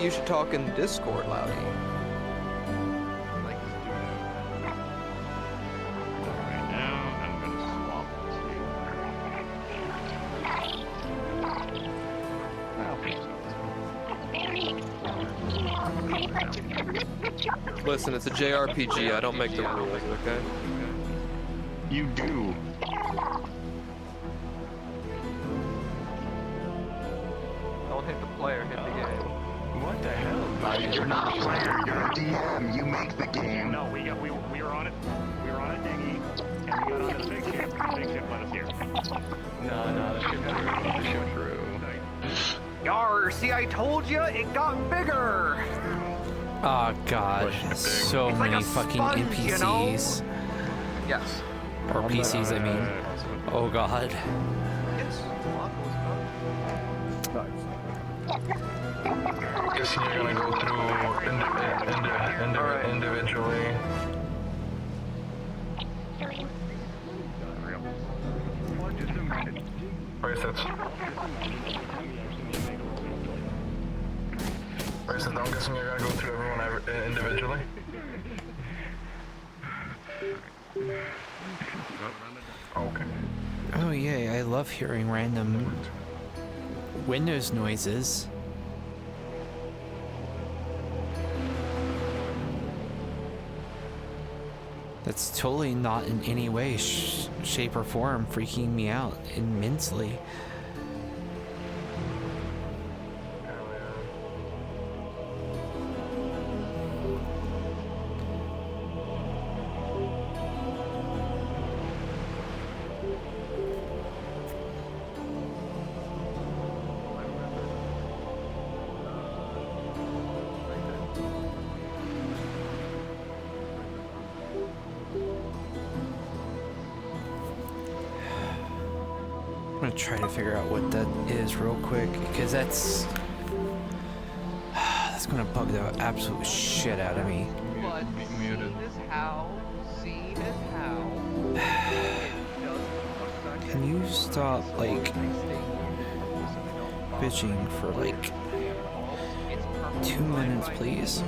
you should talk in Discord, Loudy. Right now, I'm gonna swap to. Listen, it's a JRPG. I don't make the rules, okay? You do. Don't hit the player, hit the game. What the hell? You're not a player, you're a DM. You make the game. No, we were on it. We were on a dinghy, and we got onto the big ship. The big ship let us here. No, the ship crew. Yar, see, I told you, it got bigger. Oh god, so It's like many a fucking sponge, you know? NPCs. Yes. Or PCs, I mean. Oh god. Yes. Guessing you're gonna go through individually. Bracelets. Bracelets, I'm guessing you're gonna go through everyone individually. Okay. Oh yeah, I love hearing random Windows noises. That's totally not in any way, shape, or form freaking me out immensely. I'm gonna try to figure out what that is real quick, because that's gonna bug the absolute shit out of me. But seeing as how, Can you stop, like, bitching for, like, 2 minutes, please?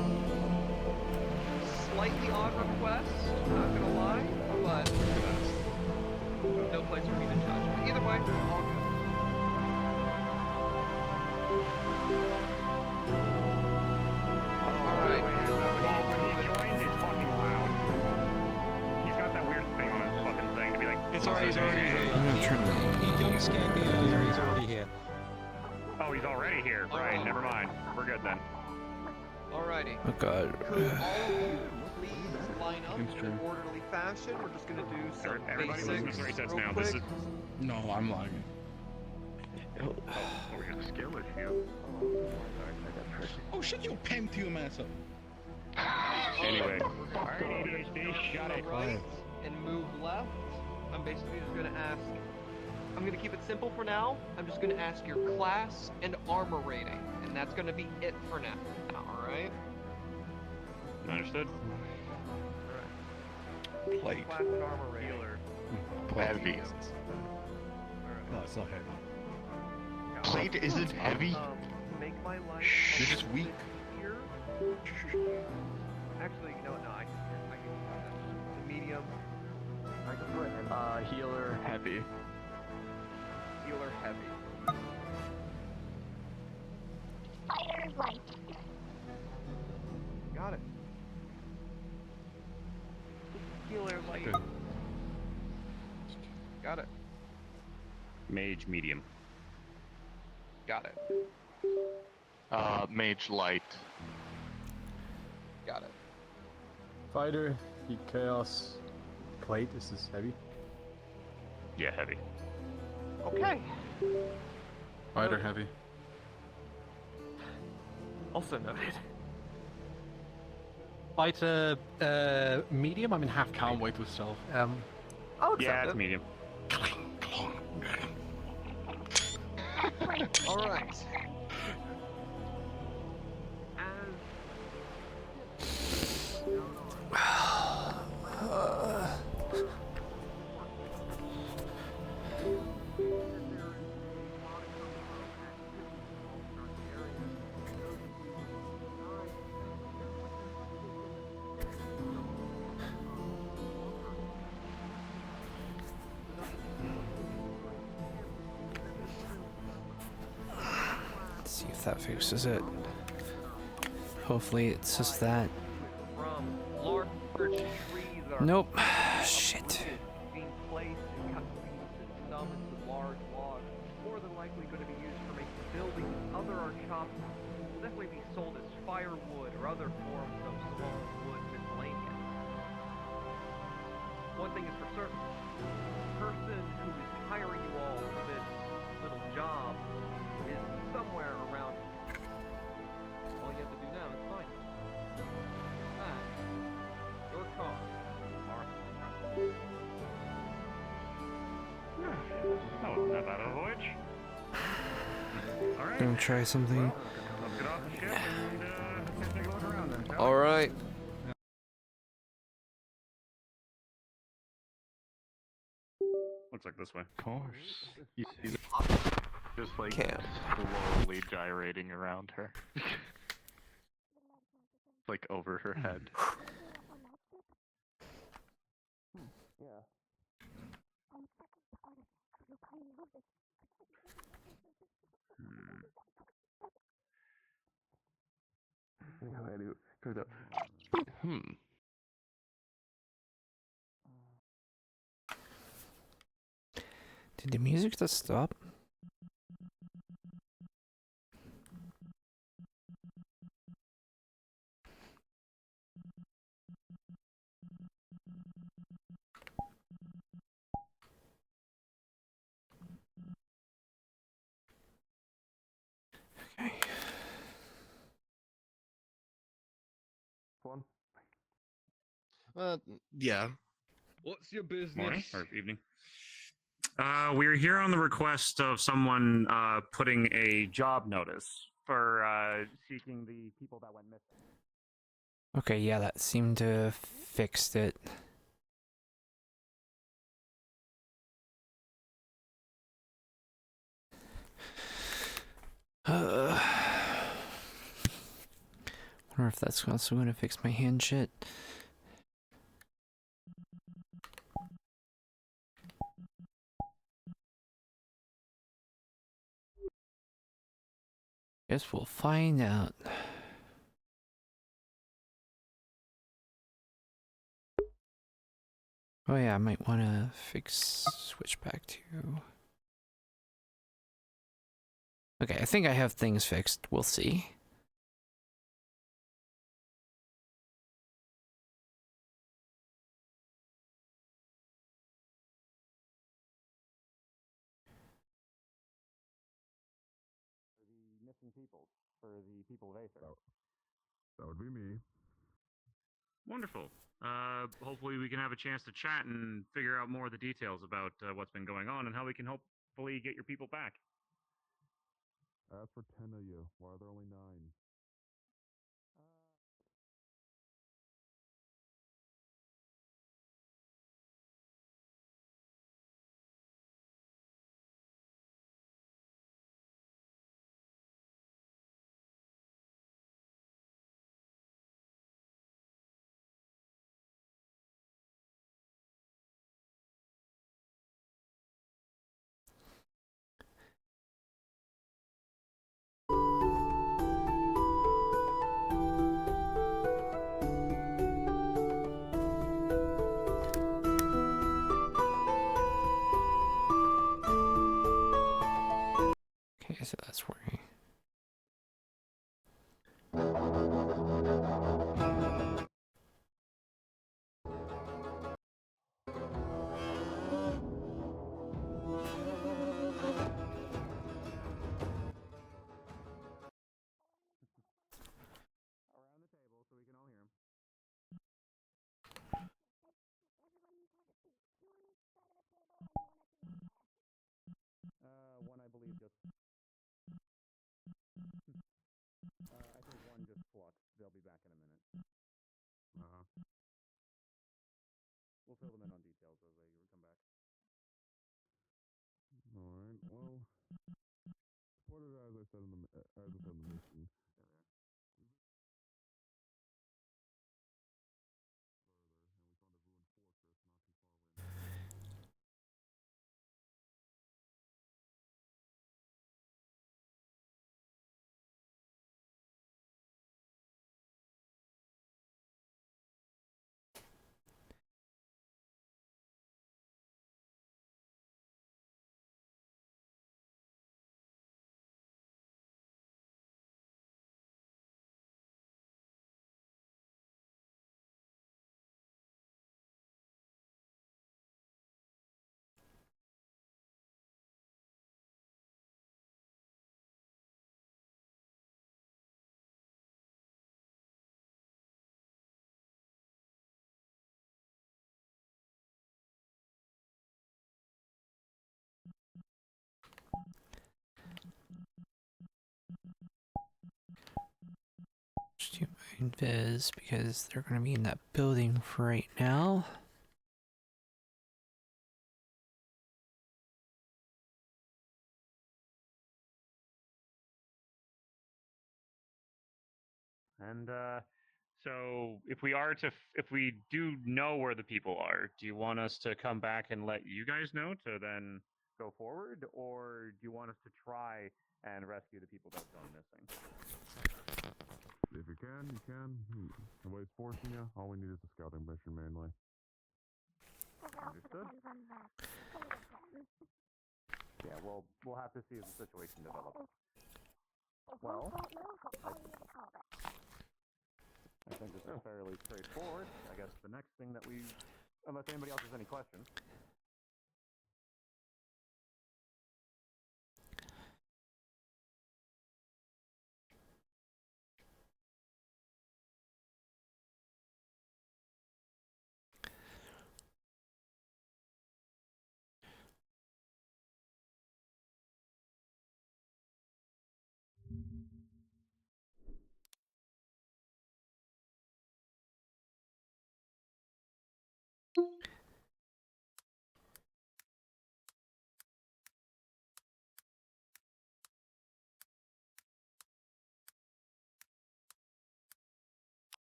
Slightly odd request, not gonna lie, but no place for me to judge. But either way, all good. Alright. It's fucking loud. He's got that weird thing on his fucking thing to be like, It's already here. I'm gonna turn the... Don't scare me earlier, he's already here. oh, he's already here. Right, never mind. We're good then. Alrighty. Oh god. Could all of you please line up in an orderly fashion? We're just gonna do some Everybody listen to basics 3 sets real now. quick. This is... No, I'm lagging. Oh, we got a skill issue. Oh shit, you pimped you, man. Anyway. Alright, ADHD, shut it. Right and move left. I'm basically just gonna ask. I'm gonna keep it simple for now. I'm just gonna ask your class and armor rating, and that's gonna be it for now. Alright? Understood. Plate. Class and armor rating. Heavy. No, it's not heavy. Plate isn't heavy? Make my life You're just weak. here. Actually, no, I can do that. The medium. I can put Healer heavy. healer heavy. Fire light. Got it. Healer light. Good. Got it. Mage medium. Got it. Mage light. Got it. Fighter, heat chaos, plate, this is heavy. Yeah, heavy. Okay. Fighter heavy. Also noted. Fighter, medium. I'm in half. Can't wait with stealth. I'll accept Yeah, it. it's medium. All right. that fixes it. Hopefully it's just that. From large trees are Nope. Shit. being placed in cut pieces, some into large logs, more than likely going to be used for making buildings. Other are chopped, will definitely be sold as firewood or other forms of small wood miscellaneous. One thing is for certain, the person who is hiring you all for this little job is somewhere around here. All you have to do now is find it. And your car, That wasn't that bad of a voyage. Alright. Gonna try something. Let's get off the ship and take a look around then, shall we? All right. Looks like this way. Of course. Just like Can't. slowly gyrating around her. Like over her head. Hmm. Did the music just stop? Okay. Yeah. What's your business? Morning or evening. We're here on the request of someone putting a job notice for seeking the people that went missing. Okay, yeah, that seemed to have fixed it. Wonder if that's also going to fix my hand shit. Guess we'll find out. Oh yeah, I might want to switch back to... Okay, I think I have things fixed. We'll see. The missing people for the people of Aether. That would be me. Wonderful. Hopefully we can have a chance to chat and figure out more of the details about what's been going on and how we can hopefully get your people back. As for 10 of you, why are there only 9? Okay, so that's working. Around the table so we can all hear him. One I believe just... I think one just fluxed. They'll be back in a minute. We'll fill them in on details as they come back. Alright, well... Reported as I said in the mission. invis because they're going to be in that building for right now. And so if we do know where the people are, do you want us to come back and let you guys know to then go forward, or do you want us to try and rescue the people that's gone missing? If you can, you can. Nobody's forcing you. All we need is a scouting mission mainly. Understood. Yeah, well, we'll have to see as the situation develops. Well, I think this is fairly straightforward. I guess the next thing that unless anybody else has any questions.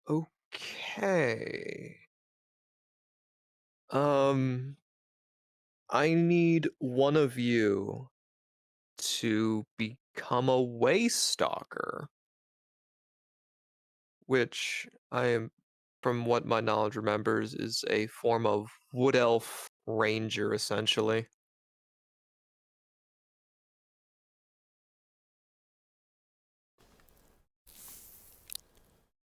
Okay. I need one of you to become a way stalker, which I am, from what my knowledge remembers, is a form of wood elf ranger, essentially.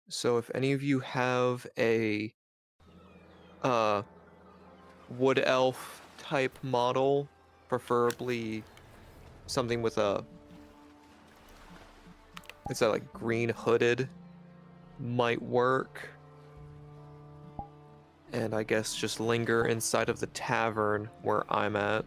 So if any of you have a wood elf type model, preferably something with it's that like green hooded, might work. And I guess just linger inside of the tavern where I'm at.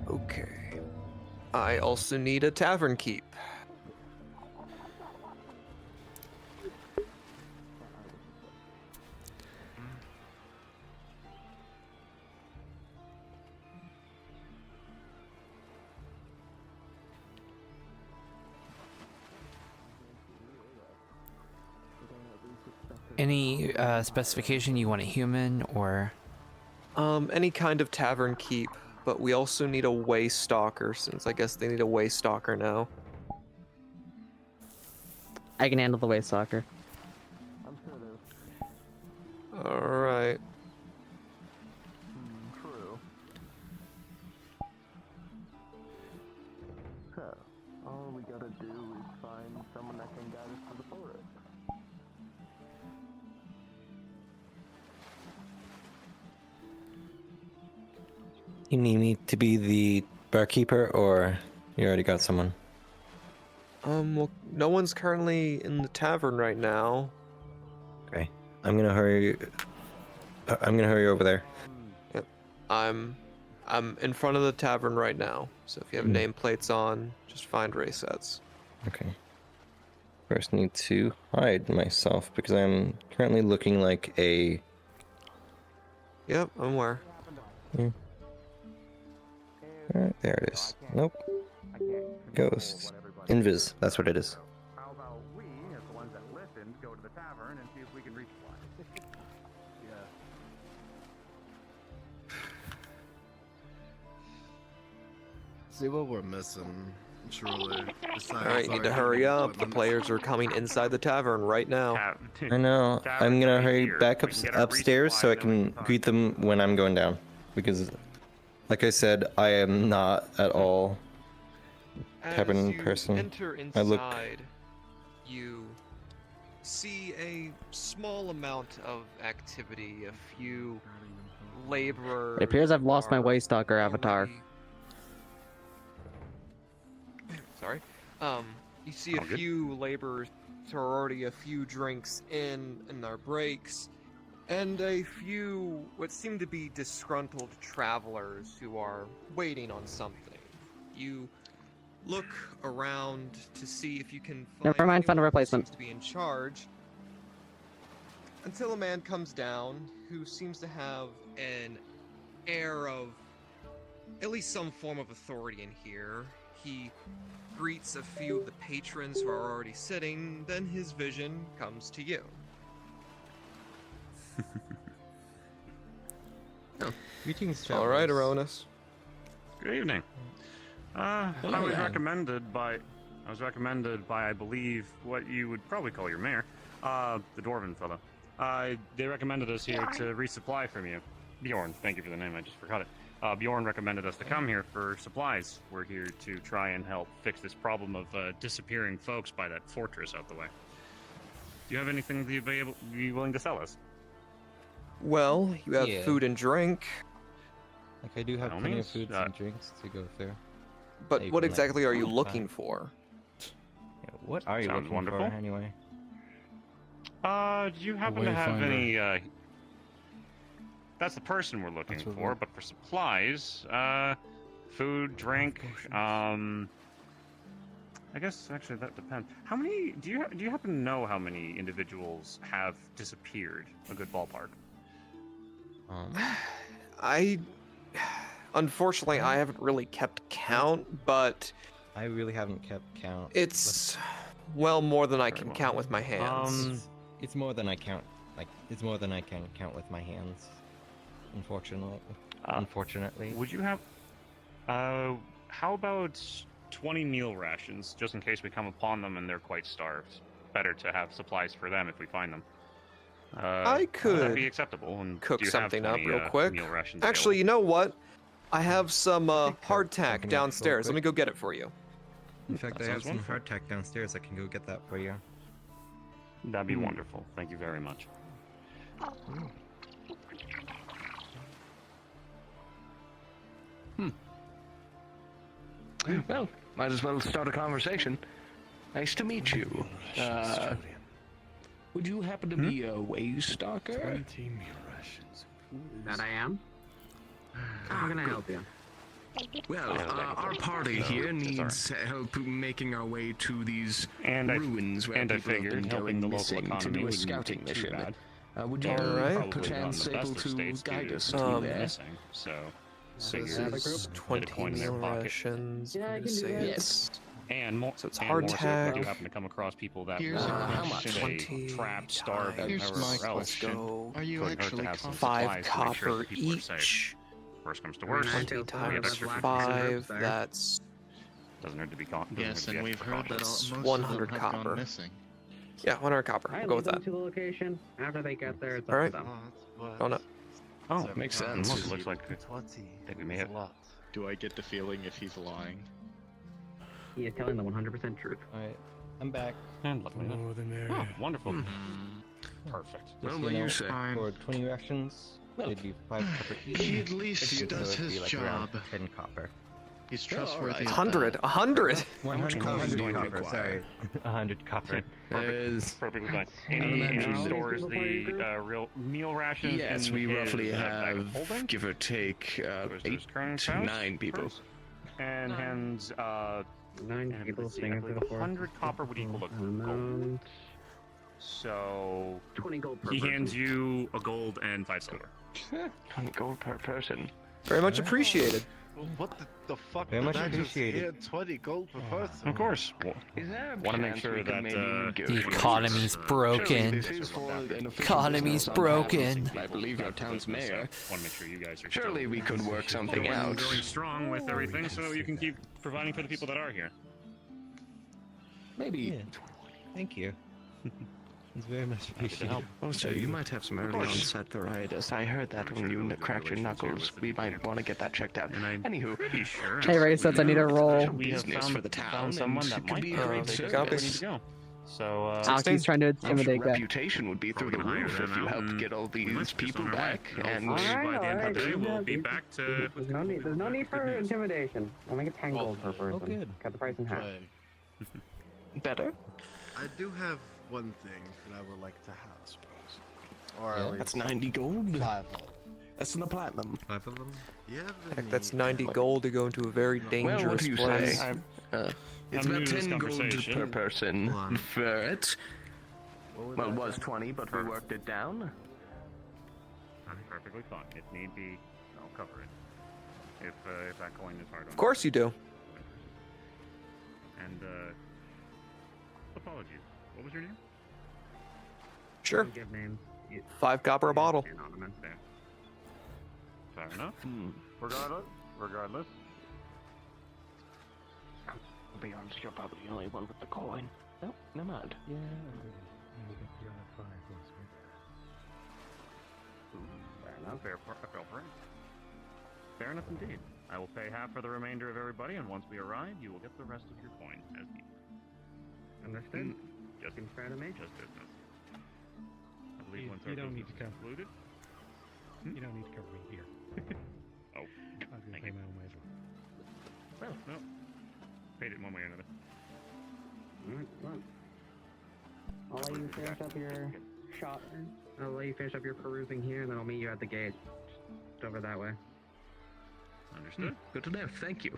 Okay. I also need a tavern keep. Any specification you want a human or? Any kind of tavern keep, but we also need a way stalker, since I guess they need a way stalker now. I can handle the way stalker. Alright. True. So, all we gotta do is find someone that can guide us to the forest. You need me to be the barkeeper, or you already got someone? Well, no one's currently in the tavern right now. Okay, I'm gonna hurry. I'm gonna hurry over there. Yep. I'm in front of the tavern right now. So if you have nameplates on, just find race sets. Okay. First, need to hide myself because I'm currently looking like a. Yep, I'm aware. Alright, there it is. Nope. Ghost. Invis. That's what it is. How about we, as the ones that listened, go to the tavern and see if we can resupply? See what we're missing, truly. Alright, you need to hurry up. The players are coming inside the tavern right now. I know. I'm gonna hurry back upstairs so I can greet them when I'm going down. Because, like I said, I am not at all tavern person. Enter inside, you see a small amount of activity. A few laborers. It appears I've lost my Waystalker avatar. Sorry. You see a few laborers are already a few drinks in their breaks, and a few what seem to be disgruntled travelers who are waiting on something. You look around to see if you can find Never mind, found a anyone who replacement. seems to be in charge, until a man comes down who seems to have an air of at least some form of authority in here. He greets a few of the patrons who are already sitting, then his vision comes to you. Greetings, All right, Aronis. Good evening. I was recommended by, I believe, what you would probably call your mayor, the dwarven fellow. They recommended us here to resupply from you. Bjorn, thank you for the name, I just forgot it. Bjorn recommended us to come here for supplies. We're here to try and help fix this problem of disappearing folks by that fortress out the way. Do you have anything that you'd be willing to sell us? Well, you have food and drink. Like I do have plenty of foods and drinks to go through. But what exactly are you looking for? Yeah, what are you Sounds looking wonderful. for anyway? Do you happen to have any, that's the person we're looking for, but for supplies, food, drink, I guess actually that depends. How many, do you happen to know how many individuals have disappeared? A good ballpark. Unfortunately, I haven't really kept count, but I really haven't kept count. It's, well, more than I can count with my hands. It's more than I count. Like, it's more than I can count with my hands. Unfortunately. Would you have, how about 20 meal rations, just in case we come upon them and they're quite starved? Better to have supplies for them if we find them. I could would that be acceptable? And cook do you have something up 20, real quick. meal rations Actually, you know what? I have some hardtack something up real downstairs. Let me quick. go get it for you. In fact, That I have sounds some wonderful. hardtack downstairs. I can go get that for you. That'd be wonderful. Thank you very much. Well, might as well start a conversation. Nice to meet you. Would you happen to be a Waystalker? That I am? How can I help you? Well, our party here needs help making our way to these ruins where and I people have figured been helping going the local missing to economy do a wouldn't scouting be too mission. bad. Would you Alright. perchance Probably able one of the best of to states guide due us to to there? missing, so This figured is put a 20 coin in their meal pocket. rations. Yeah, I I'm can gonna do say that. it's And more, So it's and more so if hardtack. we do happen to come across people that Here's were a how much? say, 20 trapped, starved, Here's or my whatever else. question. go. Are you Couldn't hurt to actually have some confident? 5 supplies to make sure copper that people are safe. each. Worst comes to I mean, worst, I 20 feel we have times extra black 5, reserves there. that's doesn't hurt to be caught. Yes, and we've heard that most 100 of them have copper. gone missing. yeah, 100 copper. I We'll go lead with them that. to the location. After they get there, it's up Alright. to them. Oh no. Oh, Makes sense. Looks like we may have. Do I get the feeling if he's lying? He is telling the 100% truth. Alright, I'm back. And luckily enough. Oh, wonderful. Perfect. Well, Just, what you you know, say? For 20 rations, it'd be 5 copper each. He at If least you- does so it'd be his like around job. 10 copper. He's trustworthy. 100. 100. 100 coin do you copper, require? sorry. 100 copper. There's Perfectly fine. I Any imagine- stores the real meal rations? Yes, in we his, roughly bag of have, holding? give or take, So is 8 current to pouch 9 people. first? And hands 9 And people let's see, I staying believe for the 100 copper would equal a gold. So 20 gold per he person. hands you a gold and 5 silver. 20 gold per person. Very much appreciated. What the fuck? Very much Did I just appreciated. hear 20 gold per person? Of course. Is there a Want to make chance sure we can that maybe The negotiate economy's this? broken. Surely this is for an official Economy's business on behalf of, broken. I believe your town's mayor. Want to make sure you guys are Surely we could work something still out. going strong with everything, so you can keep providing for the people that are here. Maybe. Yeah. Thank you. It's very much appreciated. Also, you might have some early onset varieties. I heard that when you cracked your knuckles. We might want to get that checked out. Anywho, pretty sure. Hey, Ray says I need a roll. We have business for the town, found someone and that it could might be be a great great service. service. To go. So, Alky's trying to I'm sure intimidate that. reputation would be through the Probably roof hire if them you out helped and get all we these might be people on our way. back. And Hopefully by the end of the day, Alright. we'll be back to. There's no need for intimidation. I'll make it 10 gold per person. good. Cut the price in half. Right. better. I do have one thing that I would like to have, I suppose. Or at least That's 90 gold. 5 of them. That's in the platinum. 5 of them? Yeah, Heck, that's 90 gold to go into a very Well, dangerous what do you place. say? It's I'm about new to this 10 gold conversation. per person for it. What Well, it would was 20, but we worked it down. I'm perfectly fine. If need be, I'll cover it. If that coin is hard on. Of course you do. And apologies. What was your name? Sure. Don't give names. 5 copper a bottle. Anonymous there. Fair enough. Regardless. To be honest, you're probably the only one with the coin. No, never mind. Yeah. Fair enough. Fair enough indeed. I will pay half for the remainder of everybody, and once we arrive, you will get the rest of your coin as needed. Understood? Just Seems fair to me. Just business. I believe once You our don't need business to is come. concluded. You don't need to cover me here. Oh, I was gonna thank pay you. my own way as well. Well, no. Paid it one way or another. Alright, well. I'll let you finish up your shot. I'll let you finish up your perusing here, and then I'll meet you at the gate. Just over that way. Understood. Good to know. Thank you.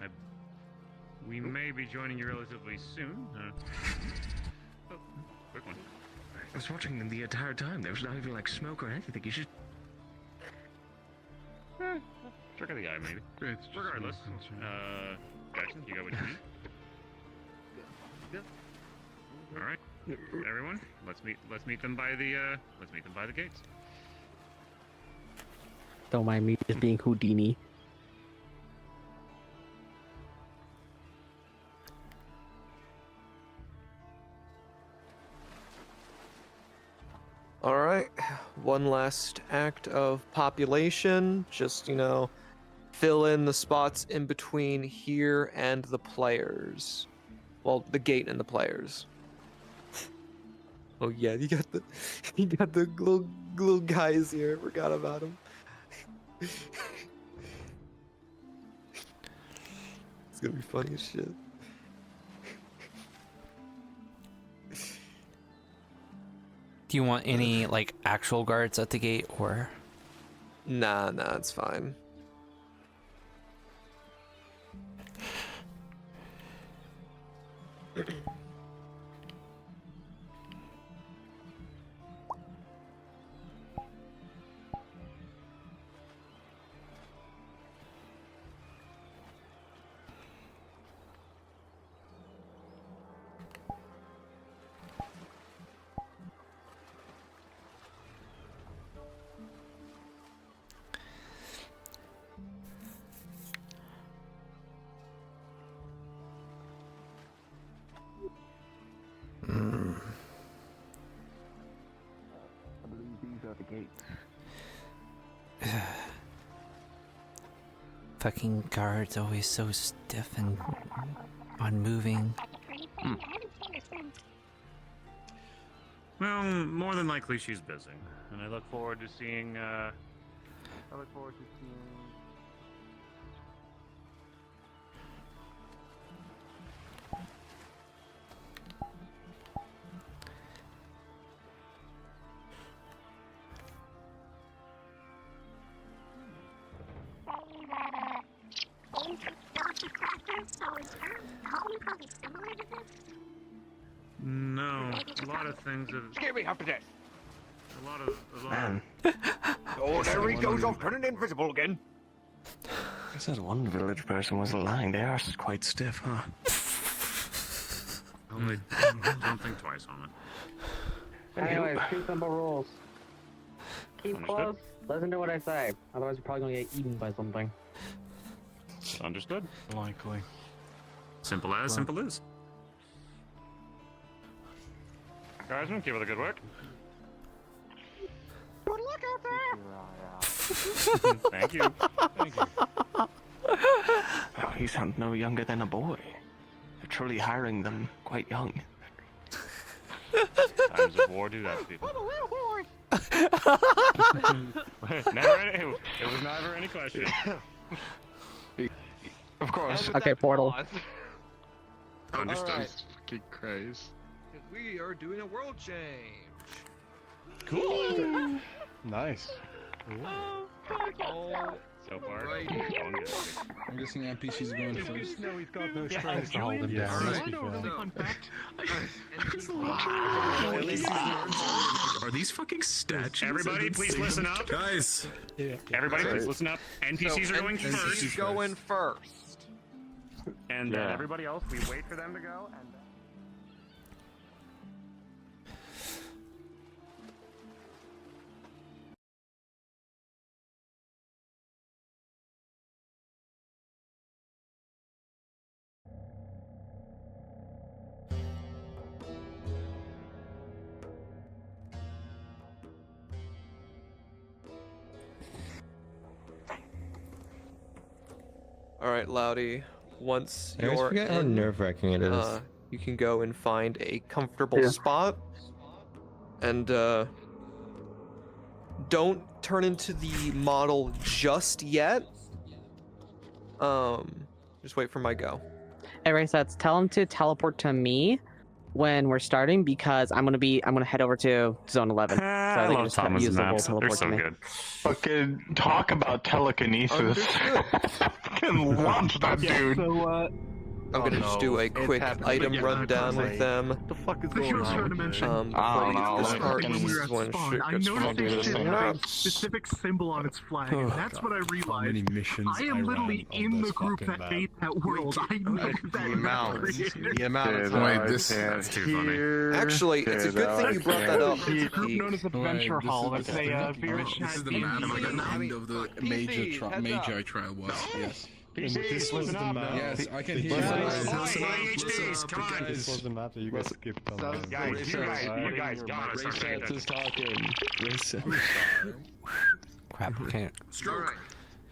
We may be joining you relatively soon. Oh, quick one. I was watching them the entire time. There was not even like smoke or anything. You should. Trick of the eye, maybe. Regardless, Jackson, you got what you need. All right, everyone, let's meet them by the gates. Don't mind me just being Houdini. All right, one last act of population. Just, fill in the spots in between here and the players. Well, the gate and the players. Oh yeah, you got the little guys here. I forgot about them. It's gonna be funny as shit. Do you want any actual guards at the gate or? Nah, it's fine. I believe these are the gates. Fucking guards always so stiff and unmoving. Well, more than likely she's busy, and I look forward to seeing. A lot of things have. Scare me half to death. A lot of. Oh, there he goes off turning invisible again. I said one village person was lying. They are quite stiff, huh? Don't think twice on it. Anyways, 2 simple rules. Keep Understood. close, listen to what I say. Otherwise, you're probably gonna get eaten by something. Understood. Likely. Simple as simple is. Guys, keep up the good work. Good luck out there! Thank you. Thank you. Oh, he sounds no younger than a boy. They're truly hiring them quite young. Times of war do that to people. What a little boy! It was never any question. Of course. Okay, portal. Understood. Alright. Fucking Christ. Because we are doing a world change. Cool. Nice. All So far, right. going good. I'm guessing NPCs are going first. No, he's got no strength to hold him down. Alright. Let's be fair. Fun fact. Are these fucking statues? Everybody, please listen up. Guys! Everybody, please listen up. NPCs are going NPCs first. going first. And then everybody else, we wait for them to go. And then... All right, Loudy. Once I always you're forget how in, nerve-wracking it is. you can go and find a comfortable spot, and don't turn into the model just yet. Just wait for my go. Hey, Raysets, tell him to teleport to me when we're starting because I'm gonna head over to Zone 11. So I they can love just Thomas use the whole maps. They're teleport so to me. good. Fucking talk about telekinesis. Understood. Fucking launch that dude. So, I'm gonna just do a quick item rundown with them. What the fuck is going on? Before I we don't know, start, when we were this one shit I gets noticed fucking it should have a nuts. specific symbol on its flag, and that's what I How realized. many missions I am literally ran on in this the group fucking that map? made that world. I know that. The amount of Wait, time. this too funny. Actually, it's a good thing you brought that up. It's a group known as Adventure Wait, Hall. this It's is- a this VRchat is the game. map where the I mean, end of the PCs, heads up. Magi trial was. Yes. PCs, This was listen the up. map. Yes, I can hear Listen you. up. AHDs, come on. This was the map that you guys skipped on. Sounds Guys, you guys gotta start paying Raysets attention. is talking. Crap, okay. Alright.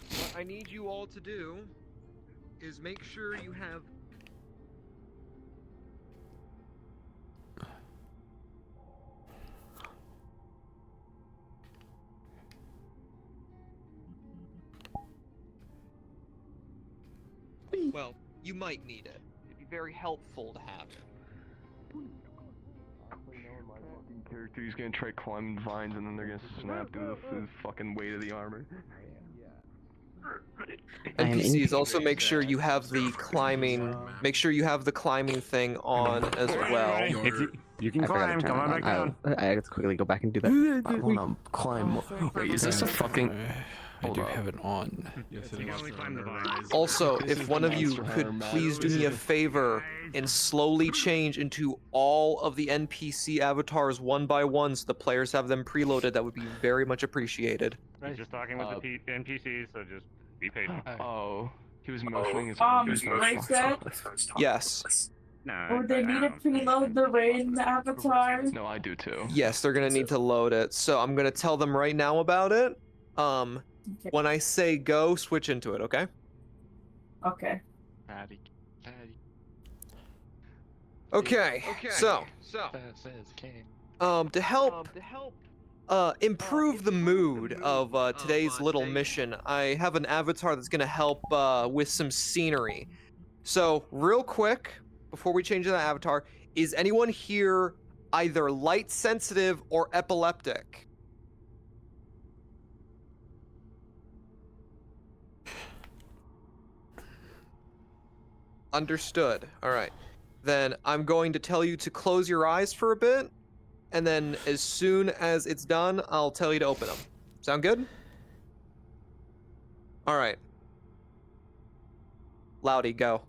What I need you all to do is make sure you have well, you might need it. It'd be very helpful to have it. Character, he's gonna try climbing vines and then they're gonna snap through the fucking weight of the armor. NPCs, also make sure you have the climbing. Make sure you have the climbing thing on as well. If you can I forgot climb, to turn come on it back down. I have to quickly go back and do that. I wanna climb. Wait, is this a fucking? I do have it on. You can only climb the vines. Also, if one of you could please do me a favor and slowly change into all of the NPC avatars one by one so the players have them preloaded, that would be very much appreciated. He's just talking with the NPCs, so just be patient. Oh, he was motioning his. Yes. No, Would they need to preload the raid avatars? No, I do too. Yes, they're gonna need to load it. So I'm gonna tell them right now about it. When I say go, switch into it, okay? Okay. Okay. So to help improve the mood of today's little mission, I have an avatar that's gonna help with some scenery. So real quick, before we change the avatar, is anyone here either light sensitive or epileptic? Understood. All right. then I'm going to tell you to close your eyes for a bit, and then as soon as it's done, I'll tell you to open them. Sound good? All right. Loudy, go.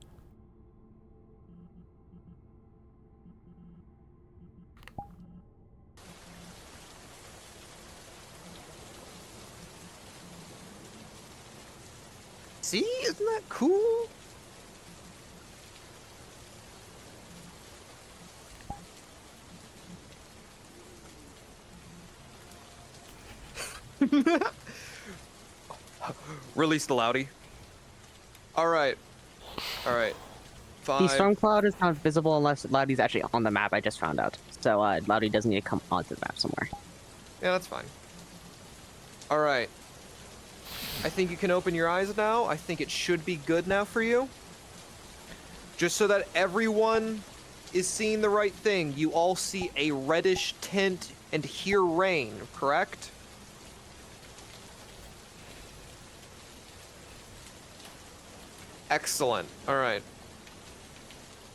See? Isn't that cool? Release the Loudy. Alright. Alright. The storm cloud is not visible unless Loudy's actually on the map, I just found out. So Loudy doesn't need to come onto the map somewhere. Yeah, that's fine. Alright. I think you can open your eyes now. I think it should be good now for you. Just so that everyone is seeing the right thing, you all see a reddish tint and hear rain, correct? Excellent. Alright.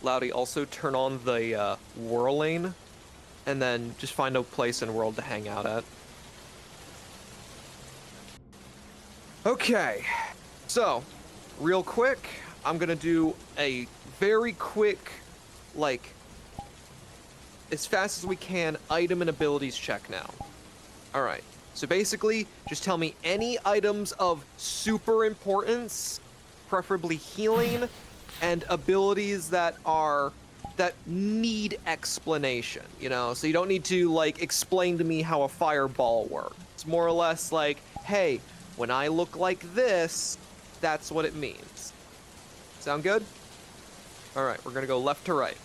Loudy, also turn on the whirling, and then just find a place in world to hang out at. Okay, so, real quick, I'm gonna do a very quick, like, as fast as we can, item and abilities check now. Alright, so basically, just tell me any items of super importance, preferably healing, and abilities that need explanation, you know? So you don't need to, like, explain to me how a fireball works. It's more or less like, hey, when I look like this, that's what it means. Sound good? Alright, we're gonna go left to right.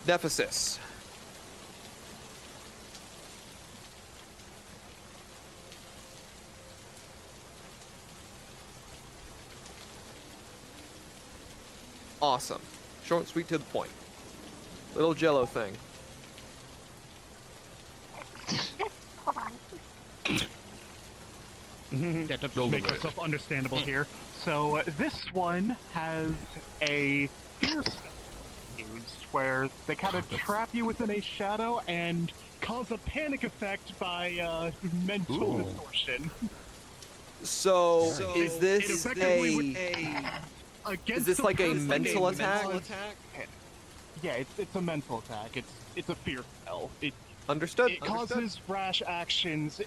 Nephesis. Awesome. Short and sweet to the point. Little jello thing. Yeah, to make myself understandable here. So this one has a fear spell used where they kind of trap you within a shadow and cause a panic effect by mental distortion. So is this is this like a mental attack? Yeah, it's a mental attack. It's a fear spell. Understood. It causes rash actions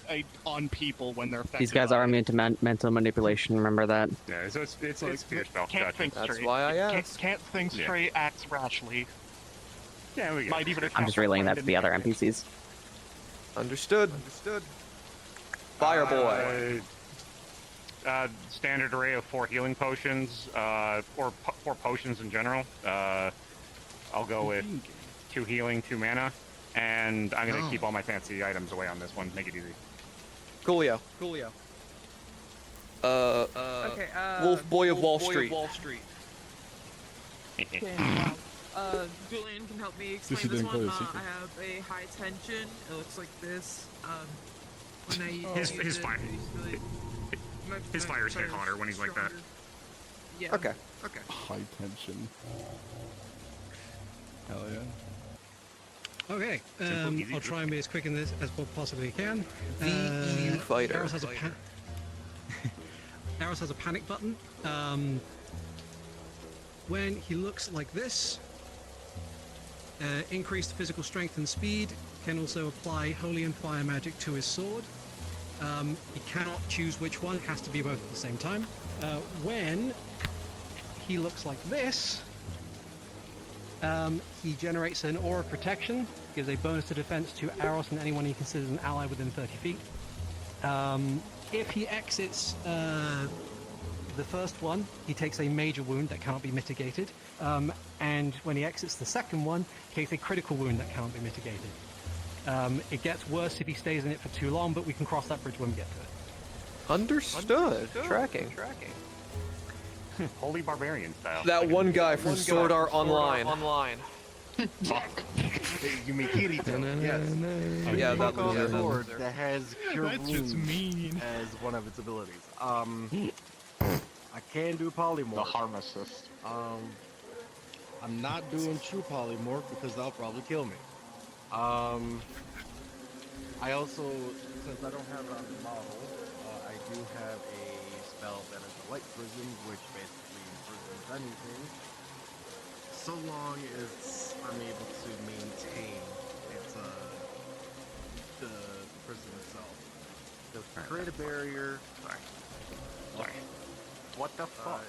on people when they're affected. These guys are immune to mental manipulation, remember that? Yeah, so it's fear spell. Can't think straight. That's why I asked. Can't think straight, acts rashly. Yeah, we might even. I'm just relaying that to the other NPCs. Understood. Understood. Fireboy. Standard array of 4 healing potions, or 4 potions in general. I'll go with 2 healing, 2 mana, and I'm gonna keep all my fancy items away on this one. Make it easy. Coolio. Okay, Wolf Boy of Wall Street. Julian can help me explain this one. I have a high tension. It looks like this. When I his fire. His fires hit hotter when he's like that. Yeah. Okay. High tension. Hell yeah. Okay, I'll try and be as quick in this as possibly can. VE fighter. Aros has a panic button. When he looks like this, increased physical strength and speed, can also apply holy and fire magic to his sword. He cannot choose which one, has to be both at the same time. When he looks like this, he generates an aura of protection, gives a bonus to defense to Aros and anyone he considers an ally within 30 feet. If he exits the first one, he takes a major wound that cannot be mitigated. And when he exits the second one, he takes a critical wound that cannot be mitigated. It gets worse if he stays in it for too long, but we can cross that bridge when we get to it. Understood. Tracking. Holy barbarian style. That one guy from Sword Art Online. You mean Kirito? Yes. Yeah, that was sword that has cure That's just wounds mean. as one of its abilities. I can do polymorph. The harm assist. I'm not doing true polymorph because that'll probably kill me. I also, since I don't have it on the model, I do have a spell that is a light prism, which basically imprisons anything, so long as I'm able to maintain its the prison itself. Just create a barrier. Sorry. What the fuck?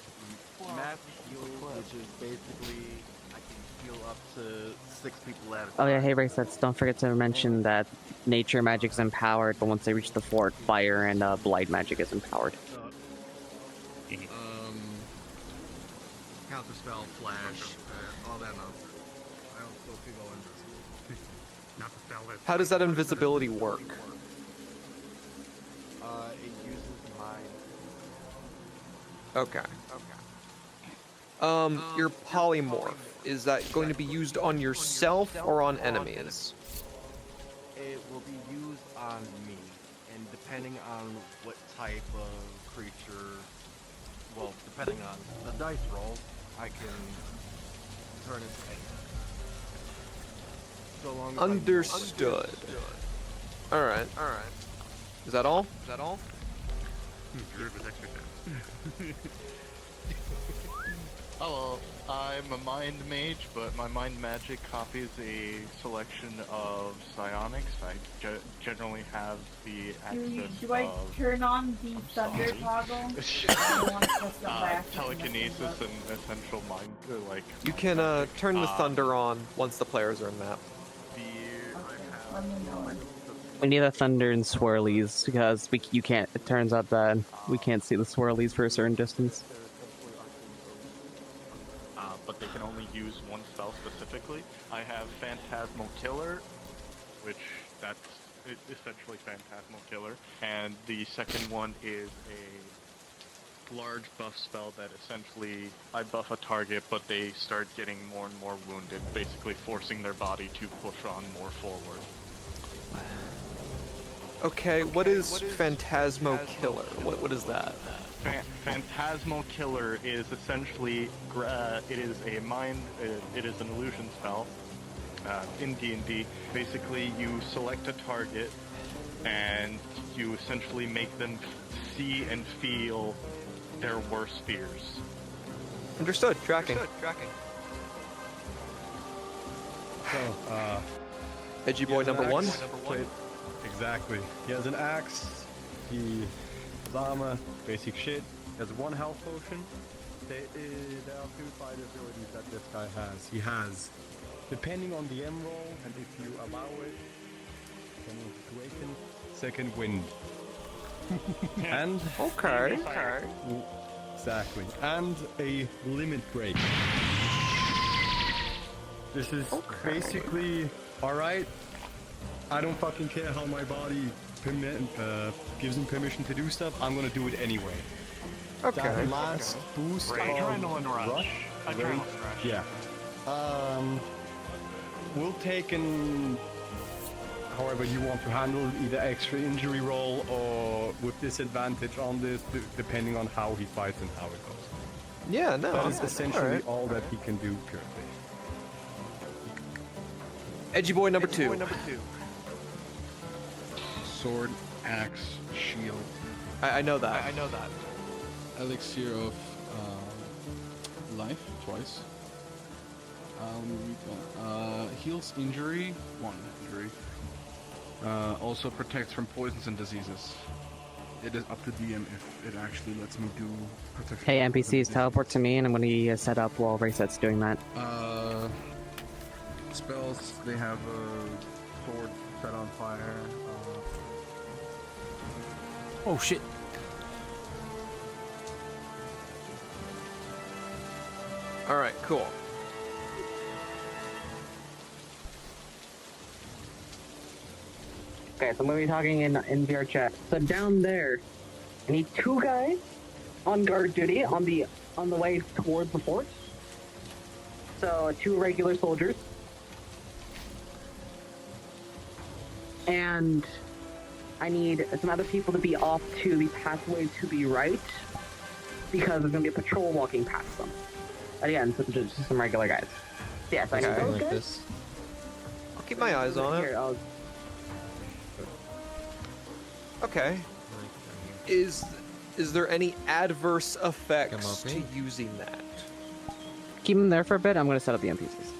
Mass heal, which is basically I can heal up to 6 people at a time. Oh yeah, hey Raysets, don't forget to mention that nature magic is empowered, but once they reach the fort, fire and blight magic is empowered. Counter spell, flash, all that nonsense. I also can go invisible. Not the spell that. How does that invisibility work? It uses mine. Okay. Your polymorph, is that going to be used on yourself or on enemies? It will be used on me, and depending on what type of creature, well, depending on the dice roll, I can turn into anything. So long as Understood. Alright. Is that all? Druid with extra damage. Oh, well, I'm a mind mage, but my mind magic copies a selection of psionics. I generally have the access Do I turn on the thunder toggle? I don't want to press the back. Telekinesis and essential mind, like... You can turn the thunder on once the players are in map. Let me know. We need the thunder and swirlies because you can't. It turns out that we can't see the swirlies for a certain distance. But they can only use one spell specifically. I have Phantasmal Killer, which that's essentially Phantasmal Killer, and the second one is a large buff spell that essentially I buff a target, but they start getting more and more wounded, basically forcing their body to push on more forward. Okay, what is Phantasmo Killer? What is that? Phantasmal Killer is essentially it is a mind. It is an illusion spell in D&D. Basically, you select a target and you essentially make them see and feel their worst fears. Understood. Tracking. So, Edgy boy number one. Exactly. He has an axe. He has armor, basic shit. He has 1 health potion. There are 2 fight abilities that this guy has. He has, depending on the M roll, and if you allow it, depending on the situation, second wind. And okay. Exactly. And a limit break. This is basically alright. I don't fucking care how my body gives him permission to do stuff. I'm gonna do it anyway. Okay. That last boost of Adrenaline rush. Yeah. We'll take an however you want to handle either extra injury roll or with disadvantage on this, depending on how he fights and how it goes. Yeah, no. That is essentially all that he can do currently. Edgy boy number two. Sword, axe, shield. I know that. Elixir of life, twice. Heals injury, 1 injury. Also protects from poisons and diseases. It is up to DM if it actually lets me do protection. Hey NPCs, teleport to me and I'm gonna set up while Rayset's doing that. Spells, they have a sword set on fire. Oh shit. Alright, cool. Okay, so I'm gonna be talking in VRchat. So down there, I need 2 guys on guard duty on the way towards the fort. So 2 regular soldiers. And I need some other people to be off to the pathway to the right, because there's gonna be a patrol walking past them. again, just some regular guys. Yeah, so I need those guys. I'll keep my eyes on it. Here, Okay. Is there any adverse effects to using that? Keep them there for a bit. I'm going to set up the NPCs.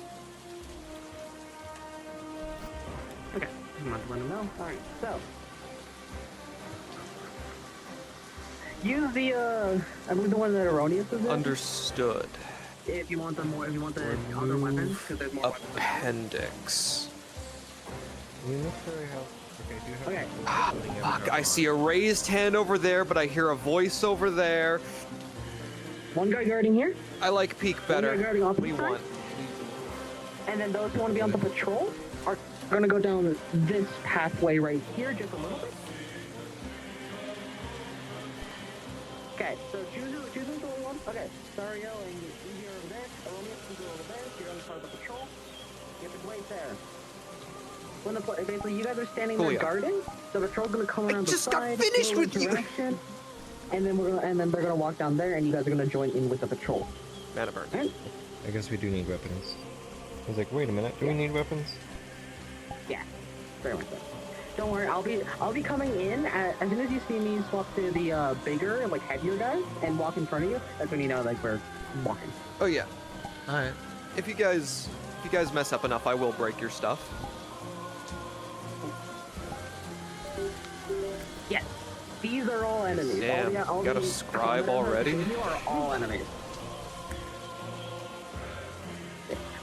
Okay, I'm going to let them know. Alright, so. Use the, I believe the one that Erroneous is in. Understood. If you want the other weapons, because there's more appendix. Okay. Ah, fuck, I see a raised hand over there, but I hear a voice over there. One guy guarding here. I like peek better. One guy guarding What do you want? And then those who want to be on the patrol are going to go down this pathway right here, just a little bit. Okay, so choose who's the only one. Okay, Sario and you over there. Erroneous, you go over there. You're on the part of the patrol. You have to wait there. When basically you guys are standing there guarding, the patrol's gonna come around the side. I just got finished with you. And then they're gonna walk down there, and you guys are gonna join in with the patrol. Mana burn. Right? I guess we do need weapons. I was like, wait a minute, do we need weapons? Yeah, very much so. Don't worry, I'll be coming in as soon as you see me swap to the bigger, like heavier guys and walk in front of you. That's when you know like we're walking. Oh yeah. All right. If you guys mess up enough, I will break your stuff. Yes, these are all enemies. Damn, all got a scribe already? You are all enemies.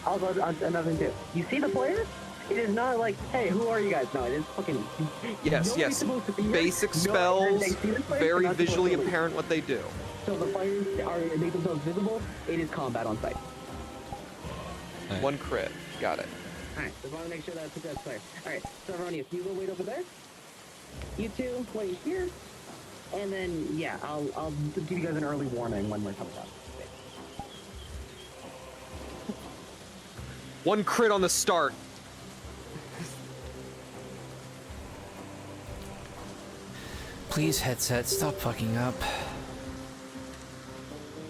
Also, another thing too. You see the players? It is not like, hey, who are you guys? No, it is fucking... Yes. Basic spells, very visually apparent what they do. So the players make themselves visible. It is combat on site. Right. One crit. Got it. Alright, just want to make sure that that's clear. Alright, so Erroneous, you go wait over there. You two wait here. And then, yeah, I'll give you guys an early warning when we're coming up. One crit on the start. Please, headset, stop fucking up.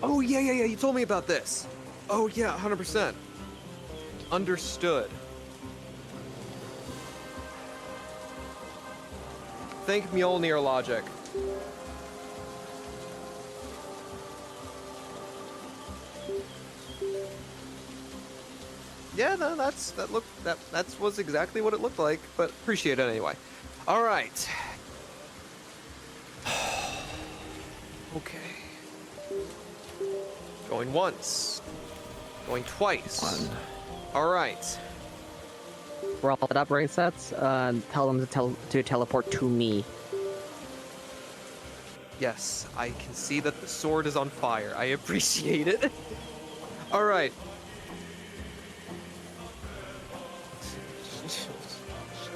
Oh, yeah, you told me about this. Oh, yeah, 100%. Understood. Thank Mjolnir logic. Yeah, no, that was exactly what it looked like, but appreciate it anyway. All right. Okay. Going once. Going twice. All right. We're all set up, right sets. Tell them to teleport to me. Yes, I can see that the sword is on fire. I appreciate it. All right.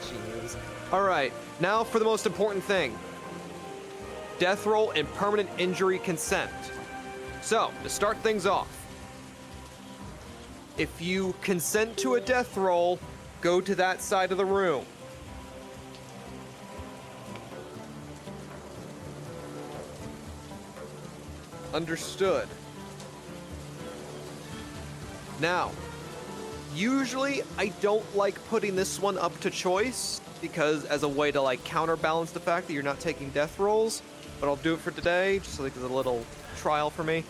Jeez. All right. Now for the most important thing. Death roll and permanent injury consent. So, to start things off, if you consent to a death roll, go to that side of the room. Understood. Now, usually I don't like putting this one up to choice because as a way to like counterbalance the fact that you're not taking death rolls, but I'll do it for today just so like it's a little trial for me.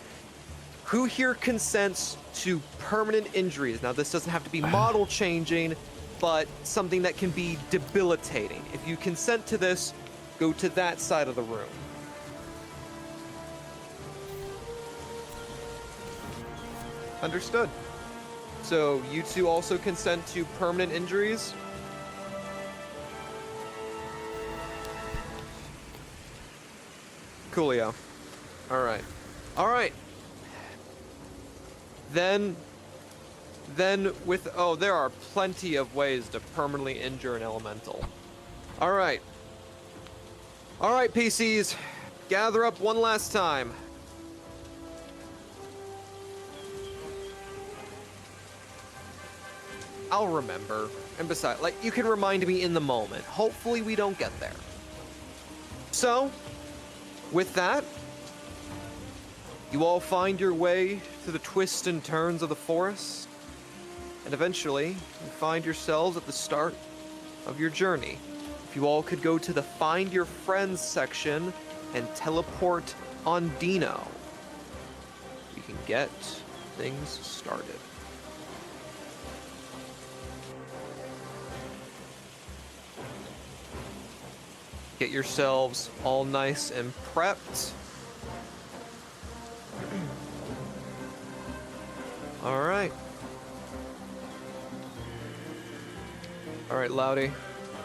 Who here consents to permanent injuries? Now this doesn't have to be model changing, but something that can be debilitating. If you consent to this, go to that side of the room. Understood. So you two also consent to permanent injuries? Coolio. Alright. Alright. Then with... Oh, there are plenty of ways to permanently injure an elemental. Alright. Alright, PCs. Gather up one last time. I'll remember. And besides, like, you can remind me in the moment. Hopefully we don't get there. So, with that, You all find your way to the twists and turns of the forest, and eventually you find yourselves at the start of your journey. If you all could go to the Find Your Friends section and teleport on Dino, we can get things started. Get yourselves all nice and prepped. All right. All right, Loudy,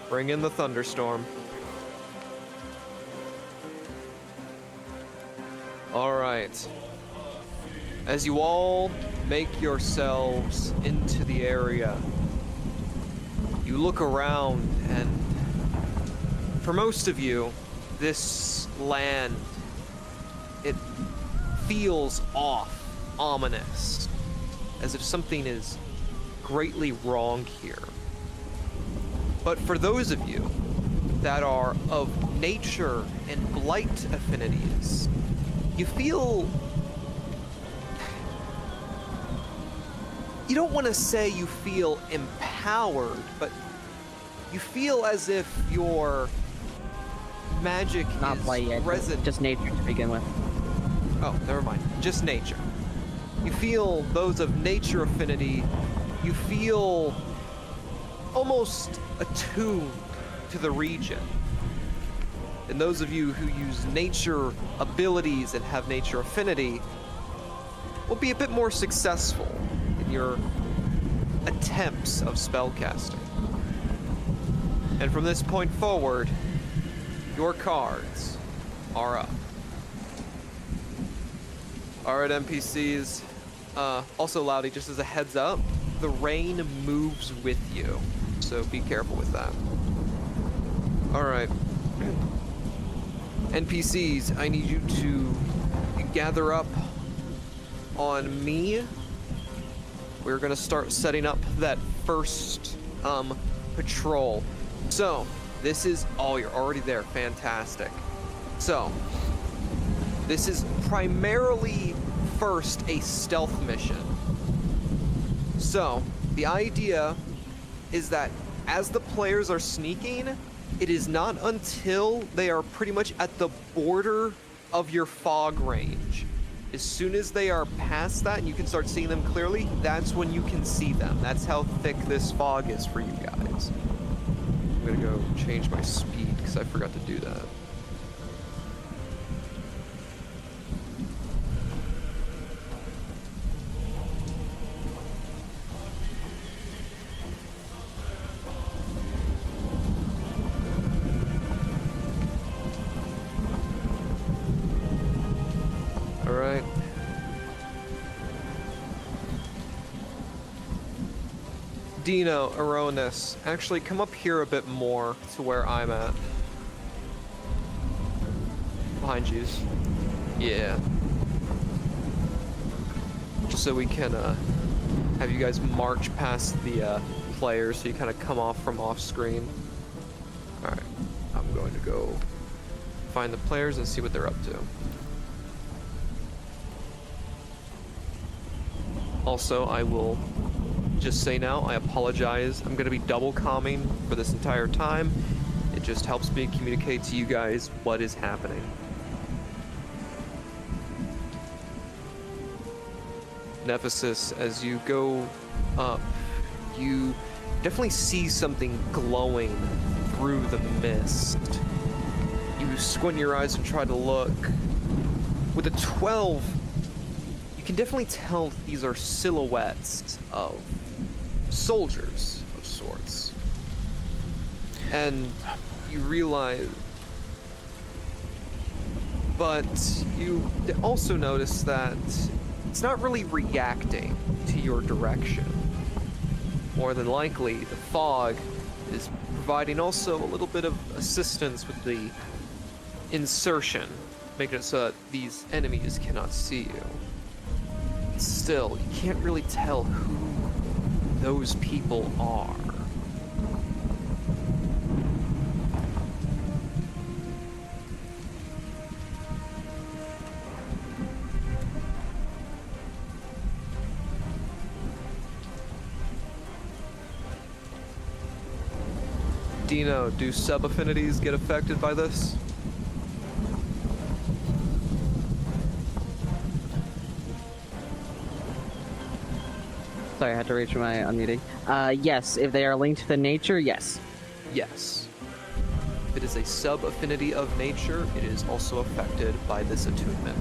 bring in the thunderstorm. All right. As you all make yourselves into the area, you look around, and for most of you, this land, it feels off, ominous, as if something is greatly wrong here. But for those of you that are of nature and blight affinities, you feel... You don't want to say you feel empowered, but you feel as if your magic not is blight yet, resident. just nature to begin with. Oh, never mind. Just nature. You feel those of nature affinity. You feel almost attuned to the region. And those of you who use nature abilities and have nature affinity will be a bit more successful in your attempts of spellcasting. And from this point forward, your cards are up. Alright, NPCs. Also, Loudy, just as a heads up, the rain moves with you, so be careful with that. Alright. NPCs, I need you to gather up on me. We're gonna start setting up that first patrol. So, this is... Oh, you're already there. Fantastic. So, this is primarily first a stealth mission. So, the idea is that as the players are sneaking, it is not until they are pretty much at the border of your fog range. As soon as they are past that and you can start seeing them clearly, that's when you can see them. That's how thick this fog is for you guys. I'm gonna go change my speed because I forgot to do that. Alright. Dino, Aronis, actually come up here a bit more to where I'm at. Behind you. Yeah. Just so we can have you guys march past the players so you kind of come off from off screen. Alright, I'm going to go find the players and see what they're up to. Also, I will just say now, I apologize. I'm going to be double comming for this entire time. It just helps me communicate to you guys what is happening. Nephesis, as you go up, you definitely see something glowing through the mist. You squint your eyes and try to look. With a 12, you can definitely tell these are silhouettes of soldiers of sorts. And you realize... But you also notice that it's not really reacting to your direction. More than likely, the fog is providing also a little bit of assistance with the insertion, making it so that these enemies cannot see you. Still, you can't really tell who those people are. Dino, do sub-affinities get affected by this? Sorry, I had to reach my unmuting. Yes, if they are linked to the nature, yes. Yes. If it is a sub-affinity of nature, it is also affected by this attunement.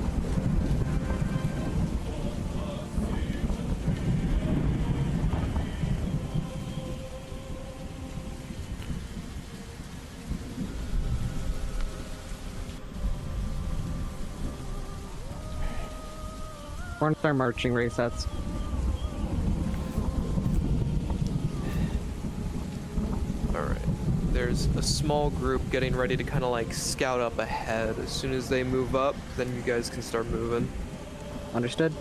We're gonna start marching resets. Alright. There's a small group getting ready to kind of like scout up ahead. As soon as they move up, then you guys can start moving. Understood.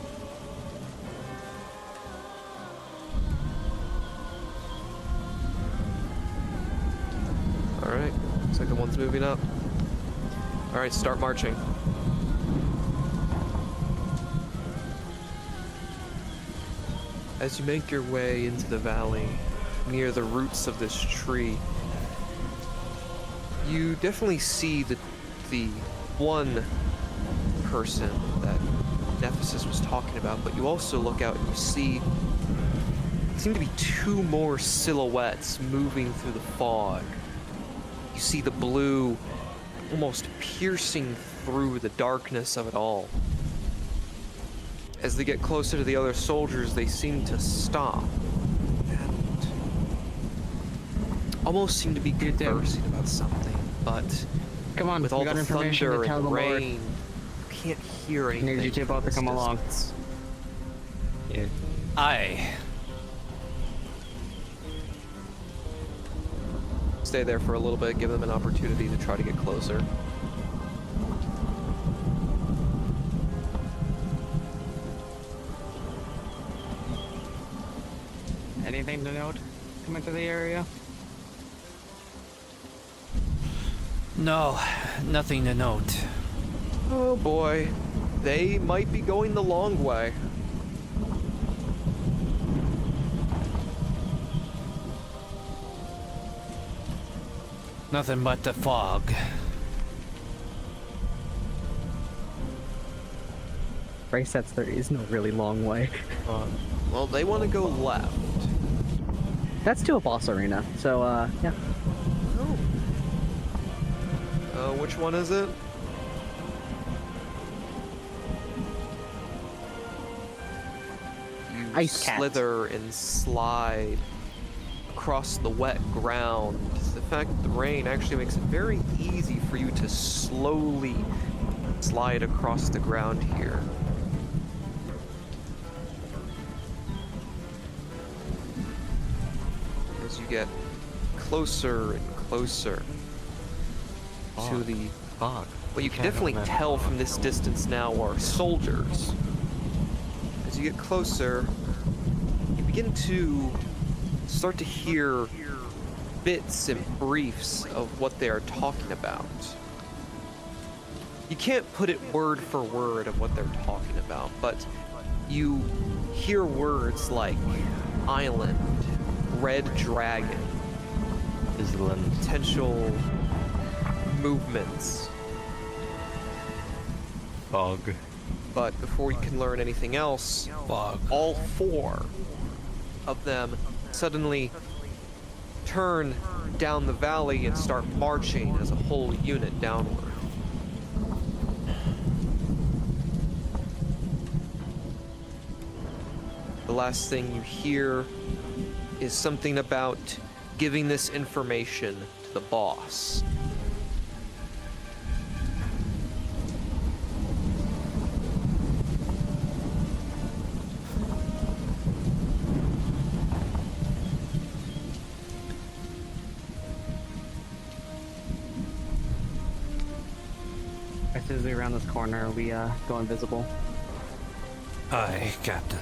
Alright. Looks like the one's moving up. Alright, start marching. As you make your way into the valley, near the roots of this tree, you definitely see the one person that Nephesis was talking about, but you also look out and you see seem to be two more silhouettes moving through the fog. You see the blue almost piercing through the darkness of it all. As they get closer to the other soldiers, they seem to stop and almost seem to be conversing about something, but come on, with all we got the information thunder to tell and the Lord. rain, you can't hear anything. Need you two both to come along. Yeah. Aye. Stay there for a little bit, give them an opportunity to try to get closer. Anything to note coming to the area? No, nothing to note. Oh boy, they might be going the long way. Nothing but the fog. Resets, there is no really long way. Well, they want to go left. That's to a boss arena, so, yeah. Which one is it? You Ice cat. slither and slide across the wet ground. The fact that the rain actually makes it very easy for you to slowly slide across the ground here. As you get closer and closer to the fog. What you can definitely tell from this distance now are soldiers. As you get closer, you begin to start to hear bits and briefs of what they are talking about. You can't put it word for word of what they're talking about, but you hear words like island, red dragon, potential movements, fog. But before you can learn anything else, all four of them suddenly turn down the valley and start marching as a whole unit downward. The last thing you hear is something about giving this information to the boss. As soon as we round this corner, we go invisible. Aye, Captain.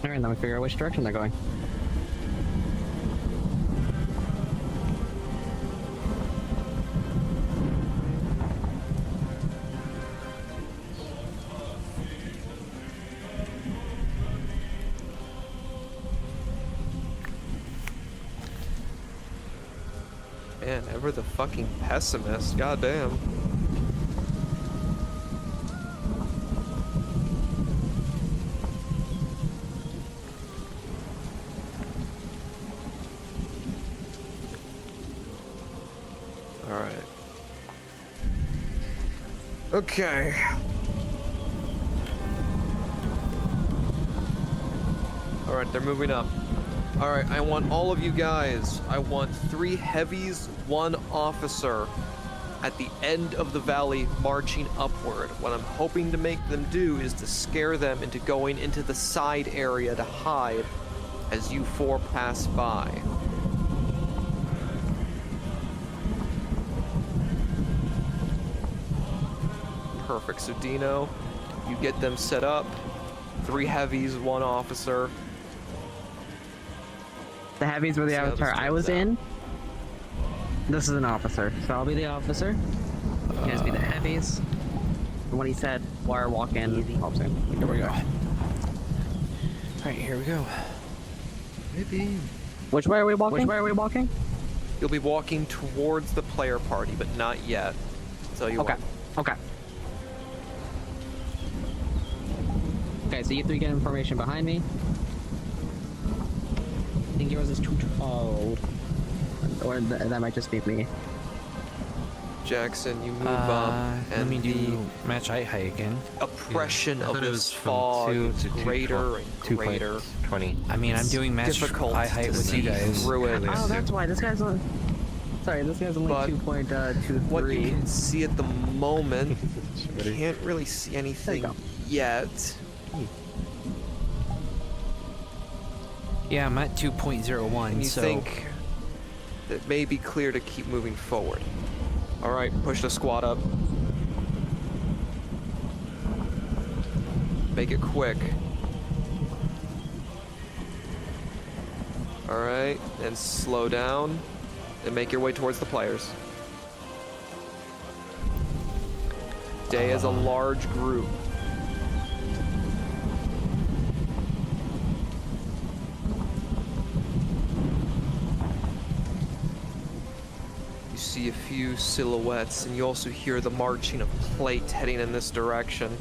Alright, then we figure out which direction they're going. Man, ever the fucking pessimist. Goddamn. Alright. Okay. Alright, they're moving up. Alright, I want all of you guys. I want 3 heavies, 1 officer at the end of the valley marching upward. What I'm hoping to make them do is to scare them into going into the side area to hide as you 4 pass by. Perfect. So Dino, you get them set up. 3 heavies, 1 officer. The heavies were the avatar I was in. This is an officer, so I'll be the officer. You guys be the heavies. And when he said wire walk in, I'll say. Here we go. Alright, here we go. Maybe. Which way are we walking? Which way are we walking? You'll be walking towards the player party, but not yet. So you Okay. Okay. Okay, so you 3 get information behind me. I think yours is too tall. Or that might just be me. Jackson, you move up, and let me do match height again. Oppression of it was this from fog 2 is to greater and greater. 20. I mean, I'm doing match difficult height to with you see guys. through it. Oh, that's why. This guy's on. Sorry, this guy's only But 2.23. What you can see at the moment, you can't really see anything yet. Yeah, I'm at 2.01, And you so... think it may be clear to keep moving forward. Alright, push the squad up. Make it quick. Alright, and slow down. And make your way towards the players. Stay as a large group. You see a few silhouettes, and you also hear the marching of plate heading in this direction.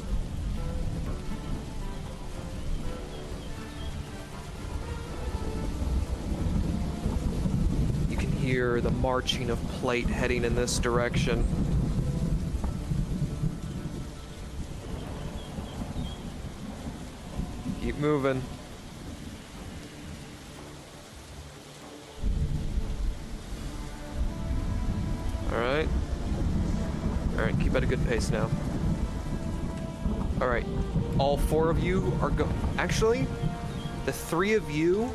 You can hear the marching of plate heading in this direction. Keep moving. Alright. Alright, keep at a good pace now. Alright. All 4 of you are actually, the 3 of you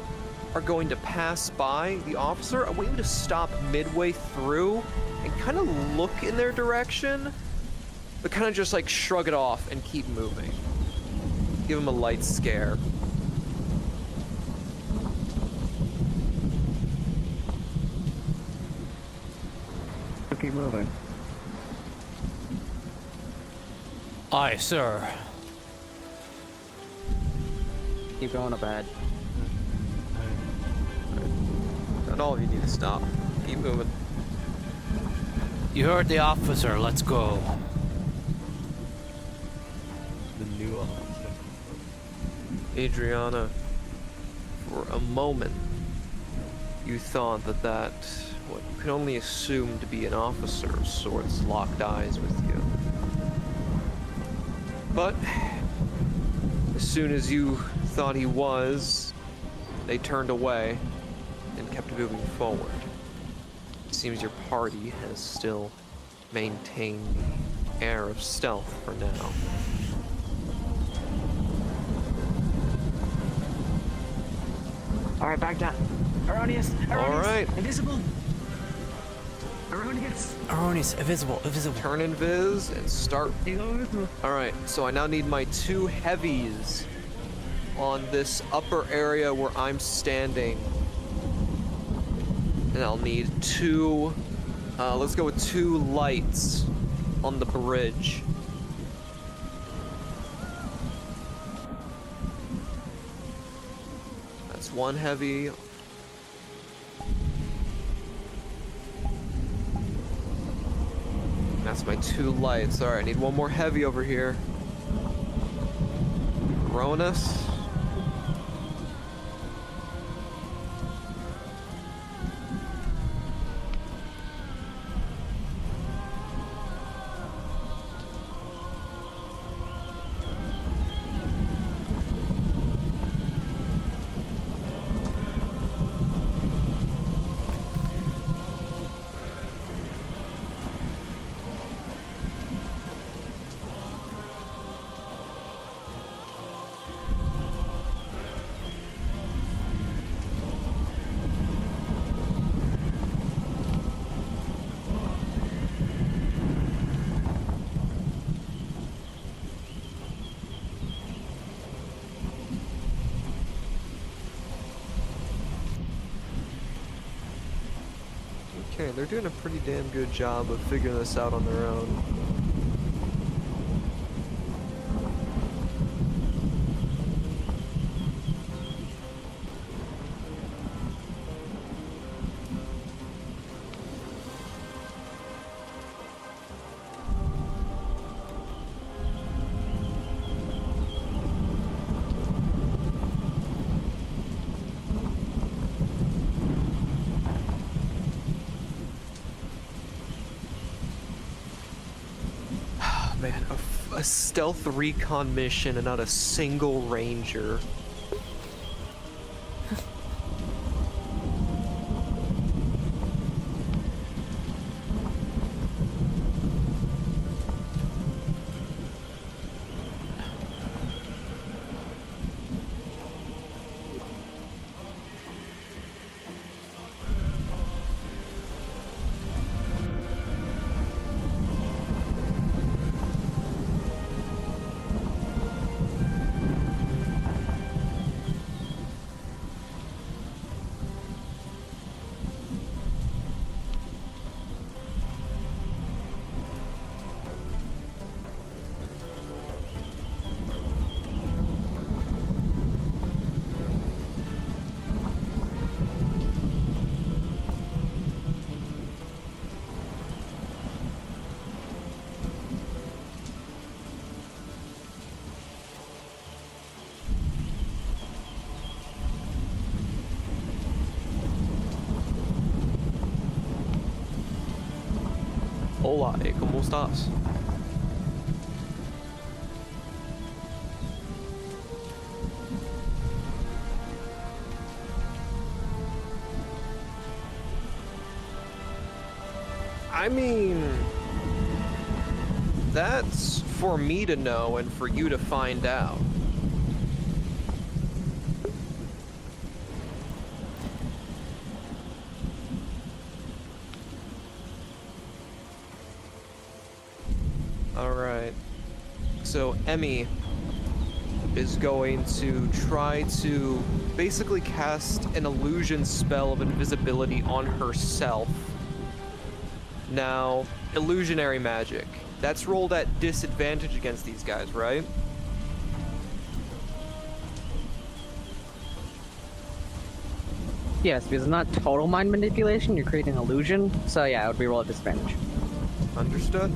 are going to pass by the officer. I want you to stop midway through and kind of look in their direction, but kind of just like shrug it off and keep moving. Give him a light scare. Keep moving. Aye, sir. Keep going up ahead. Not all of you need to stop. Keep moving. You heard the officer, let's go. The new officer. Adriana, for a moment, you thought that what you could only assume to be an officer of sorts locked eyes with you. But as soon as you thought he was, they turned away and kept moving forward. It seems your party has still maintained the air of stealth for now. Alright, back down. Erroneous! All right. Invisible! Erroneous! Erroneous, invisible. Turn invis and start. Alright, so I now need my 2 heavies on this upper area where I'm standing. And I'll need 2, let's go with 2 lights on the bridge. That's 1 heavy. That's my 2 lights. Alright, I need 1 more heavy over here. Cronus. Okay, they're doing a pretty damn good job of figuring this out on their own. Man, a stealth recon mission and not a single ranger. Hola, ¿cómo estás? I mean, that's for me to know and for you to find out. Alright, so Emmy is going to try to basically cast an illusion spell of invisibility on herself. Now, illusionary magic. That's rolled at disadvantage against these guys, right? Yes, because it's not total mind manipulation, you're creating an illusion, so yeah, it would be roll at disadvantage. Understood.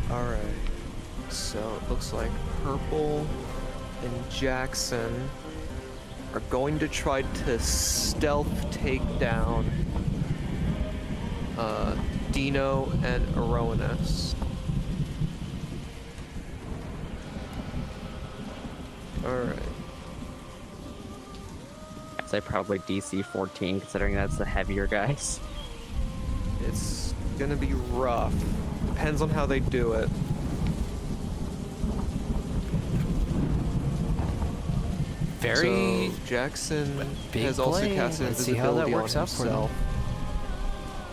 Alright, so it looks like Purple and Jackson are going to try to stealth take down Dino and Aronis. Alright. I'd say probably DC 14, considering that's the heavier guys. It's gonna be rough. Depends on how they do it. Very so Jackson big has also play. casted Let's see how that invisibility on works out for them. himself.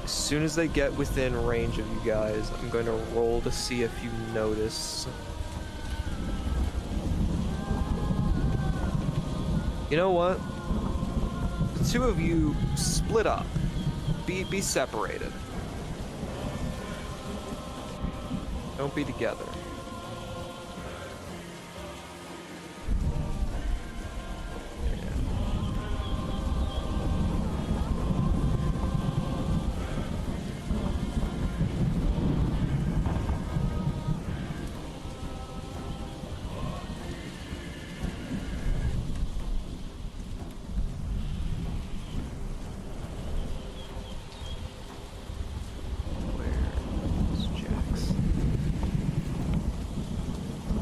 As soon as they get within range of you guys, I'm going to roll to see if you notice. You know what? The two of you split up. Be separated. Don't be together.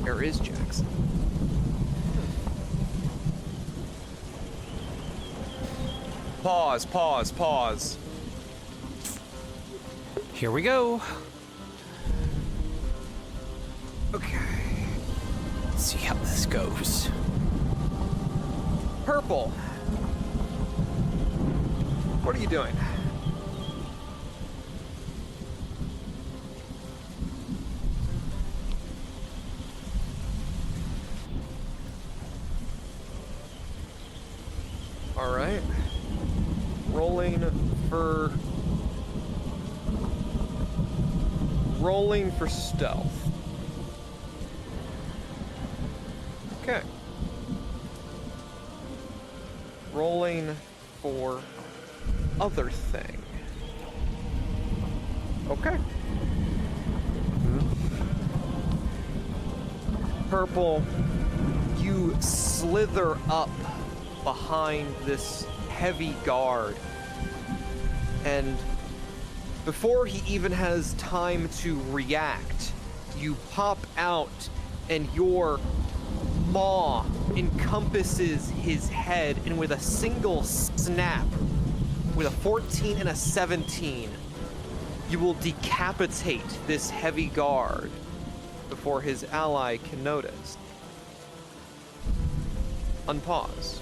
Where is Jackson? Pause. Here we go. Okay. Let's see how this goes. Purple. What are you doing? All right. Rolling for stealth. Okay. Rolling for other thing. Okay. Purple, you slither up behind this heavy guard, and before he even has time to react, you pop out and your maw encompasses his head, and with a single snap, with a 14 and a 17, you will decapitate this heavy guard before his ally can notice. Unpause.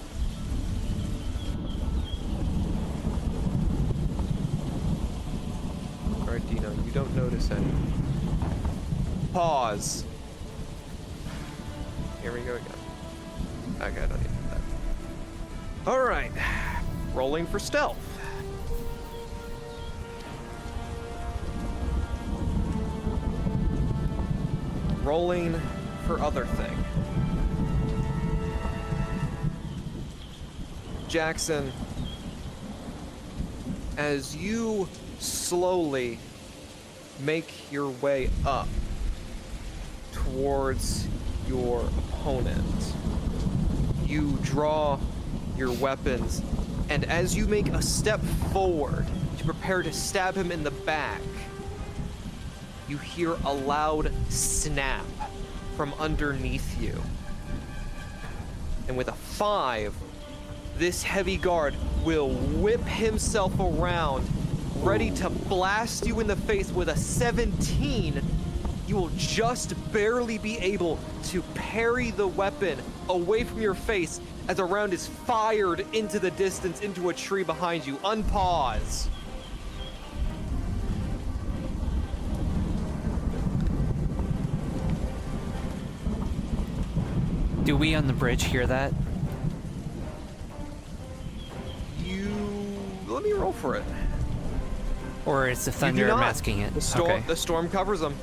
Alright, Dino, you don't notice any. Pause. Here we go again. Okay, I don't need that. Alright. Rolling for stealth. Rolling for other thing. Jackson, as you slowly make your way up towards your opponent, you draw your weapons, and as you make a step forward to prepare to stab him in the back, you hear a loud snap from underneath you. And with a 5, this heavy guard will whip himself around, ready to blast you in the face. With a 17, you will just barely be able to parry the weapon away from your face as a round is fired into the distance into a tree behind you. Unpause. Do we on the bridge hear that? Let me roll for it. Or it's the thunder masking it? The storm covers them.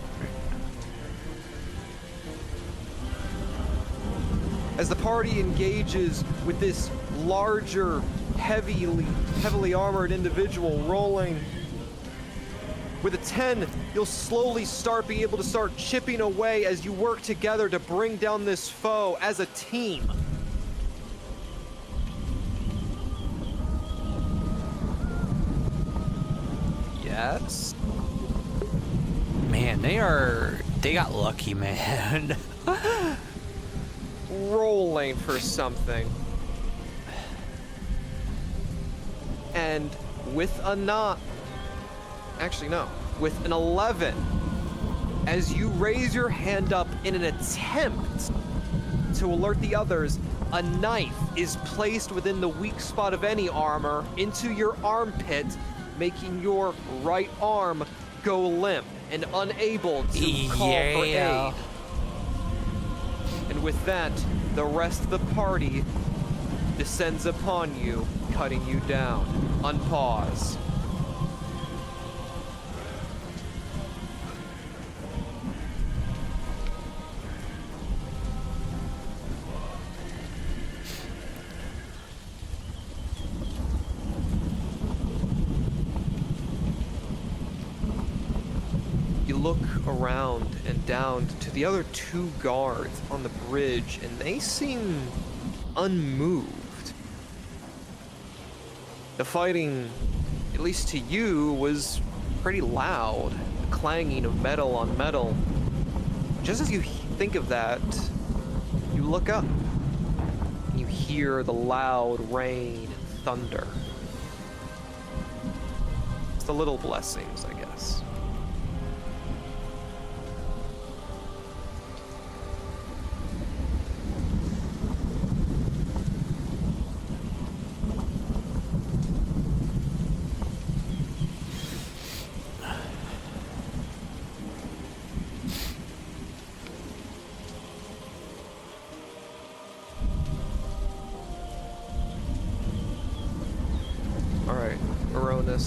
As the party engages with this larger, heavily armored individual rolling with a 10, you'll slowly be able to start chipping away as you work together to bring down this foe as a team. Yes. Man, they got lucky, man. Rolling for something. And with a with an 11, as you raise your hand up in an attempt to alert the others, a knife is placed within the weak spot of any armor into your armpit, making your right arm go limp and unable to call for aid. And with that, the rest of the party descends upon you, cutting you down. Unpause. You look around and down to the other two guards on the bridge, and they seem unmoved. The fighting, at least to you, was pretty loud, the clanging of metal on metal. Just as you think of that, you look up, and you hear the loud rain and thunder. It's the little blessings, I guess.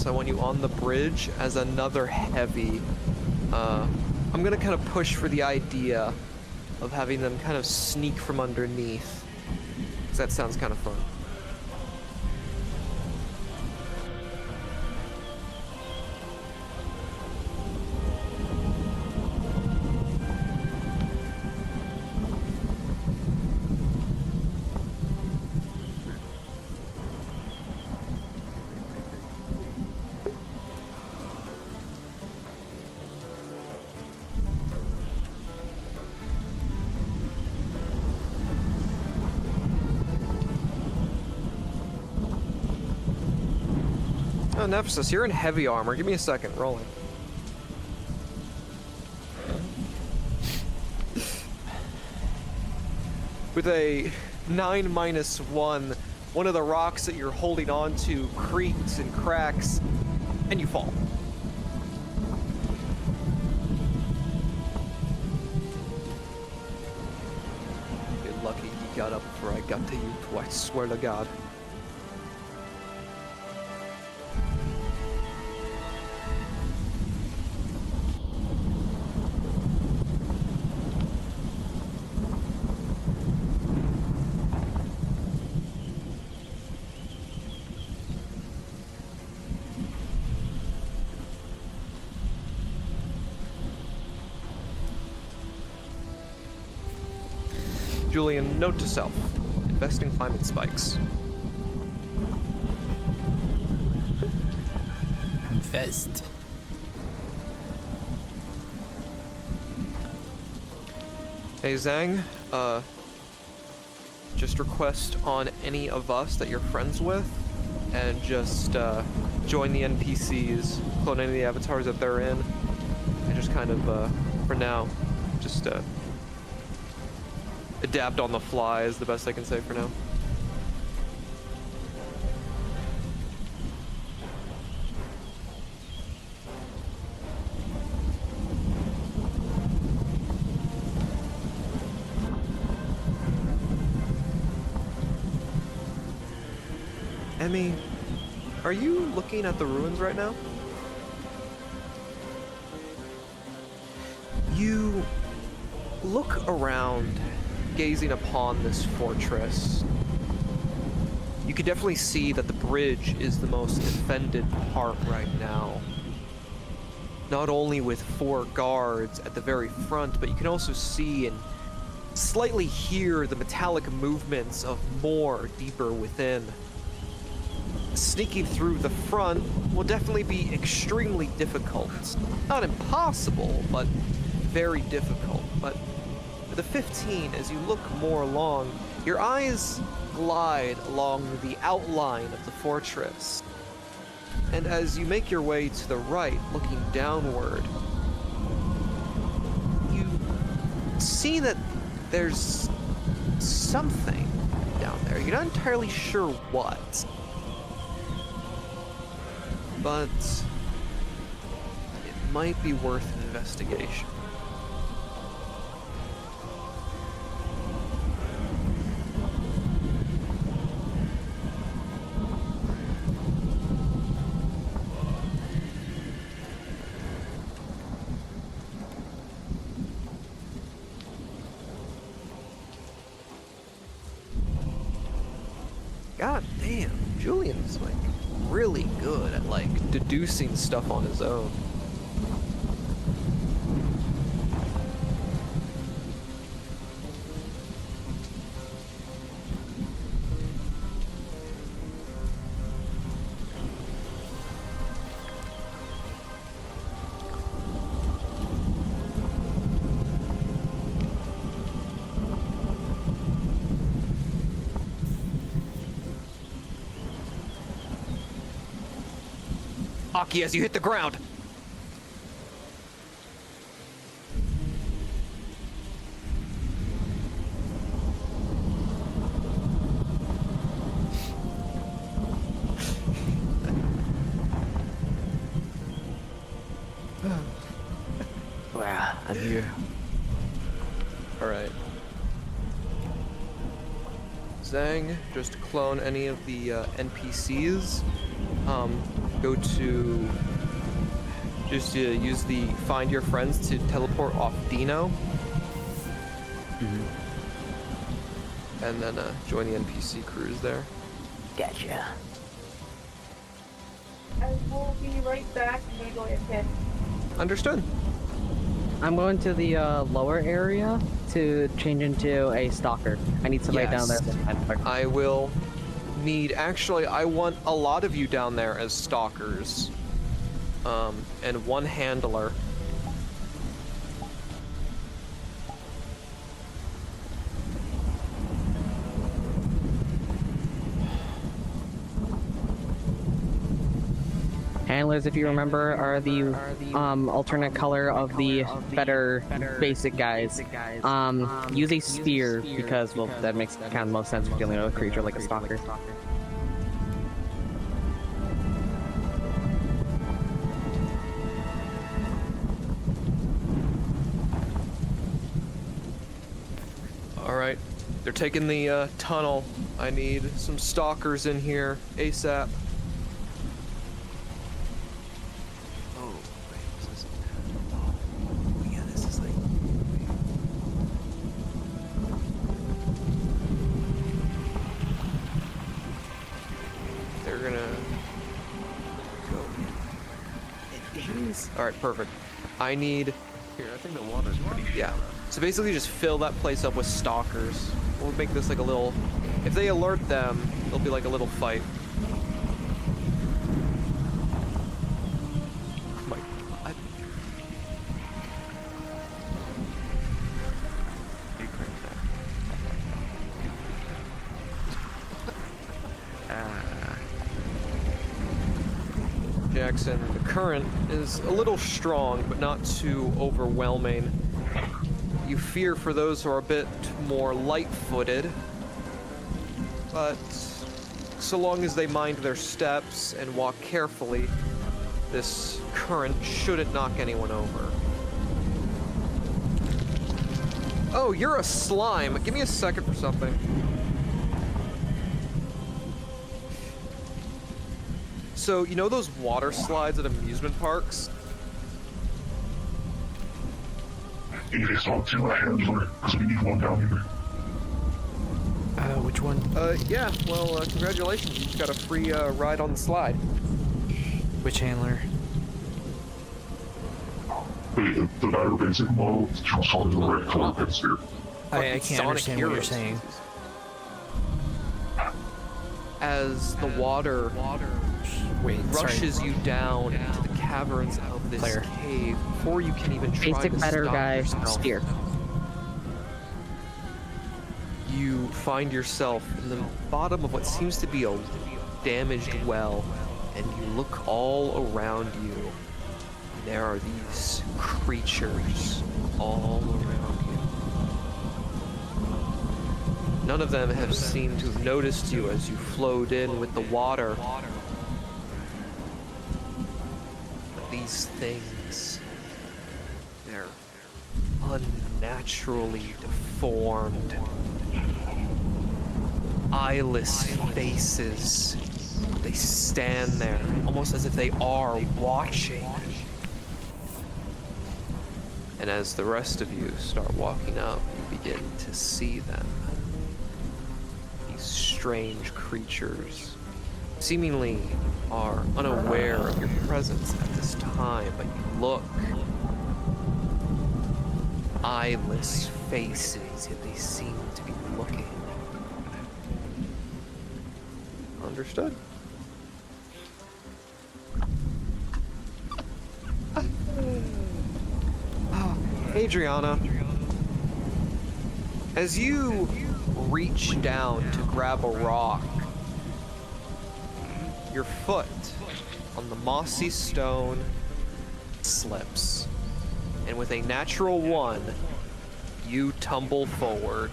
I want you on the bridge as another heavy. I'm gonna kind of push for the idea of having them kind of sneak from underneath, because that sounds kind of fun. Oh, Nephthys, you're in heavy armor. Give me a second. Rolling. With a 9-1, one of the rocks that you're holding on to creaks and cracks, and you fall. You're lucky you got up before I got to you, I swear to God. Julian, note to self. Invest in climate spikes. Invest. Hey Zhang, just request on any of us that you're friends with, and just join the NPCs, clone any of the avatars that they're in, and just kind of, for now, just adapt on the fly is the best I can say for now. Emmy, are you looking at the ruins right now? You look around, gazing upon this fortress. You can definitely see that the bridge is the most defended part right now. Not only with 4 guards at the very front, but you can also see and slightly hear the metallic movements of more deeper within. Sneaking through the front will definitely be extremely difficult. Not impossible, but very difficult. But the 15, as you look more along, your eyes glide along the outline of the fortress. And as you make your way to the right, looking downward, you see that there's something down there. You're not entirely sure what. But it might be worth an investigation. God damn, Julian's like really good at like deducing stuff on his own. Aki, as you hit the ground. Wow, I'm here. Alright. Zhang, just clone any of the NPCs. Go to... Just use the find your friends to teleport off Dino. And then join the NPC crews there. Gotcha. I will be right back. I'm gonna go get hit. Understood. I'm going to the lower area to change into a stalker. I need somebody down there. I will need... Actually, I want a lot of you down there as stalkers. And one handler. Handlers, if you remember, are the alternate color of the better basic guys. Use a spear because, well, that makes kind of the most sense for dealing with a creature like a stalker. Alright, they're taking the tunnel. I need some stalkers in here ASAP. Oh, wait, what's this? Oh, yeah, this is like... They're gonna go in. Alright, perfect. I need... Here, I think the water's pretty Yeah. So basically just fill that place up with stalkers. We'll make this like a little... If they alert them, it'll be like a little fight. Oh my god. Jackson, the current is a little strong, but not too overwhelming. You fear for those who are a bit more light-footed, but so long as they mind their steps and walk carefully, this current shouldn't knock anyone over. Oh, you're a slime. Give me a second for something. So, you know those water slides at amusement parks? You guys talk to a handler, because we need one down here. Which one? Yeah, well, congratulations. You got a free, ride on the slide. Which handler? The better basic model, she was talking to the red color pins here. I can't understand what you're saying. As the water rushes you down into the caverns of this cave before you can even try Basic to better stop guy yourself. spear. You find yourself in the bottom of what seems to be a damaged well, and you look all around you. And there are these creatures all around you. None of them have seemed to have noticed you as you flowed in with the water. But these things, they're unnaturally deformed. Eyeless faces. They stand there, almost as if they are watching. And as the rest of you start walking up, you begin to see them. These strange creatures seemingly are unaware of your presence at this time, but you look. Eyeless faces, yet they seem to be looking. Understood? Adriana, as you reach down to grab a rock, your foot on the mossy stone slips, and with a natural 1, you tumble forward.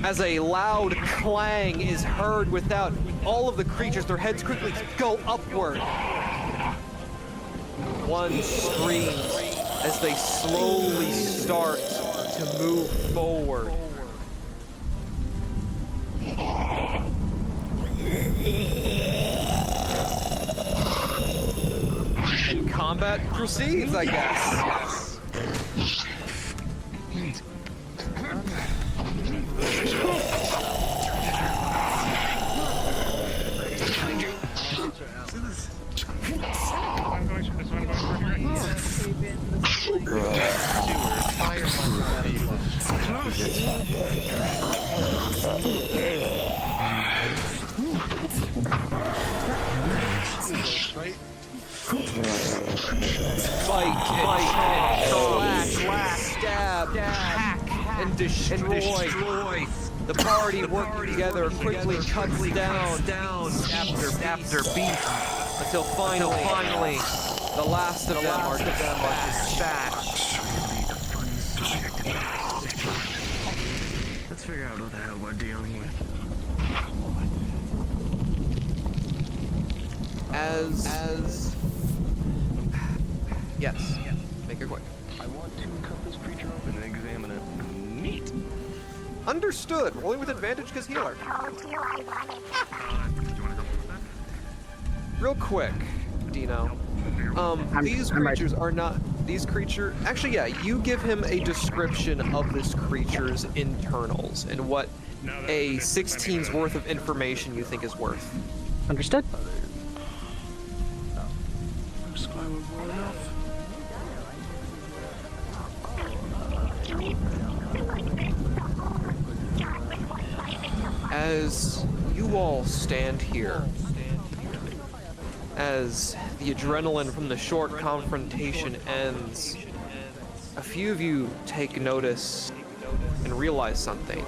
As a loud clang is heard without, all of the creatures, their heads quickly go upward. One screams as they slowly start to move forward. And combat proceeds, I guess. Fight, slash, stab, hack, and destroy. The party working together quickly cuts down after beat until finally the last of them are dispatched. Let's figure out what the hell we're dealing with. Yes, make it quick. I want to cut this creature open and examine it. Neat. Understood. Rolling with advantage because healer. Real quick, Dino. These creatures are not. These creatures. Actually, yeah. You give him a description of this creature's internals and what a 16's worth of information you think is worth. Understood. As you all stand here, as the adrenaline from the short confrontation ends, a few of you take notice and realize something.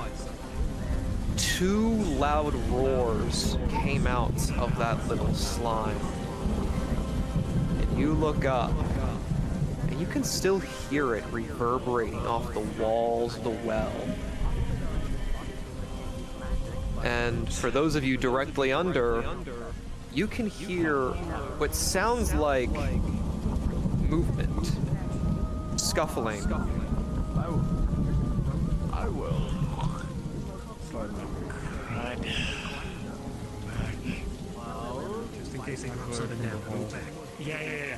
2 loud roars came out of that little slime. And you look up, and you can still hear it reverberating off the walls of the well. And for those of you directly under, you can hear what sounds like movement, scuffling. I will. Right. Just in case they go upside down, go back. Yeah.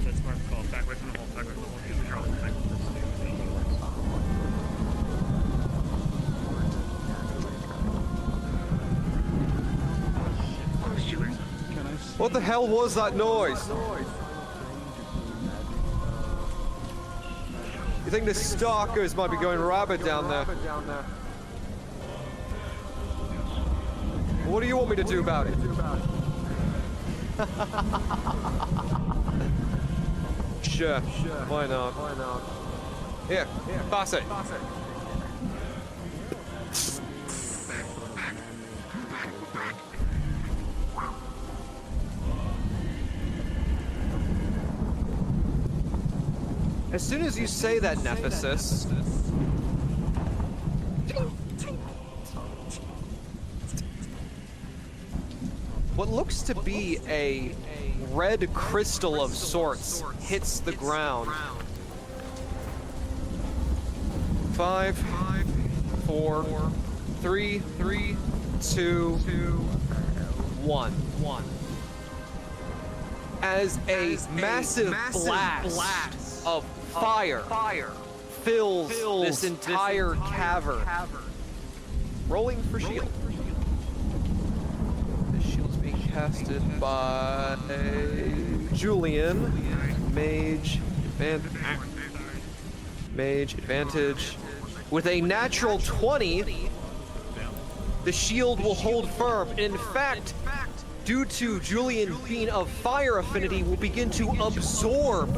That's smart call. Back away from the hole. Back away from the hole. Use the draw. What the hell was that noise? You think the stalkers might be going rabid down there? What do you want me to do about it? Sure, why not? Here, pass it. As soon as you say that, Nephesis, what looks to be a red crystal of sorts hits the ground. 5, 4, 3, 2, 1. As a massive blast of fire fills this entire cavern. Rolling for shield. The shield's being casted by Julian. Mage advantage. With a natural 20, the shield will hold firm. In fact, due to Julian being of fire affinity, will begin to absorb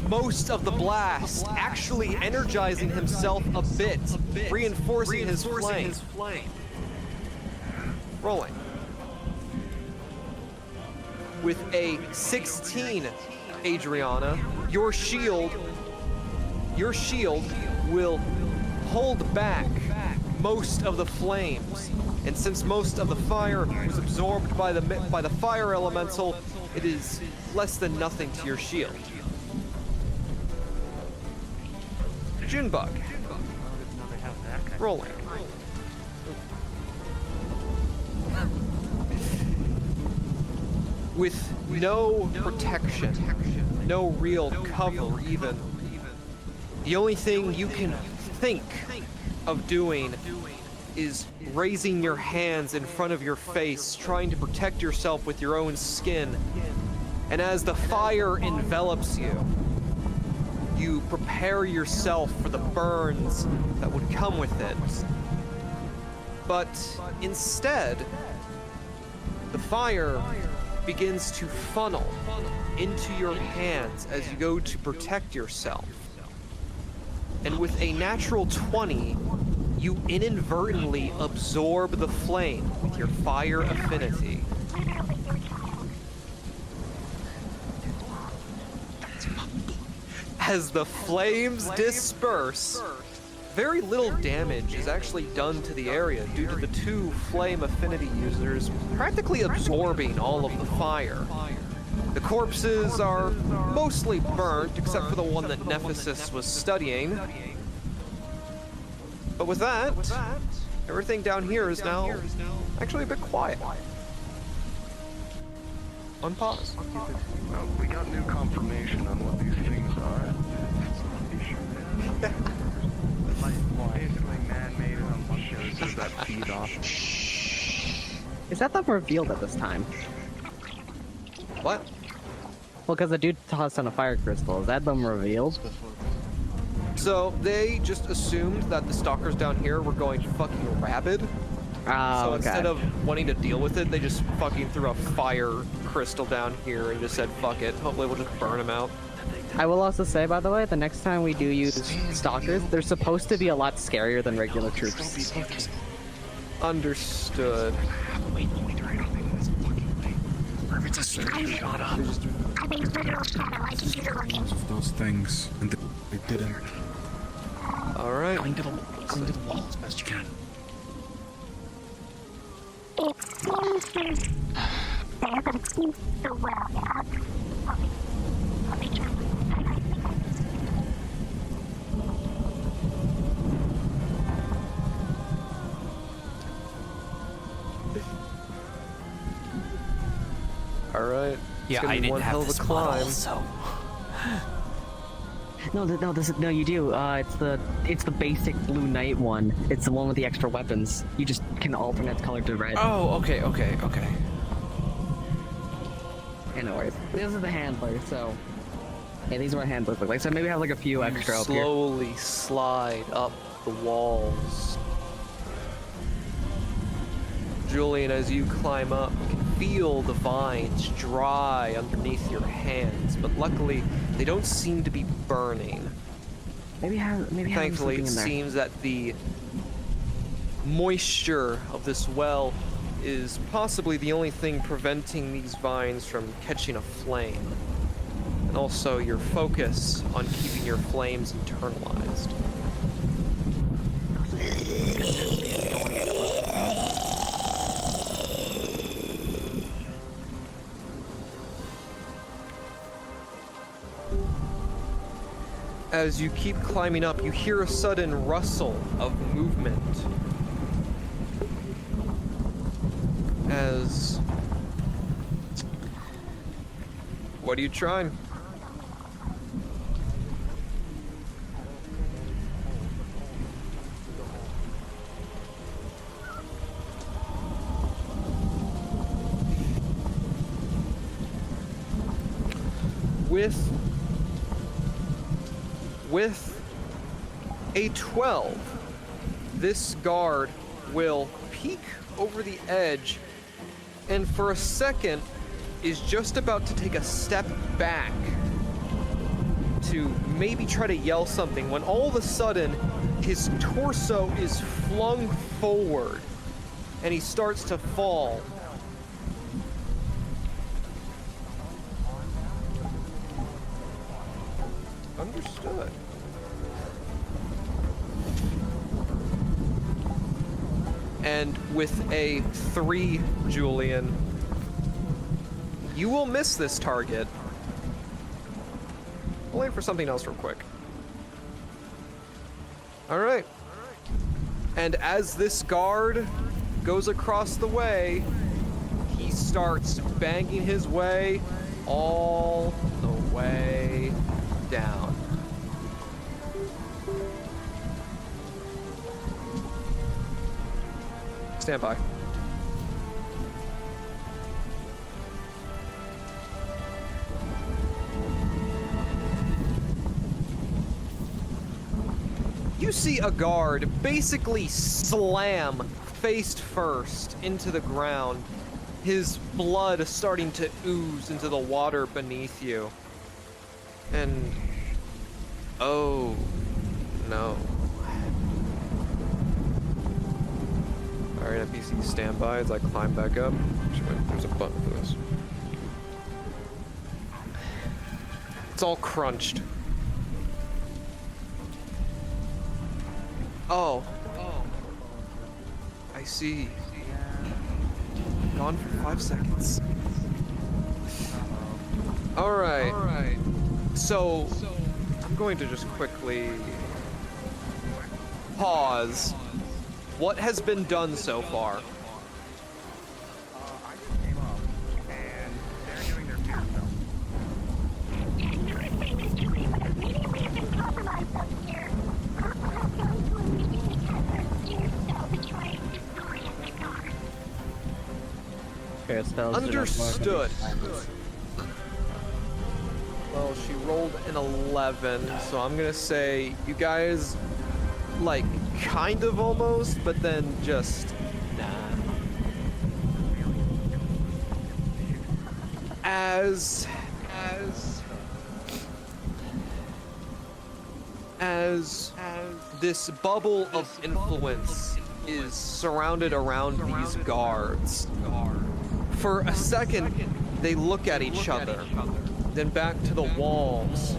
most of the blast, actually energizing himself a bit, reinforcing his flame. Rolling. With a 16, Adriana, your shield will hold back most of the flames. And since most of the fire was absorbed by the fire elemental, it is less than nothing to your shield. Junebug. Rolling. With no protection, no real cover even, the only thing you can think of doing is raising your hands in front of your face, trying to protect yourself with your own skin. And as the fire envelops you, you prepare yourself for the burns that would come with it. But instead, the fire begins to funnel into your hands as you go to protect yourself. And with a natural 20, you inadvertently absorb the flame with your fire affinity. As the flames disperse, very little damage is actually done to the area due to the two flame affinity users practically absorbing all of the fire. The corpses are mostly burnt, except for the one that Nephesis was studying. But with that, everything down here is now actually a bit quiet. On pause. Well, we got new confirmation on what these things are. Basically man-made homunculus that feed off. Is that not revealed at this time? What? Well, because the dude tossed on a fire crystal. Is that them revealed? So they just assumed that the stalkers down here were going fucking rabid. So instead of wanting to deal with it, they just fucking threw a fire crystal down here and just said, fuck it. Hopefully we'll just burn them out. I will also say, by the way, the next time we do use stalkers, they're supposed to be a lot scarier than regular troops. Understood. It's a straight shot up. Those things, and they didn't. All right. Cling to the wall as best you can. All right. Yeah, I didn't have this model, so. No, you do. It's the basic Blue Knight one. It's the one with the extra weapons. You just can alternate color to red. Oh, okay. Yeah, no worries. This is the handler, so. Yeah, these are what handlers look like. So maybe have like a few extra up here. Slowly slide up the walls. Julian, as you climb up, you can feel the vines dry underneath your hands, but luckily they don't seem to be burning. Thankfully, it seems that the moisture of this well is possibly the only thing preventing these vines from catching a flame. And also your focus on keeping your flames internalized. As you keep climbing up, you hear a sudden rustle of movement. What are you trying? with a 12, this guard will peek over the edge and for a second is just about to take a step back to maybe try to yell something when all of a sudden his torso is flung forward and he starts to fall. Understood. And with a 3, Julian, you will miss this target. I'll aim for something else real quick. Alright. And as this guard goes across the way, he starts banging his way all the way down. Stand by. You see a guard basically slam face first into the ground, his blood starting to ooze into the water beneath you. And oh no. Alright, NPC, stand by as I climb back up. Actually, wait, there's a button for this. It's all crunched. Oh. I see. Gone for 5 seconds. Alright. So, I'm going to just quickly pause. What has been done so far? I just came up, and they're doing their fear spell. Understood. Well, she rolled an 11, so I'm gonna say you guys, like, kind of almost, but then just nah. As this bubble of influence is surrounded around these guards, for a second they look at each other, then back to the walls,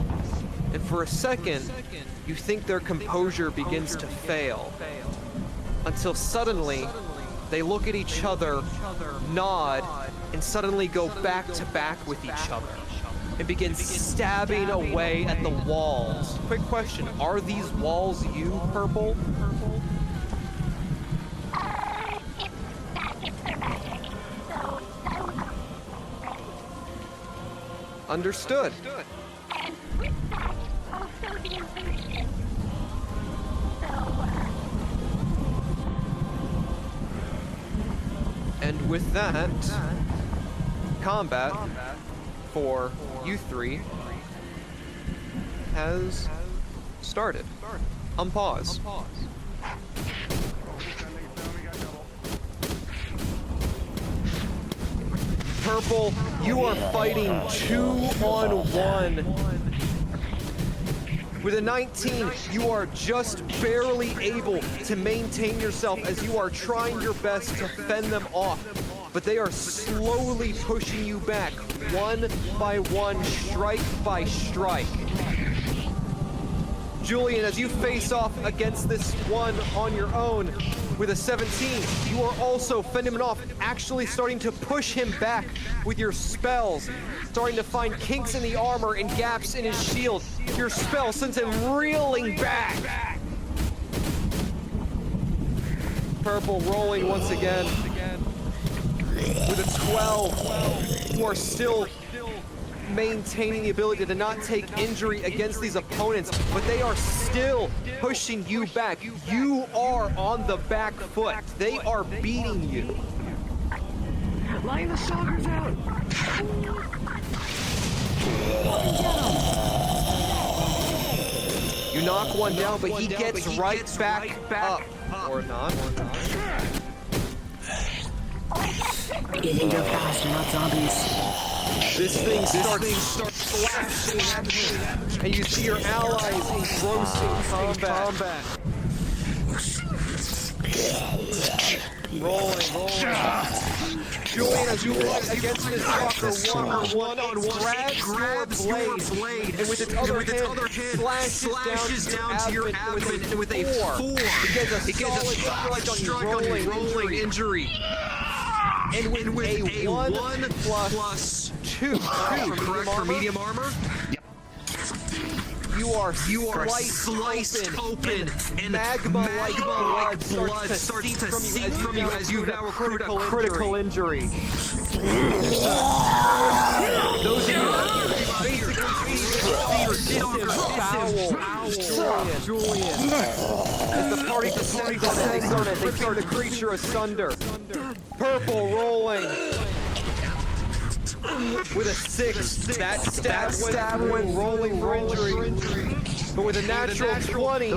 and for a second you think their composure begins to fail, until suddenly they look at each other, nod, and suddenly go back to back with each other and begin stabbing away at the walls. Quick question, are these walls you, Purple? Understood. And with that, combat for you three has started. Unpause. Purple, you are fighting 2-on-1. With a 19, you are just barely able to maintain yourself as you are trying your best to fend them off. But they are slowly pushing you back, one by one, strike by strike. Julian, as you face off against this one on your own with a 17, you are also fending him off, actually starting to push him back with your spells, starting to find kinks in the armor and gaps in his shield. Your spell sends him reeling back. Purple rolling once again. With a 12, you are still maintaining the ability to not take injury against these opponents, but they are still pushing you back. You are on the back foot. They are beating you. Line the stalkers out! You knock one down, but he gets right back up. Or not. You think you're fast, you're not zombies. This thing starts slashing, and you see your allies engrossing combat. Rolling. Julian, as you look against this fucker, one-on-one, grabs your blade, and with its other hand, slashes down to your abdomen with a 4. It gets a solid strike on your rolling injury. And with a 1+2, correct, for medium armor? Yep. You are sliced open, and magma-like blood starts to seep from you as you now accrued a critical injury. Those of you basically see Julian. As the party descends on it, they tear the creature asunder. Purple rolling. With a 6, that stab went rolling injury. But with a natural 20,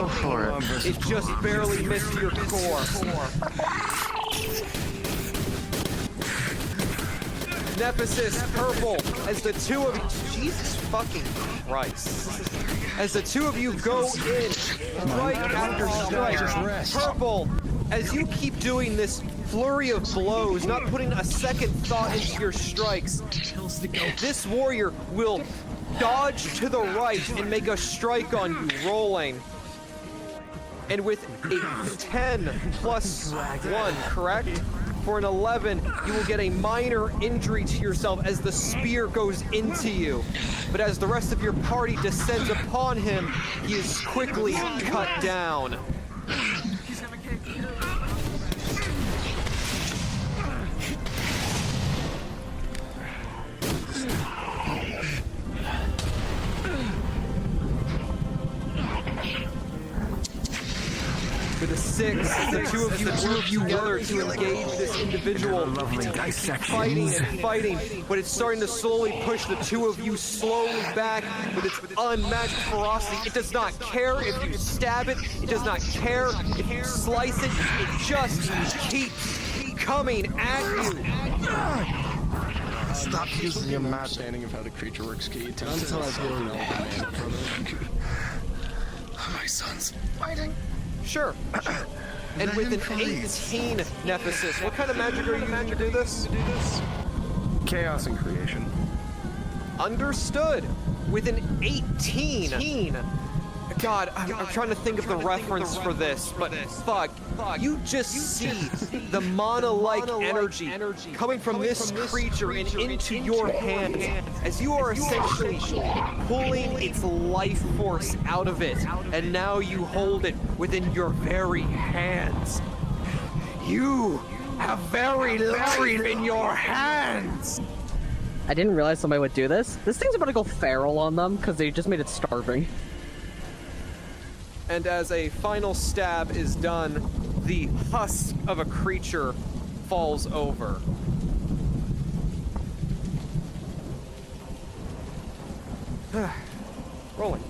it just barely missed your core. Nemesis, purple, as the two of you... Jesus fucking Christ. As the two of you go in, right after strike, purple, as you keep doing this flurry of blows, not putting a second thought into your strikes, this warrior will dodge to the right and make a strike on you, rolling. And with a 10+1, correct? For an 11, you will get a minor injury to yourself as the spear goes into you. But as the rest of your party descends upon him, he is quickly cut down. With a 6, the two of you together to engage this individual. Fighting, but it's starting to slowly push the two of you slowly back with its unmatched ferocity. It does not care if you stab it. It does not care if you slice it. It just keeps coming at you. Stop using your understanding of how the creature works, Kate. Until I feel My son's fighting. Sure. And with an 18 Nephesis, what kind of magic are you using to do this? Chaos and creation. Understood. With an 18. God, I'm trying to think of the reference for this, but fuck. You just see the mana-like energy coming from this creature and into your hands as you are essentially pulling its life force out of it, and now you hold it within your very hands. You have very life in your hands! I didn't realize somebody would do this. This thing's about to go feral on them because they just made it starving. And as a final stab is done, the husk of a creature falls over. Rolling.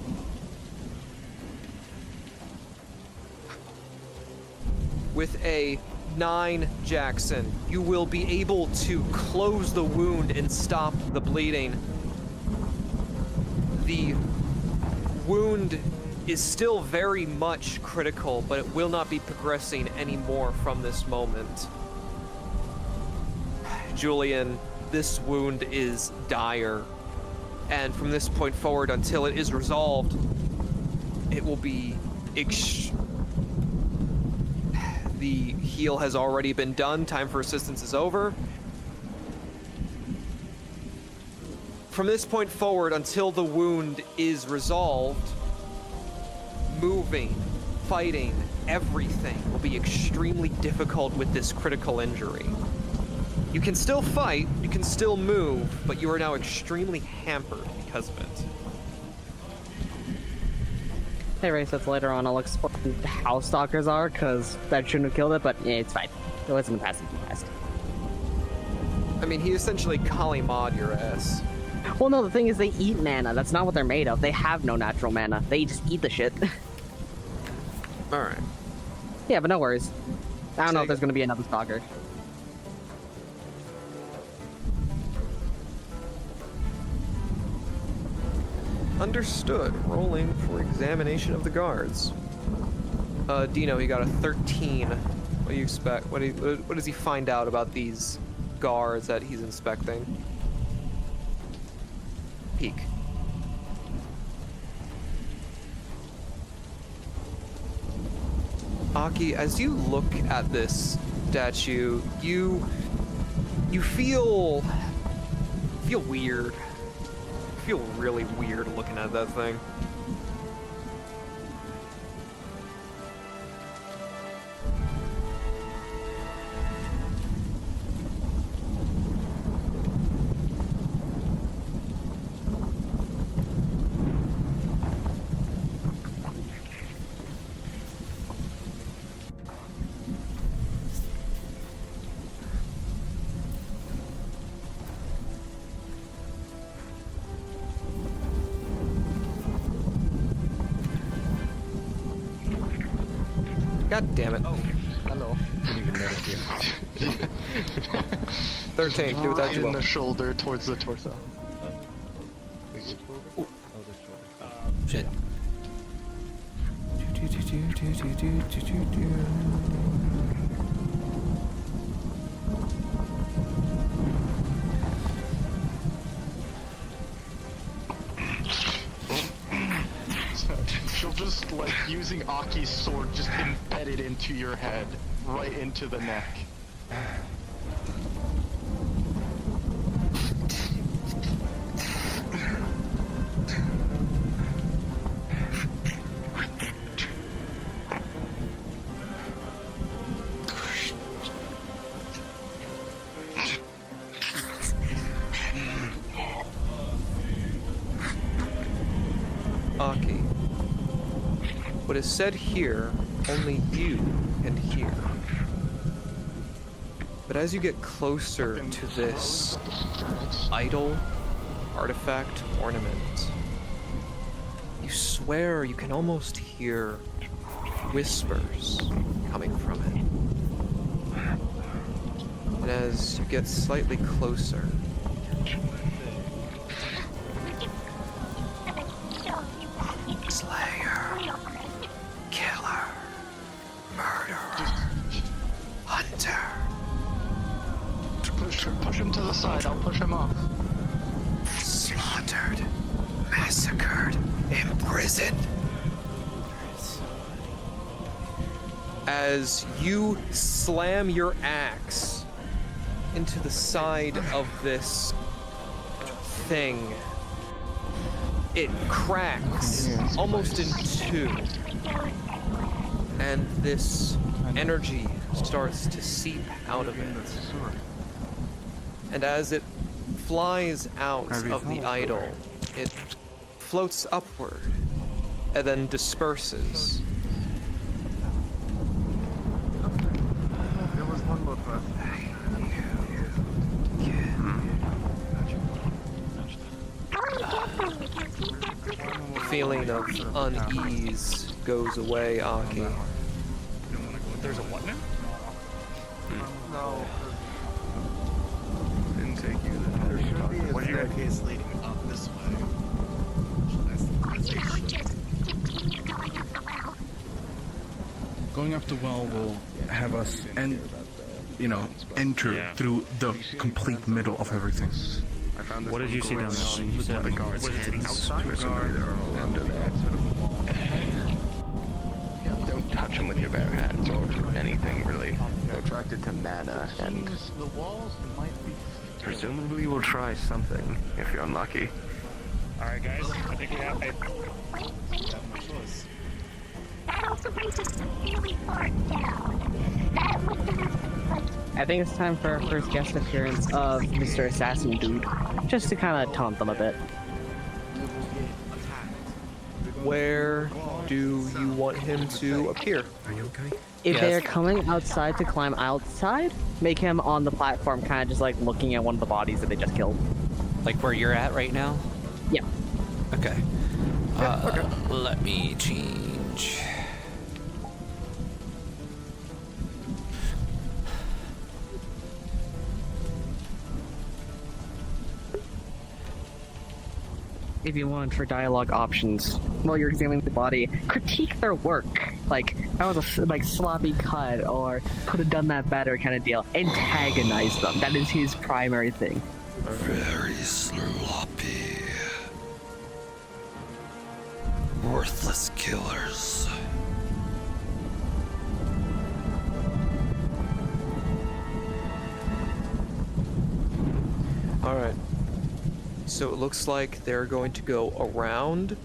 With a 9, Jackson, you will be able to close the wound and stop the bleeding. The wound is still very much critical, but it will not be progressing anymore from this moment. Julian, this wound is dire, and from this point forward until it is resolved, it will be the heal has already been done, time for assistance is over. From this point forward until the wound is resolved, moving, fighting, everything will be extremely difficult with this critical injury. You can still fight, you can still move, but you are now extremely hampered because of it. Hey, Ray, so later on I'll explain how stalkers are, because that shouldn't have killed it, but yeah, it's fine. It was in the past, I mean, he essentially Kali-Mod your ass. Well, no, the thing is they eat mana. That's not what they're made of. They have no natural mana. They just eat the shit. Alright. Yeah, but no worries. I don't know if there's gonna be another stalker. Understood. Rolling for examination of the guards. Dino, he got a 13. What do you expect? What does he find out about these guards that he's inspecting? Peek. Aki, as you look at this statue, you feel weird. You feel really weird looking at that thing. God damn it. Oh, hello. Didn't even notice you. 13, do that in the shoulder towards the torso. Shit. She'll just, like, using Aki's sword, just embed it into your head, right into the neck. Aki. What is said here, only you can hear. But as you get closer to this idol, artifact, ornament, you swear you can almost hear whispers coming from it. And as you get slightly closer, Slayer, Killer, Murderer, Hunter. Push him to the side, I'll push him off. Slaughtered, massacred, imprisoned. As you slam your axe into the side of this thing, it cracks almost in two, and this energy starts to seep out of it. And as it flies out of the idol, it floats upward and then disperses. There was one more person. Feeling of unease goes away, Aki. There's a what now? No. Didn't take you the There should be a What do you got? staircase leading up this way. Going up the well will have us enter through the complete middle of everything. What did you see down there? You said the guards heading outside? Don't touch them with your bare hands or anything really. They're attracted to mana and The walls might be... presumably will try something if you're unlucky. Alright guys, I think we have a... I think it's time for our first guest appearance of Mr. Assassin Dude, just to kind of taunt them a bit. Where do you want him to appear? Are you okay? If they're coming outside to climb outside, make him on the platform, kind of just like looking at one of the bodies that they just killed. Like where you're at right now? Yep. Okay. Let me change. If you want for dialogue options while you're examining the body, critique their work. Like, that was a sloppy cut, or could have done that better kind of deal. Antagonize them. That is his primary thing. Very sloppy. Worthless killers. Alright. So it looks like they're going to go around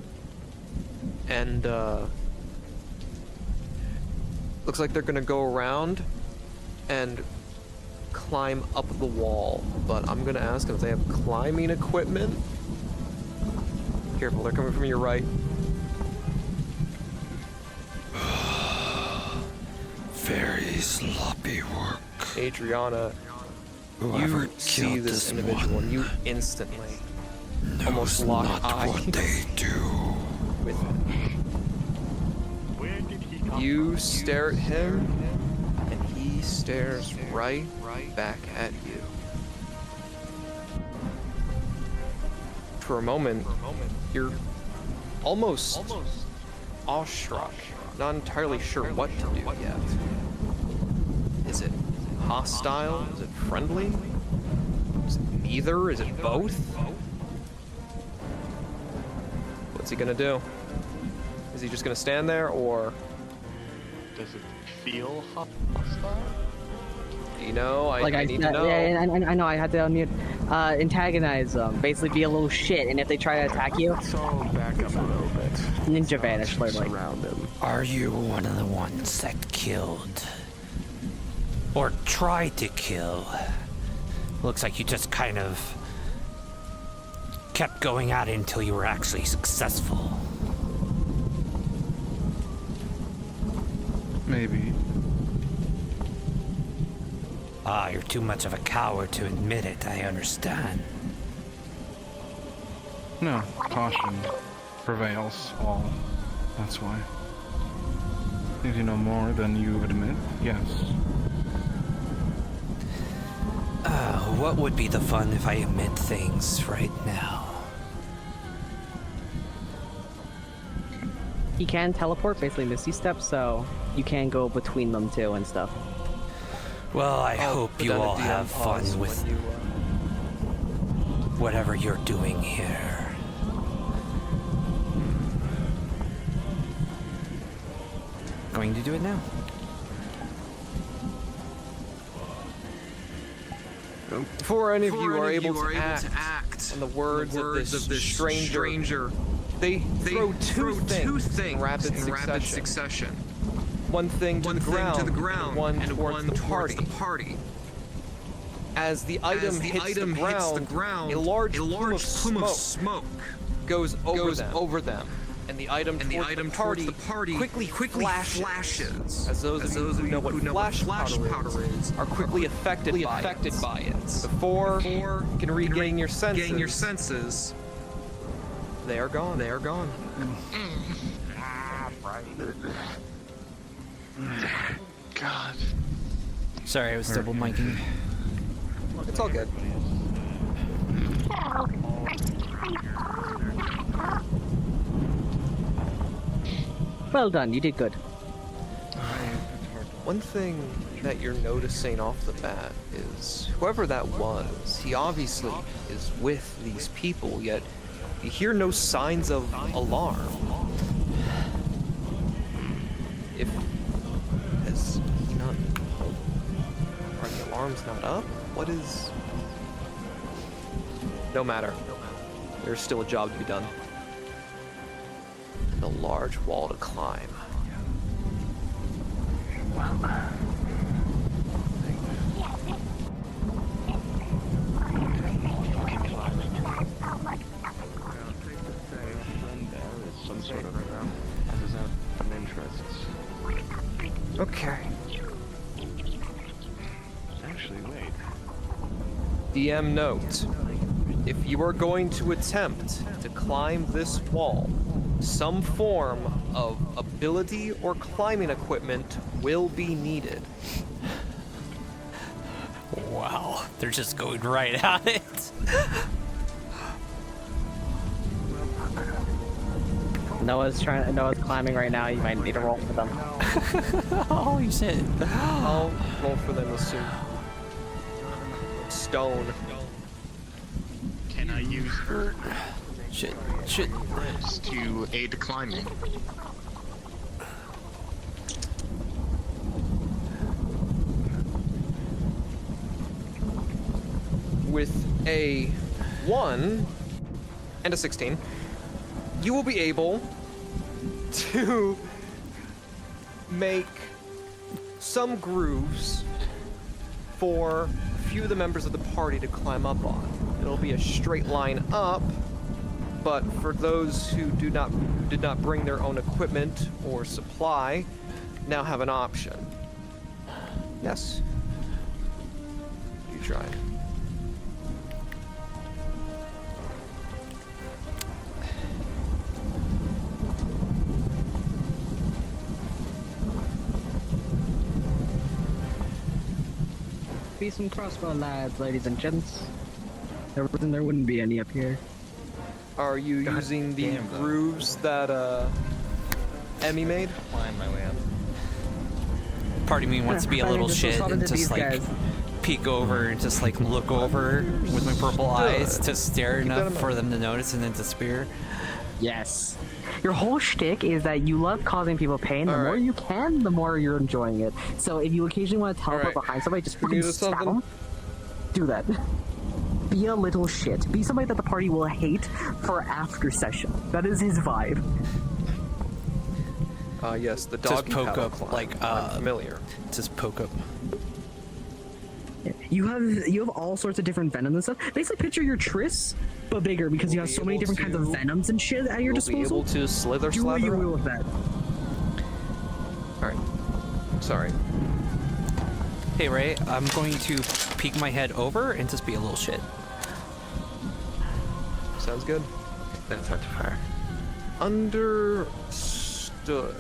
and looks like they're gonna go around and climb up the wall, but I'm gonna ask if they have climbing equipment. Careful, they're coming from your right. Very sloppy work. Adriana, Whoever you see killed this this individual and you instantly almost lock eyes what they do. with him. You stare at him, and he stares right back at you. For a moment, you're almost awestruck, not entirely sure what to do yet. Is it hostile? Is it friendly? Is it neither? Is it both? What's he gonna do? Is he just gonna stand there, or does it feel hostile? You know, I need to know. Yeah, I know. I had to unmute. Antagonize them. Basically, be a little shit, and if they try to attack you, So back up a little bit. ninja vanish, literally. Surround him. Are you one of the ones that killed? Or tried to kill? Looks like you just kind of kept going at it until you were actually successful. Maybe. Ah, you're too much of a coward to admit it, I understand. No, caution prevails all. That's why. If you know more than you admit, yes. What would be the fun if I admit things right now? He can teleport, basically Misty Step, so you can go between them too and stuff. Well, I hope you all have fun with whatever you're doing here. Going to do it now. Before any of you are able to act on the words of this stranger, they throw two things in rapid succession. One thing to the ground, and one towards the party. As the item hits the ground, a large plume of smoke goes over them, and the item towards the party quickly flashes. As those of you who know what flash powder is are quickly affected by it. Before you can regain your senses, they are gone. God. Sorry, I was double miking. It's all good. Well done, you did good. One thing that you're noticing off the bat is whoever that was, he obviously is with these people, yet you hear no signs of alarm. Are the alarms not up? What is... No matter. There's still a job to be done. And a large wall to climb. Some sort of interests. Okay. Actually, wait. DM note. if you are going to attempt to climb this wall, some form of ability or climbing equipment will be needed. Wow, they're just going right at it. Noah's climbing right now. You might need to roll for them. Holy shit. I'll roll for them as soon. Stone. Can I use Shit. to aid climbing? With a 1 and a 16, you will be able to make some grooves for a few of the members of the party to climb up on. It'll be a straight line up, but for those who did not bring their own equipment or supply, now have an option. Yes? You tried. Be some crossbow lads, ladies and gents. There wouldn't be any up here. Are you using the grooves that Emmy made? Climb my way up. Part of me wants to be a little shit and just like peek over and just like look over with my purple eyes to stare enough for them to notice and then disappear. Yes. Your whole shtick is that you love causing people pain. The more you can, the more you're enjoying it. So if you occasionally want to teleport behind somebody, just fucking stab them. Do that. Be a little shit. Be somebody that the party will hate for after session. That is his vibe. Yes, the dog just poke up like familiar. Just poke up. You have all sorts of different venoms and stuff. Basically, picture your Triss, but bigger because you have so many different kinds of venoms and shit at your disposal. Be able to slither, do what you will with that. All right. Sorry. Hey Ray, I'm going to peek my head over and just be a little shit. Sounds good. That's not too far. Understood.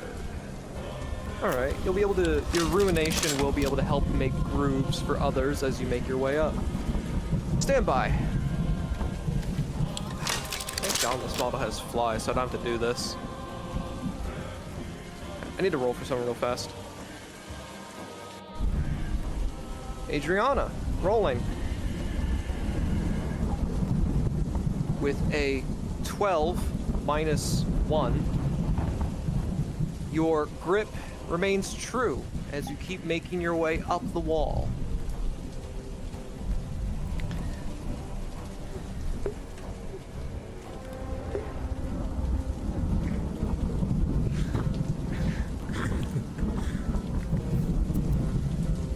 Alright, you'll be able to, your ruination will be able to help make grooves for others as you make your way up. Stand by. Thank God this model has fly, so I don't have to do this. I need to roll for someone real fast. Adriana, rolling. With a 12 minus 1, your grip remains true as you keep making your way up the wall.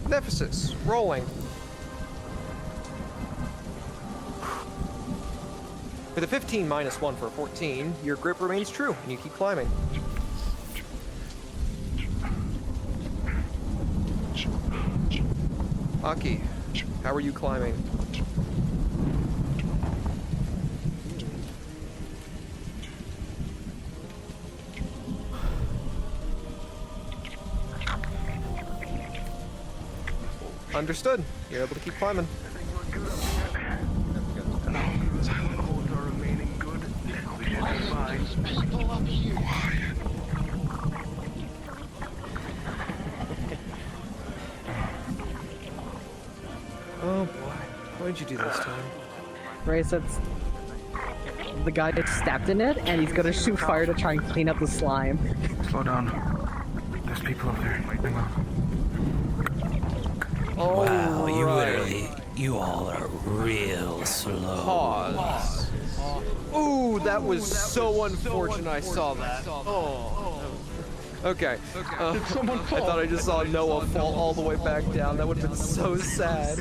Nephesis, rolling. With a 15 minus 1 for a 14, your grip remains true and you keep climbing. Aki, how are you climbing? Understood. You're able to keep climbing. People up here. Oh boy. What did you do this time? Ray said the guy just stepped in it and he's gonna shoot fire to try and clean up the slime. Slow down. There's people up there. Hang on. Oh, wow, you all are real slow. Pause. Ooh, that was so unfortunate I saw that. Oh. Okay. I thought I just saw Noah fall all the way back down. That would have been so sad.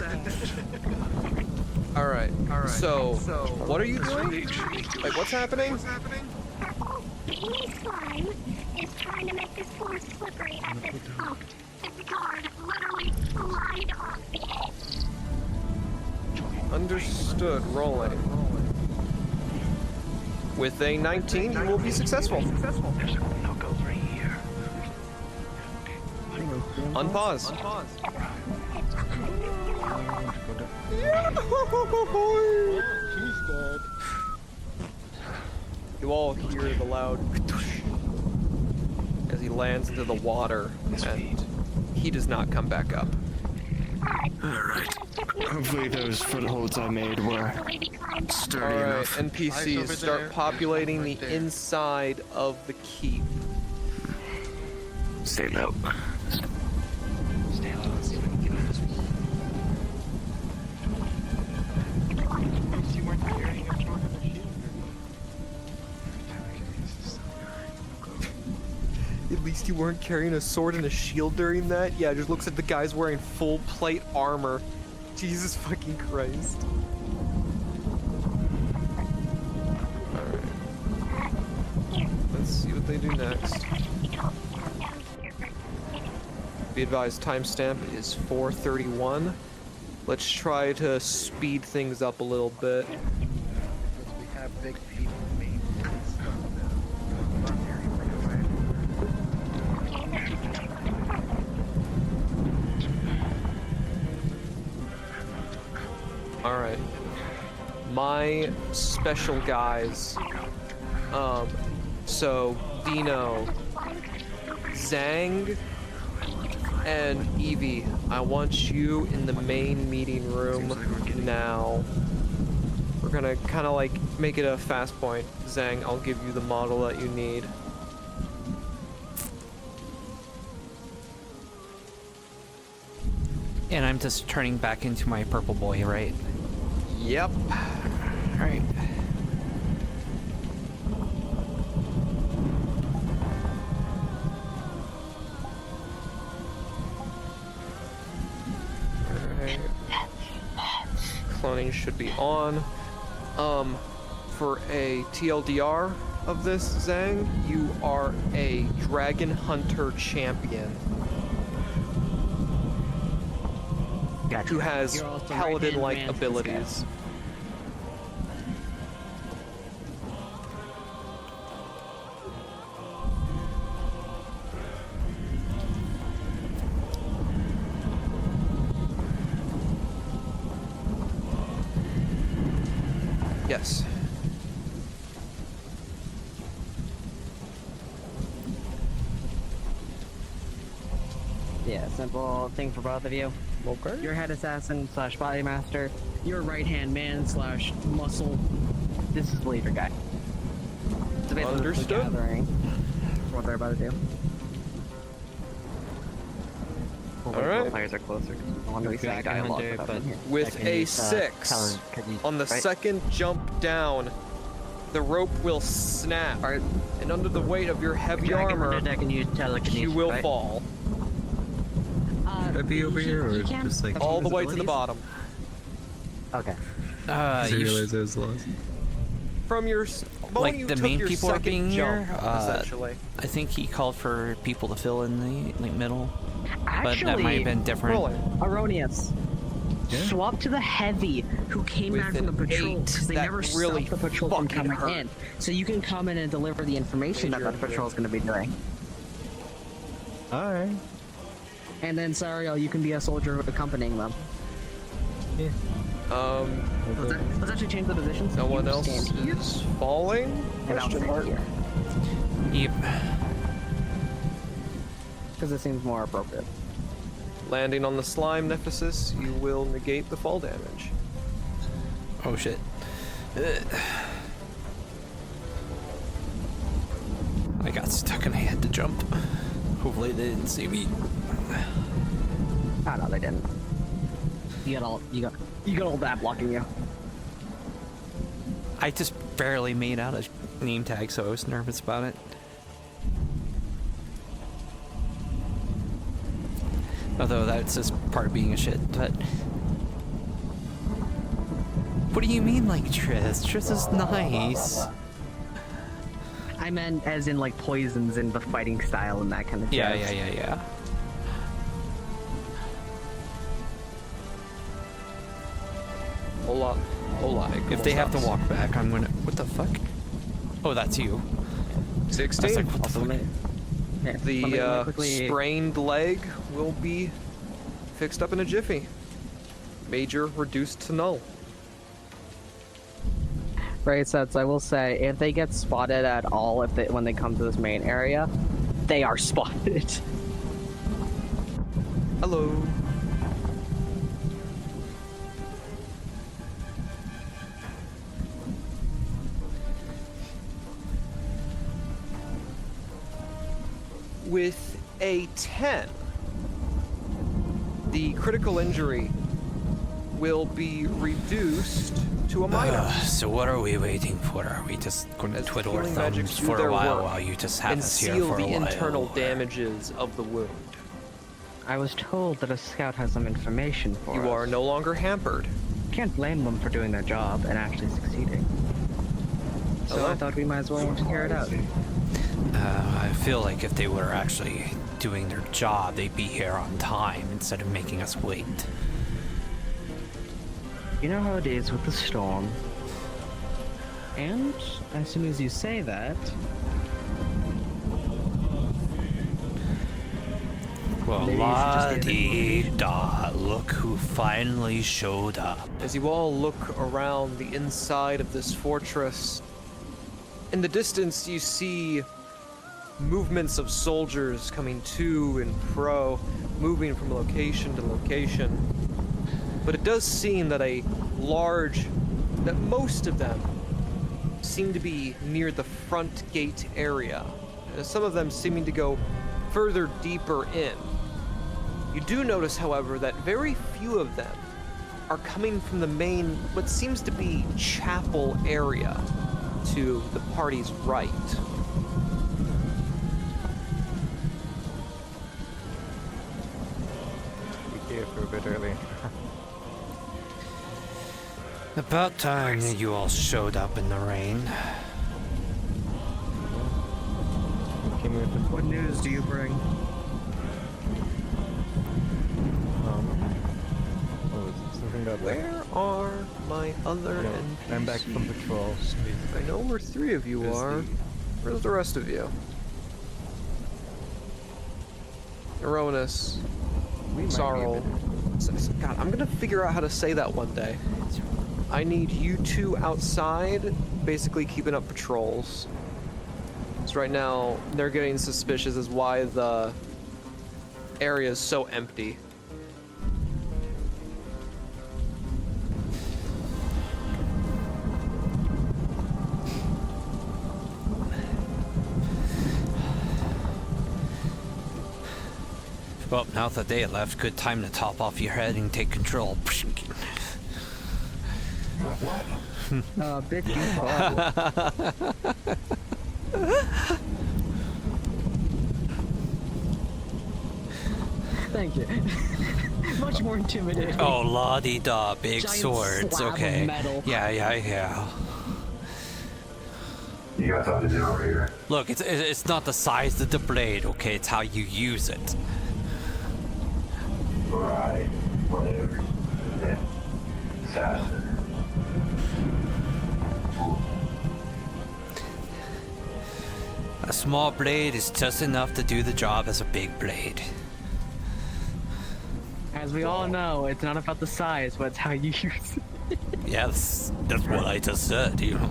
Alright. So, what are you doing? Like, what's happening? This slime is trying to make this floor slippery as it's smoked. This guard literally slide off the edge. Understood. Rolling. With a 19, you will be successful. Unpause. He's dead. You all hear the loud as he lands into the water, and he does not come back up. Alright. Hopefully those footholds I made were sturdy Alright, enough. NPCs start populating the inside of the keep. Stay low. Stay low. Let's see if we can get on this. You weren't carrying a sword and a shield. At least you weren't carrying a sword and a shield during that? Yeah, it just looks like the guy's wearing full plate armor. Jesus fucking Christ. Alright. Let's see what they do next. Be advised, timestamp is 4:31. Let's try to speed things up a little bit. We have big people made. Alright. My special guys. So Dino, Zhang, and Evie, I want you in the main meeting room now. We're gonna kind of like make it a fast point. Zhang, I'll give you the model that you need. And I'm just turning back into my purple boy, right? Yep. Alright. Alright. Cloning should be on. For a TLDR of this, Zhang, you are a Dragon Hunter champion. Gotcha. Who has You're also paladin-like right-hand man for abilities. Yes. Yeah, simple thing for both of you. Okay. Your head assassin slash body master. Your right hand man slash muscle. This is the leader guy. So basically, Understood. the gathering. What they're about to do. Alright. Players are closer. I want to be saying dialogue without them here. With a 6, on the second jump down, the rope will snap, and under the weight of your heavy armor, you will fall. Should I be over here, or just like all the way to the bottom? Okay. I you realized I was lost. From your like you the took main your people are second being jump, here. essentially. I think he called for people to fill in the like middle, Actually, but that might have been different. Erroneous. Yeah. Swap to the heavy who came With back from the an patrol 8, because they that never really stopped the patrol from fucking coming hurt. in. So you can come in and deliver the information that the patrol is going to be doing. Alright. And then Sariel, you can be a soldier accompanying them. Yeah. Let's actually change the positions. No one You else stand here, is falling? and I'll Question stand mark. here. Yep. Because it seems more appropriate. Landing on the slime nemesis, you will negate the fall damage. Oh shit. I got stuck and I had to jump. Hopefully they didn't see me. Oh no, they didn't. You got all that blocking you. I just barely made out a name tag, so I was nervous about it. Although that's just part of being a shit, but... What do you mean, like, Triss? Triss is nice. I meant as in, like, poisons and the fighting style and that kind of Yeah, jazz. yeah. Hola. If they have to walk back, I'm gonna... What the fuck? Oh, that's you. 16. Like, what the fuck? Yeah, The quickly... sprained leg will be fixed up in a jiffy. Major reduced to null. Right, so I will say, if they get spotted at all, when they come to this main area, they are spotted. Hello. With a 10, the critical injury will be reduced to a minor. So what are we waiting for? Are we just going to twiddle our thumbs for a while you just have and us here seal for a the while? internal damages of the wound. I was told that a scout has some information for us. You are no longer hampered. Can't blame them for doing their job and actually succeeding. So Hello? I thought we might as well figure it out. I feel like if they were actually doing their job, they'd be here on time instead of making us wait. You know how it is with the storm. And as soon as you say that... Well, la-dee-da, look who finally showed up. As you all look around the inside of this fortress, in the distance you see movements of soldiers coming to and fro, moving from location to location. But it does seem that that most of them seem to be near the front gate area. Some of them seeming to go further deeper in. You do notice, however, that very few of them are coming from the main, what seems to be chapel area to the party's right. Be careful a bit early. About time you all showed up in the rain. What news do you bring? Where are my other NPCs? I'm back from patrol. I know where 3 of you are. Where's the rest of you? Erroneous. Sorrel. God, I'm gonna figure out how to say that one day. I need you 2 outside, basically keeping up patrols. So right now, they're getting suspicious as why the area is so empty. Well, now that they left, good time to top off your head and take control. Bitch, you Thank you. Much more intimidating. Oh, la-di-da, big Giant swords, slab of okay. metal. Yeah. You got something to do over here. Look, it's not the size of the blade, okay? It's how you use it. Right. Whatever. Yeah. Assassin. A small blade is just enough to do the job as a big blade. As we all know, it's not about the size, but it's how you use it. Yes, that's what I just said, you know.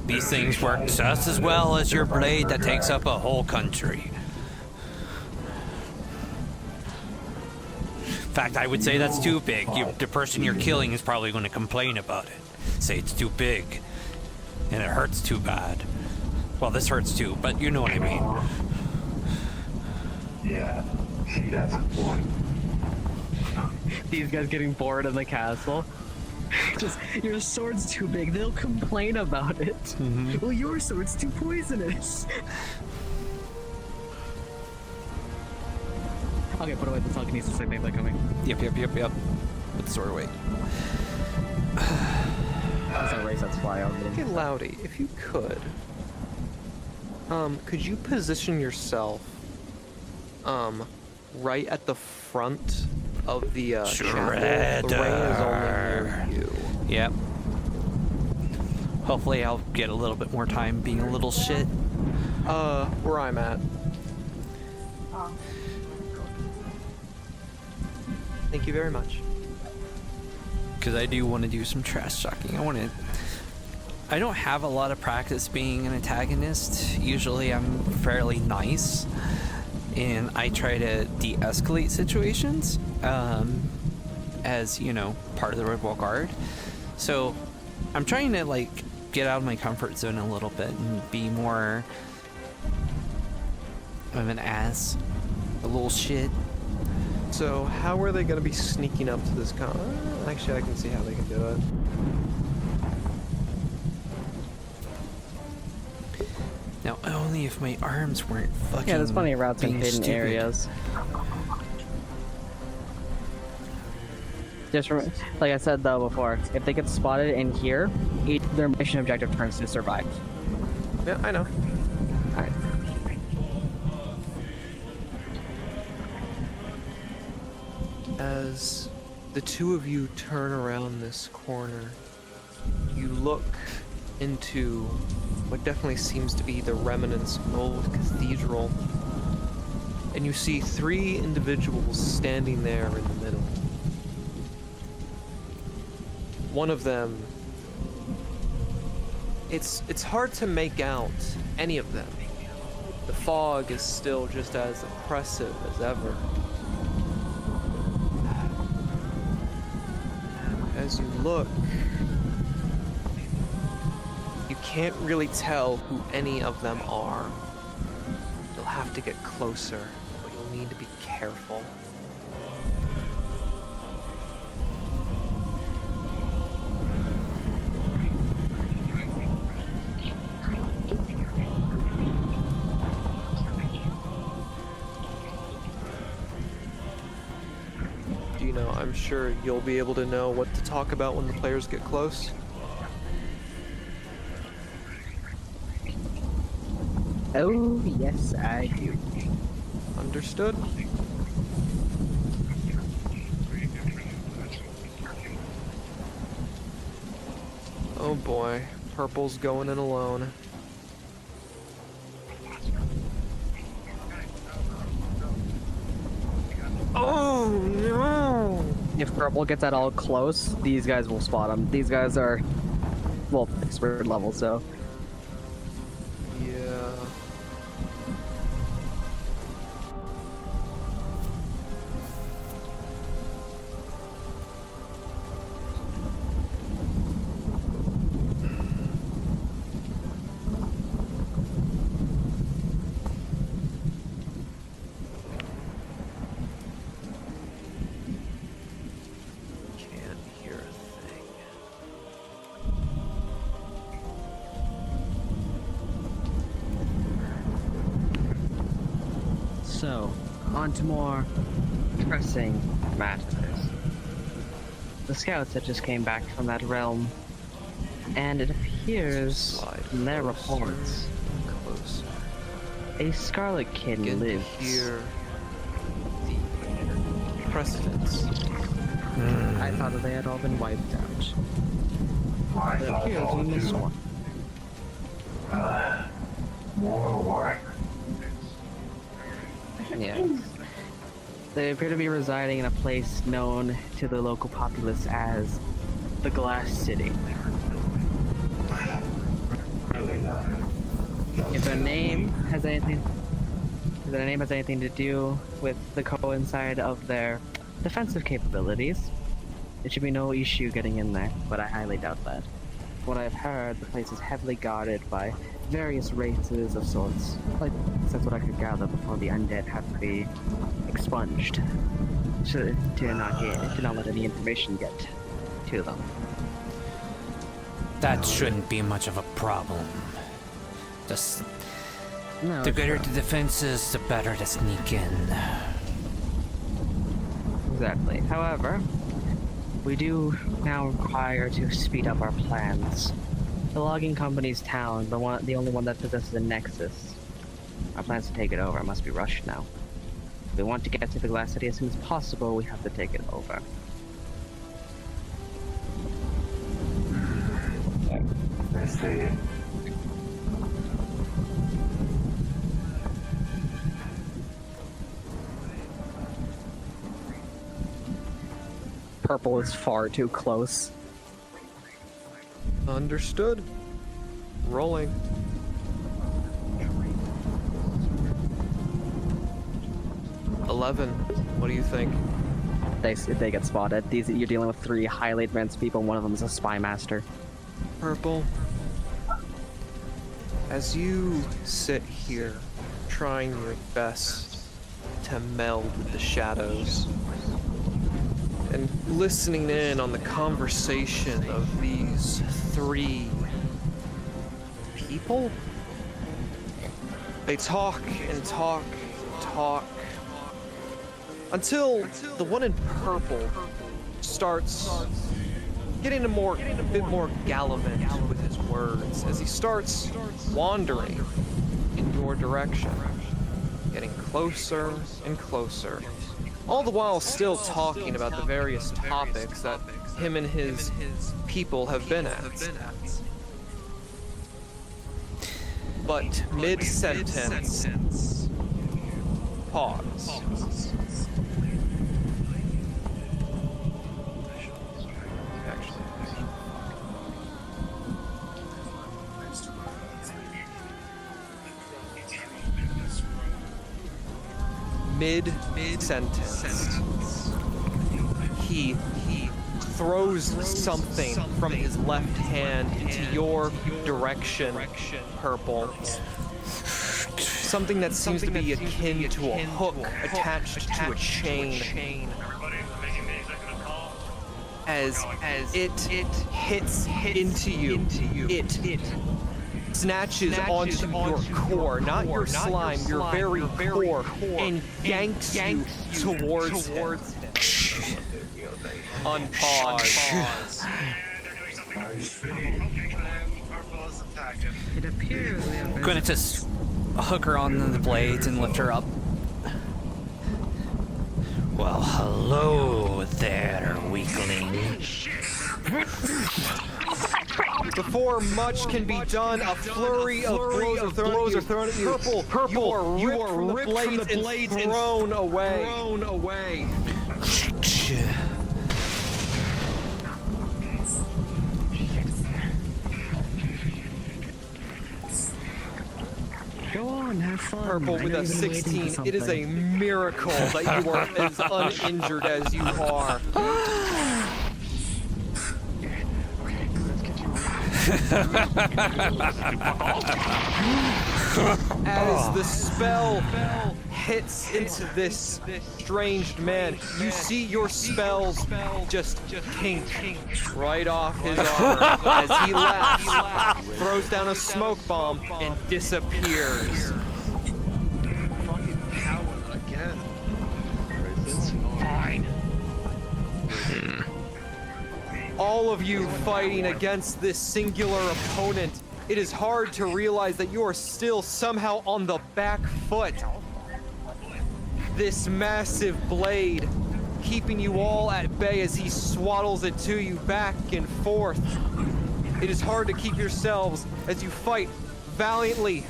These things work just as well as your blade that takes up a whole country. In fact, I would say that's too big. The person you're killing is probably going to complain about it. Say it's too big, and it hurts too bad. Well, this hurts too, but you know what I mean. Yeah, see, that's the point. These guys getting bored in the castle. Just, your sword's too big, they'll complain about it. Mm-hmm. Well, your sword's too poisonous. Okay, put away the telekinesis, I think they're coming. Yep. Put the sword away. That's a race that's fly over them. Okay, Loudy, if you could you position yourself, right at the front of the chapel? The rain is only near you. Yep. Hopefully I'll get a little bit more time being a little shit. Where I'm at. Thank you very much. Because I do want to do some trash talking. I don't have a lot of practice being an antagonist. Usually I'm fairly nice, and I try to de-escalate situations, as, you know, part of the Red Wall Guard. So I'm trying to, like, get out of my comfort zone a little bit and be more of an ass, a little shit. So how are they going to be sneaking up to this con? Actually, I can see how they can do it. Now, only if my arms weren't fucking. Yeah, there's plenty of routes in being hidden stupid. areas. Just like I said though before, if they get spotted in here, their mission objective turns to survive. Yeah, I know. Alright. As the two of you turn around this corner, you look into what definitely seems to be the remnants of an old cathedral, and you see three individuals standing there in the middle. One of them, it's hard to make out any of them. The fog is still just as oppressive as ever. As you look, you can't really tell who any of them are. You'll have to get closer, but you'll need to be careful. Do you know, I'm sure you'll be able to know what to talk about when the players get close. Oh, yes, I do. Understood. Oh boy, Purple's going in alone. Oh no! If Purple gets at all close, these guys will spot him. These guys are, well, expert level, so. Yeah. Can't hear a thing. So, on to more pressing matters. The scouts that just came back from that realm, and it appears from their reports, Closer. a Scarlet Kid lives. Hear the precedents. I thought that they had all been wiped out. But it appears we missed one. More work. Yes. They appear to be residing in a place known to the local populace as the Glass City. If their name has anything to do with the coincide of their defensive capabilities, it should be no issue getting in there, but I highly doubt that. From what I've heard, the place is heavily guarded by various races of sorts. Like, that's what I could gather before the undead have to be expunged. To not let any information get to them. That shouldn't be much of a problem. Just No, the it's greater not. the defenses, the better to sneak in. Exactly. However, we do now require to speed up our plans. The logging company's town, the only one that possesses a nexus. Our plans to take it over must be rushed now. If we want to get to the Glass City as soon as possible, we have to take it over. This Purple is far too close. Understood. Rolling. What do you think? They get spotted. You're dealing with 3 highly advanced people. One of them is a spy master. Purple. As you sit here, trying your best to meld with the shadows, and listening in on the conversation of these 3 people, they talk and talk and talk, until the one in purple starts getting a bit more gallivant with his words as he starts wandering in your direction, getting closer and closer, all the while still talking about the various topics that him and his people have been at. But mid-sentence, pause. Mid-sentence, he throws something from his left hand into your direction, Purple. Something that seems to be akin to a hook attached to a chain. As it hits into you, it snatches onto your core, not your slime, your very core, and yanks you towards it. Unpause. It appears we have I'm gonna just hook her on the blades and lift her up. Well, hello there, weakling. Before much can be done, a flurry of blows are thrown at you. Purple, you are ripped from the blades and thrown away. Go on, have fun. Purple with a 16. It is a miracle that you are as uninjured as you are. As the spell hits into this estranged man, you see your spells just kink right off his arm as he laughs, throws down a smoke bomb, and disappears. Fine. All of you fighting against this singular opponent, it is hard to realize that you are still somehow on the back foot. This massive blade keeping you all at bay as he swaddles it to you back and forth. It is hard to keep yourselves as you fight valiantly.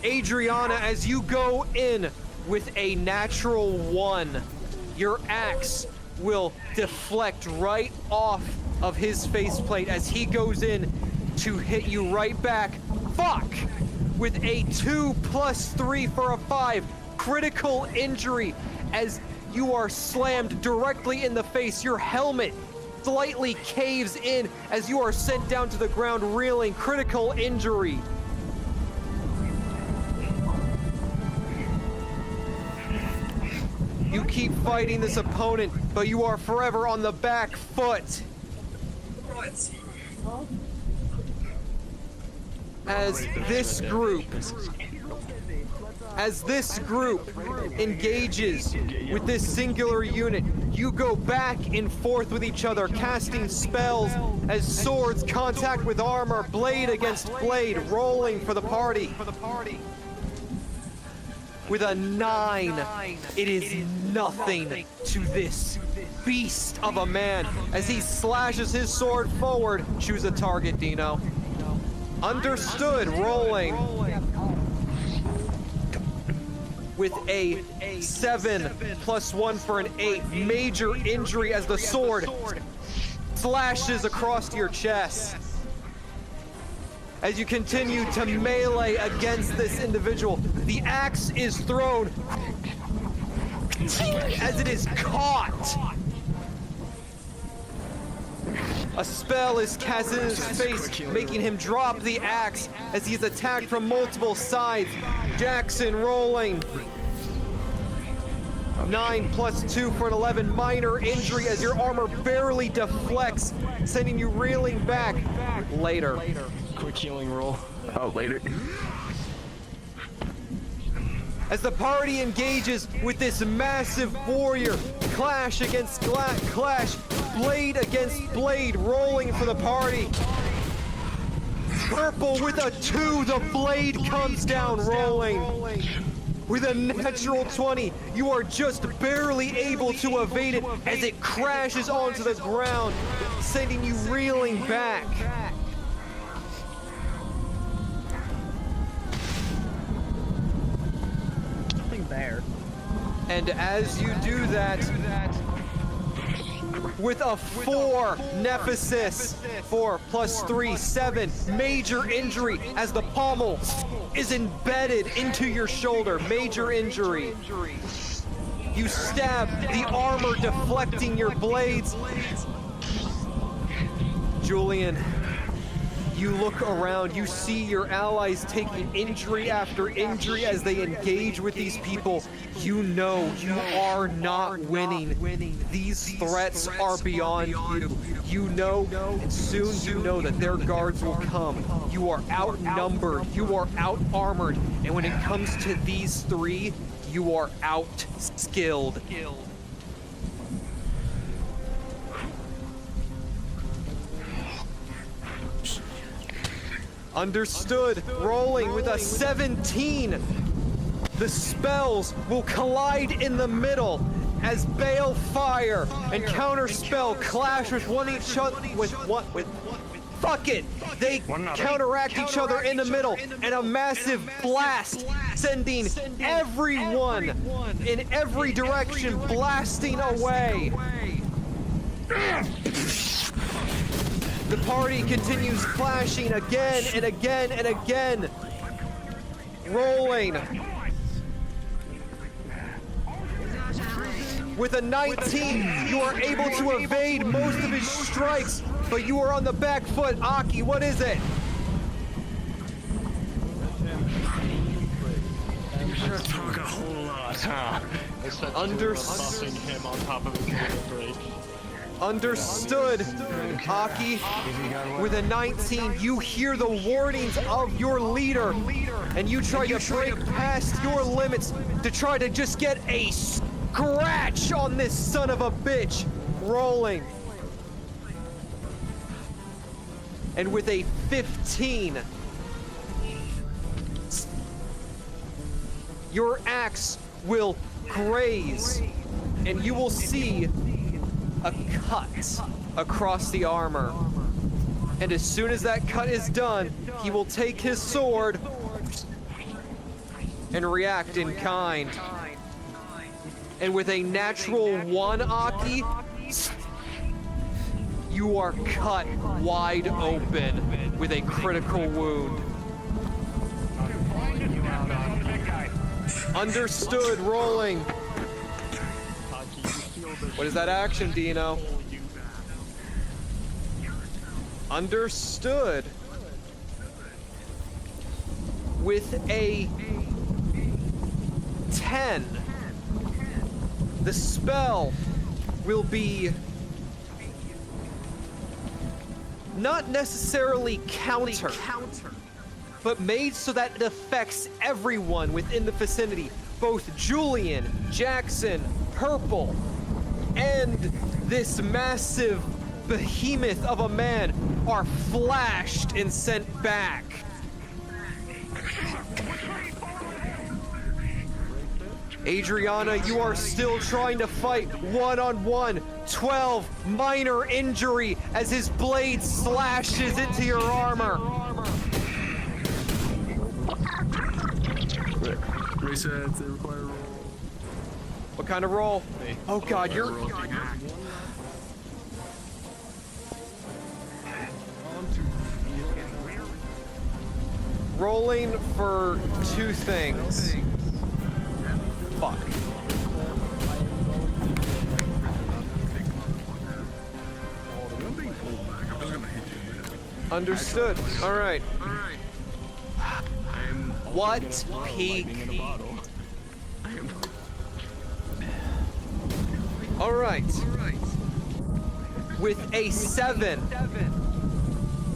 Adriana, as you go in with a natural 1, your axe will deflect right off of his faceplate as he goes in to hit you right back. Fuck! With a 2 + 3 for a 5. Critical injury as you are slammed directly in the face. Your helmet slightly caves in as you are sent down to the ground reeling. Critical injury. You keep fighting this opponent, but you are forever on the back foot. As this group engages with this singular unit, you go back and forth with each other, casting spells as swords contact with armor, blade against blade, rolling for the party. With a 9, it is nothing to this beast of a man as he slashes his sword forward. Choose a target, Dino. Understood. Rolling. With a 7 plus 1 for an 8. Major injury as the sword slashes across your chest. As you continue to melee against this individual, the axe is thrown as it is caught. A spell is cast in his face, making him drop the axe as he's attacked from multiple sides. Jackson rolling. 9 plus 2 for an 11. Minor injury as your armor barely deflects, sending you reeling back. Later. Quick healing roll. Oh, later. As the party engages with this massive warrior, clash against clash, blade against blade, rolling for the party. Purple with a 2, the blade comes down rolling. With a natural 20, you are just barely able to evade it as it crashes onto the ground, sending you reeling back. There. And as you do that, with a 4 Nephesis, 4 plus 3, 7, major injury as the pommel is embedded into your shoulder, major injury. You stab the armor, deflecting your blades. Julian, you look around, you see your allies taking injury after injury as they engage with these people. You know you are not winning. These threats are beyond you. You know, and soon you know that their guards will come. You are outnumbered, you are out-armored, and when it comes to these 3, you are out-skilled. Understood. Rolling with a 17. The spells will collide in the middle as Bale Fire and Counterspell clash with fuck it. They counteract each other in the middle, and a massive blast sending everyone in every direction blasting away. The party continues clashing again and again and again. Rolling. With a 19, you are able to evade most of his strikes, but you are on the back foot. Aki, what is it? You sure talk a whole lot, huh? Buffing him on top of his break. Understood, Aki. With a 19, you hear the warnings of your leader, and you try to break past your limits to try to just get a scratch on this son of a bitch. Rolling. And with a 15, your axe will graze, and you will see a cut across the armor. And as soon as that cut is done, he will take his sword and react in kind. And with a natural 1, Aki, you are cut wide open with a critical wound. Understood. Rolling. What is that action, Dino? Understood. With a 10, the spell will be not necessarily counter, but made so that it affects everyone within the vicinity. Both Julian, Jackson, Purple, and this massive behemoth of a man are flashed and sent back. Adriana, you are still trying to fight one-on-one. 12, minor injury as his blade slashes into your armor. Resets, they require a roll. What kind of roll? Oh god, you're... Rolling for 2 things. Fuck. Understood. Alright. What peak? Alright. With a 7,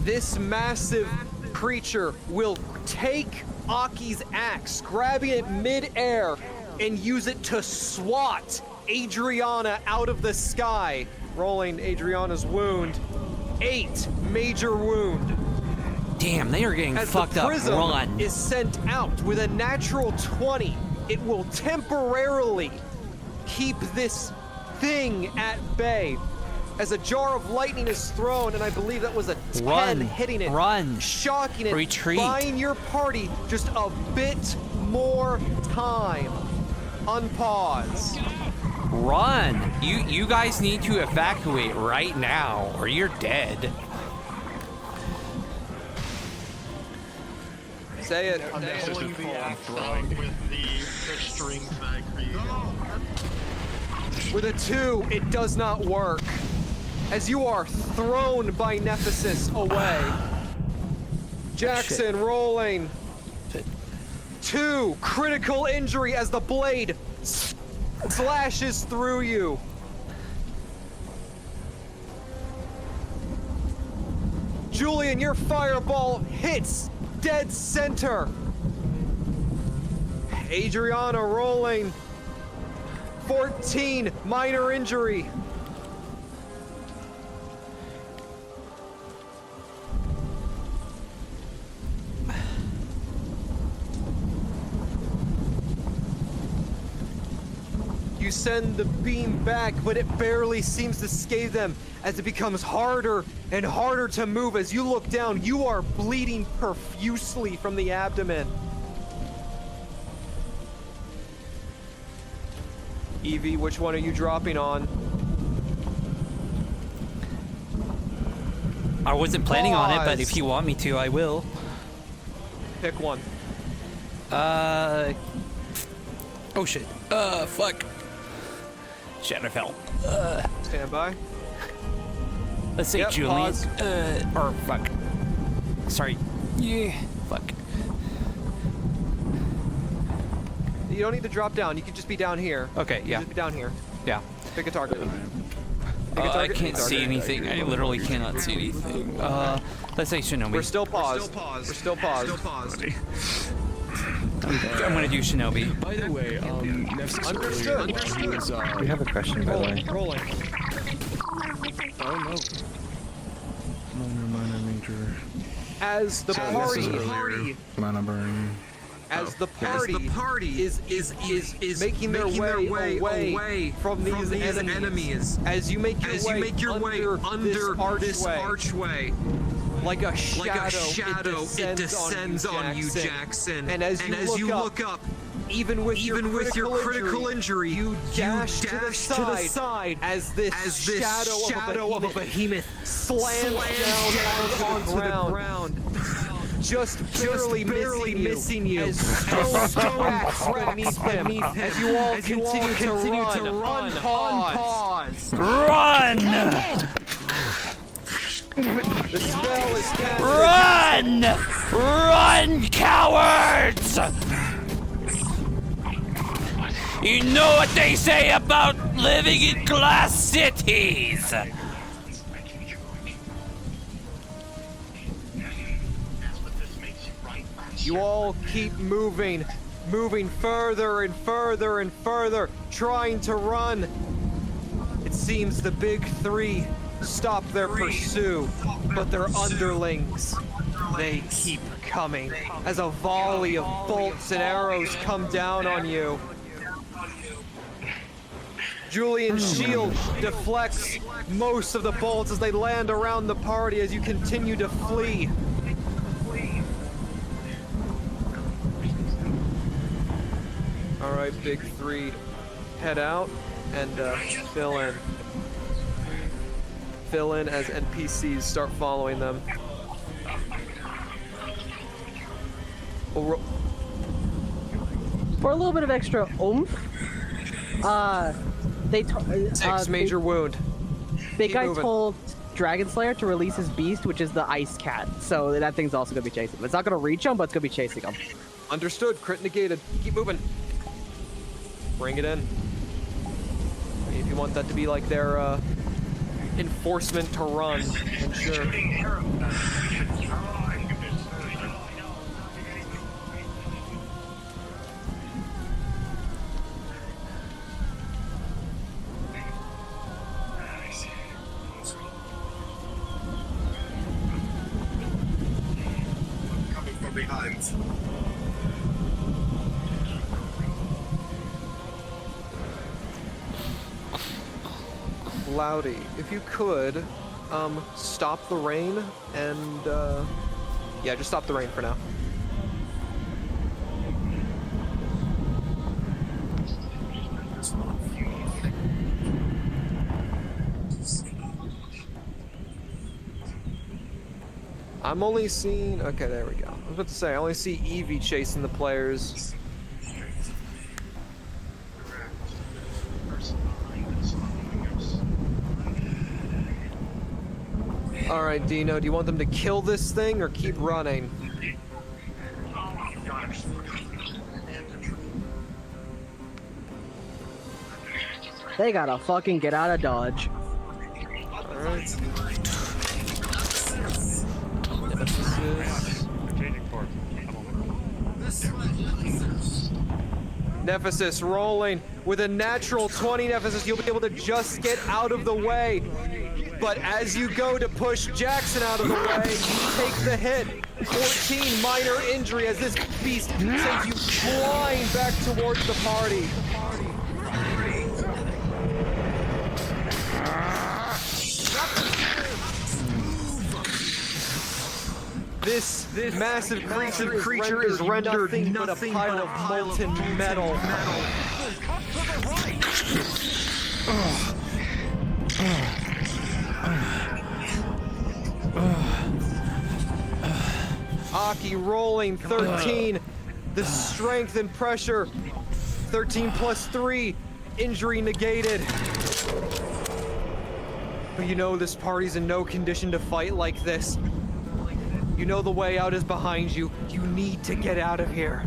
this massive creature will take Aki's axe, grabbing it mid-air, and use it to swat Adriana out of the sky. Rolling Adriana's wound. 8 major wound. Damn, they are getting fucked up. As the Run. prism is sent out with a natural 20, it will temporarily keep this thing at bay. As a jar of lightning is thrown, and I believe that was a 10 hitting it. Run. Shocking it. Retreat. Buying your party just a bit more time. Unpause. Run. You guys need to evacuate right now, or you're dead. Say it. I'm pulling the axe out with the strings that I created. With a 2, it does not work. As you are thrown by Nephesis away. Jackson rolling. 2, critical injury as the blade slashes through you. Julian, your fireball hits dead center. Adriana rolling. 14, minor injury. You send the beam back, but it barely seems to scathe them as it becomes harder and harder to move. As you look down, you are bleeding profusely from the abdomen. Evie, which one are you dropping on? I wasn't planning on it, but if you want me to, I will. Pick one. Oh shit. Fuck. Shadowfell. Stand by. Let's say Julian. Pause. Or fuck. Sorry. Yeah. Fuck. You don't need to drop down. You can just be down here. Okay, yeah. Just be down here. Yeah. Pick a target. Pick a I target. can't see anything. I literally cannot see anything. Let's say Shinobi. We're still paused. We're still paused. I'm gonna do Shinobi. By the way, Understood. We have a question, by the way. Rolling. Oh no. Minor, major. As the party Mana burn. as the party is making their way away from these enemies. As you make your way under this archway. Like a shadow, it descends on you, Jackson. And as you look up, even with your critical injury, you dash to the side as this shadow of a behemoth slams down onto the ground. Just barely missing you. As stones cracks beneath him. As you all continue to run. Unpause. Run! The spell is cast. Run! Run, cowards! You know what they say about living in glass cities! You all keep moving further and further and further, trying to run. It seems the big three stop their pursuit, but their underlings, they keep coming as a volley of bolts and arrows come down on you. Julian's shield deflects most of the bolts as they land around the party as you continue to flee. Alright, big three. Head out and fill in. Fill in as NPCs start following them. For a little bit of extra oomph, Six major wound. Big Keep guy moving. told Dragon Slayer to release his beast, which is the ice cat. So that thing's also gonna be chasing him. It's not gonna reach him, but it's gonna be chasing him. Understood. Crit negated. Keep moving. Bring it in. If you want that to be like their enforcement to run, then sure. Coming from behind. Loudy, if you could, stop the rain and, yeah, just stop the rain for now. I'm only seeing, okay, there we go. I was about to say, I only see Eevee chasing the players. Alright, Dino, do you want them to kill this thing or keep running? They gotta fucking get out of Dodge. Alright. Nephesis rolling with a natural 20 Nephesis. You'll be able to just get out of the way. But as you go to push Jackson out of the way, you take the hit. 14 minor injury as this beast sends you flying back towards the party. This massive creature is rendered nothing but a pile of molten metal. Aki rolling 13. The strength and pressure. 13 plus 3. Injury negated. But you know this party's in no condition to fight like this. You know the way out is behind you. You need to get out of here.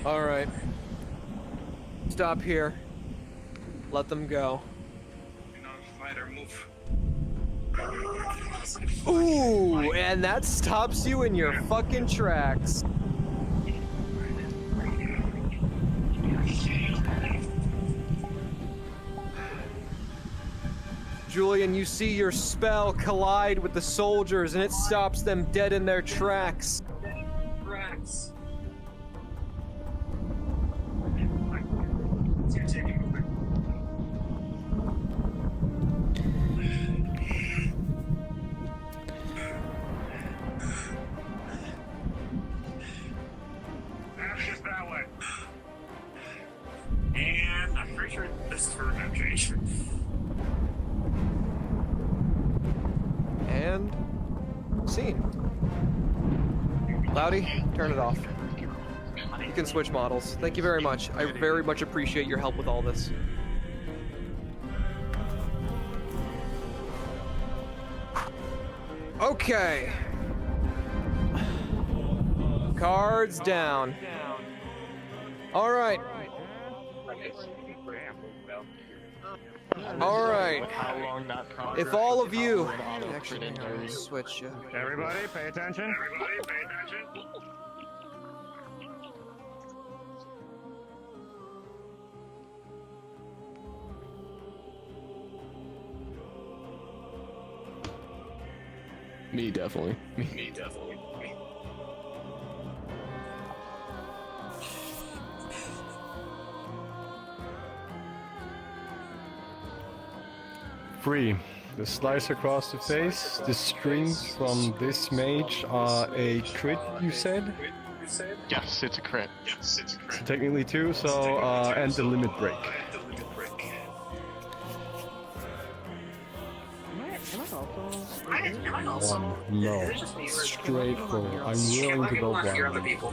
All right. Stop here. Let them go. Ooh, and that stops you in your fucking tracks. Julian, you see your spell collide with the soldiers and it stops them dead in their tracks. And I'm pretty sure this is for evacuation. And scene. Loudy, turn it off. You can switch models. Thank you very much. I very much appreciate your help with all this. Okay. Cards down. All right. All right. How long that progress? If all of you, Actually, hang on, I'll switch you. Everybody, pay attention. Me, definitely. Me, definitely. Free. The slice across the face, the strings from this mage are a crit, you said? Yes, it's a crit. So technically two, so, and the limit break. No. Straightforward. I'm willing to go blind.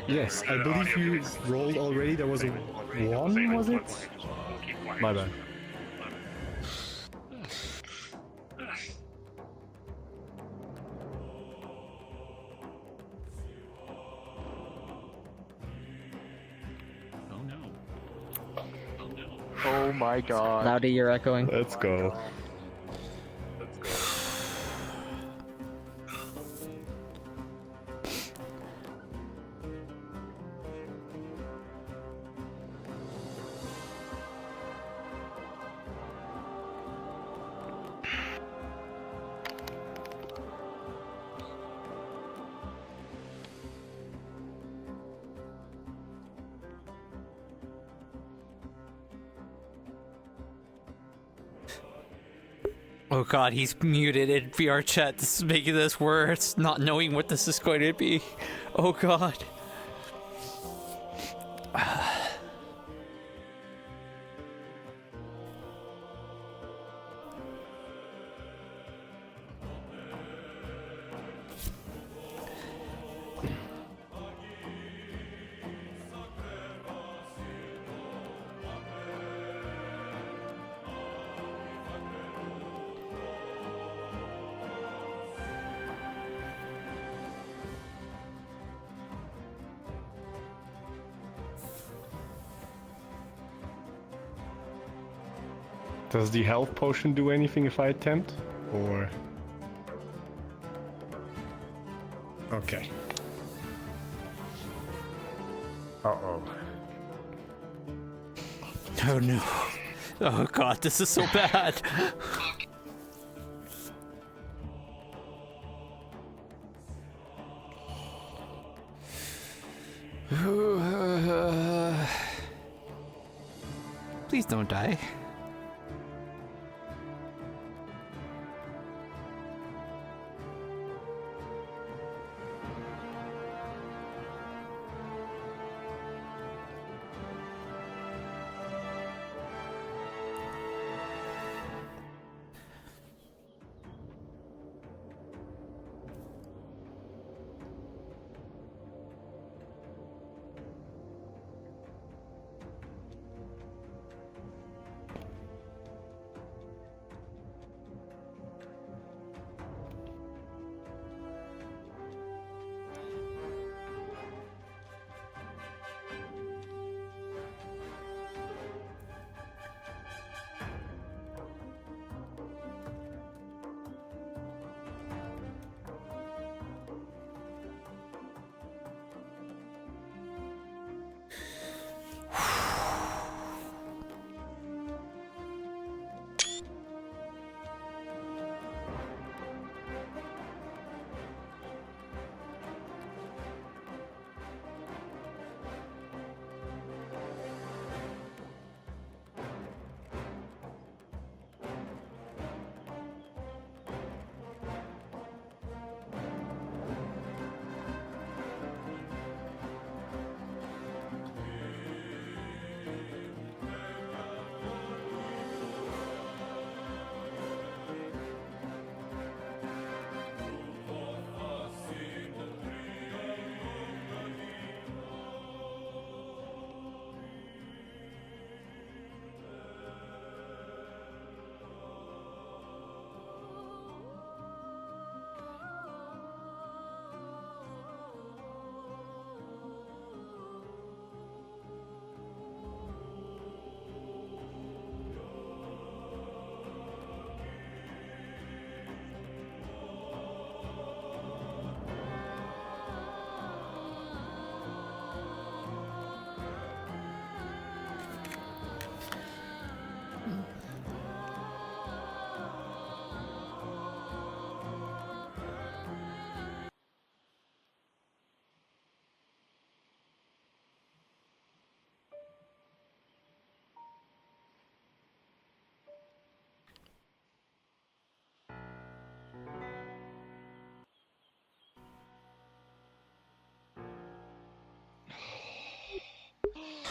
Yes, I believe you rolled already. There was a 1, was it? My bad. Oh my god. Loudy, you're echoing. Let's go. Oh god, he's muted in VRchat. This is making this worse, not knowing what this is going to be. Oh god. Does the health potion do anything if I attempt? Or... Okay. Uh-oh. Oh no. Oh god, this is so bad. Please don't die.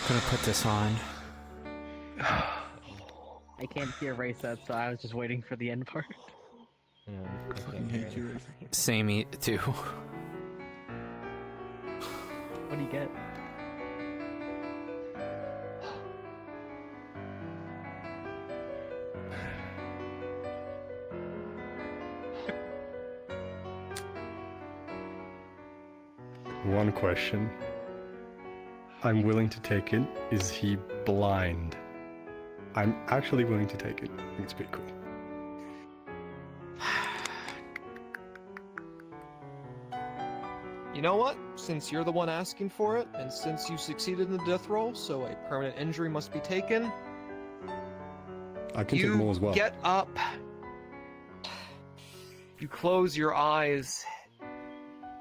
gonna put this on. I can't hear VRchat, so I was just waiting for the end part. Same too. What do you get? One question. I'm willing to take it. Is he blind? I'm actually willing to take it. I think it's pretty cool. You know what? Since you're the one asking for it, and since you succeeded in the death roll, so a permanent injury must be taken. I can take more as well. You get up. You close your eyes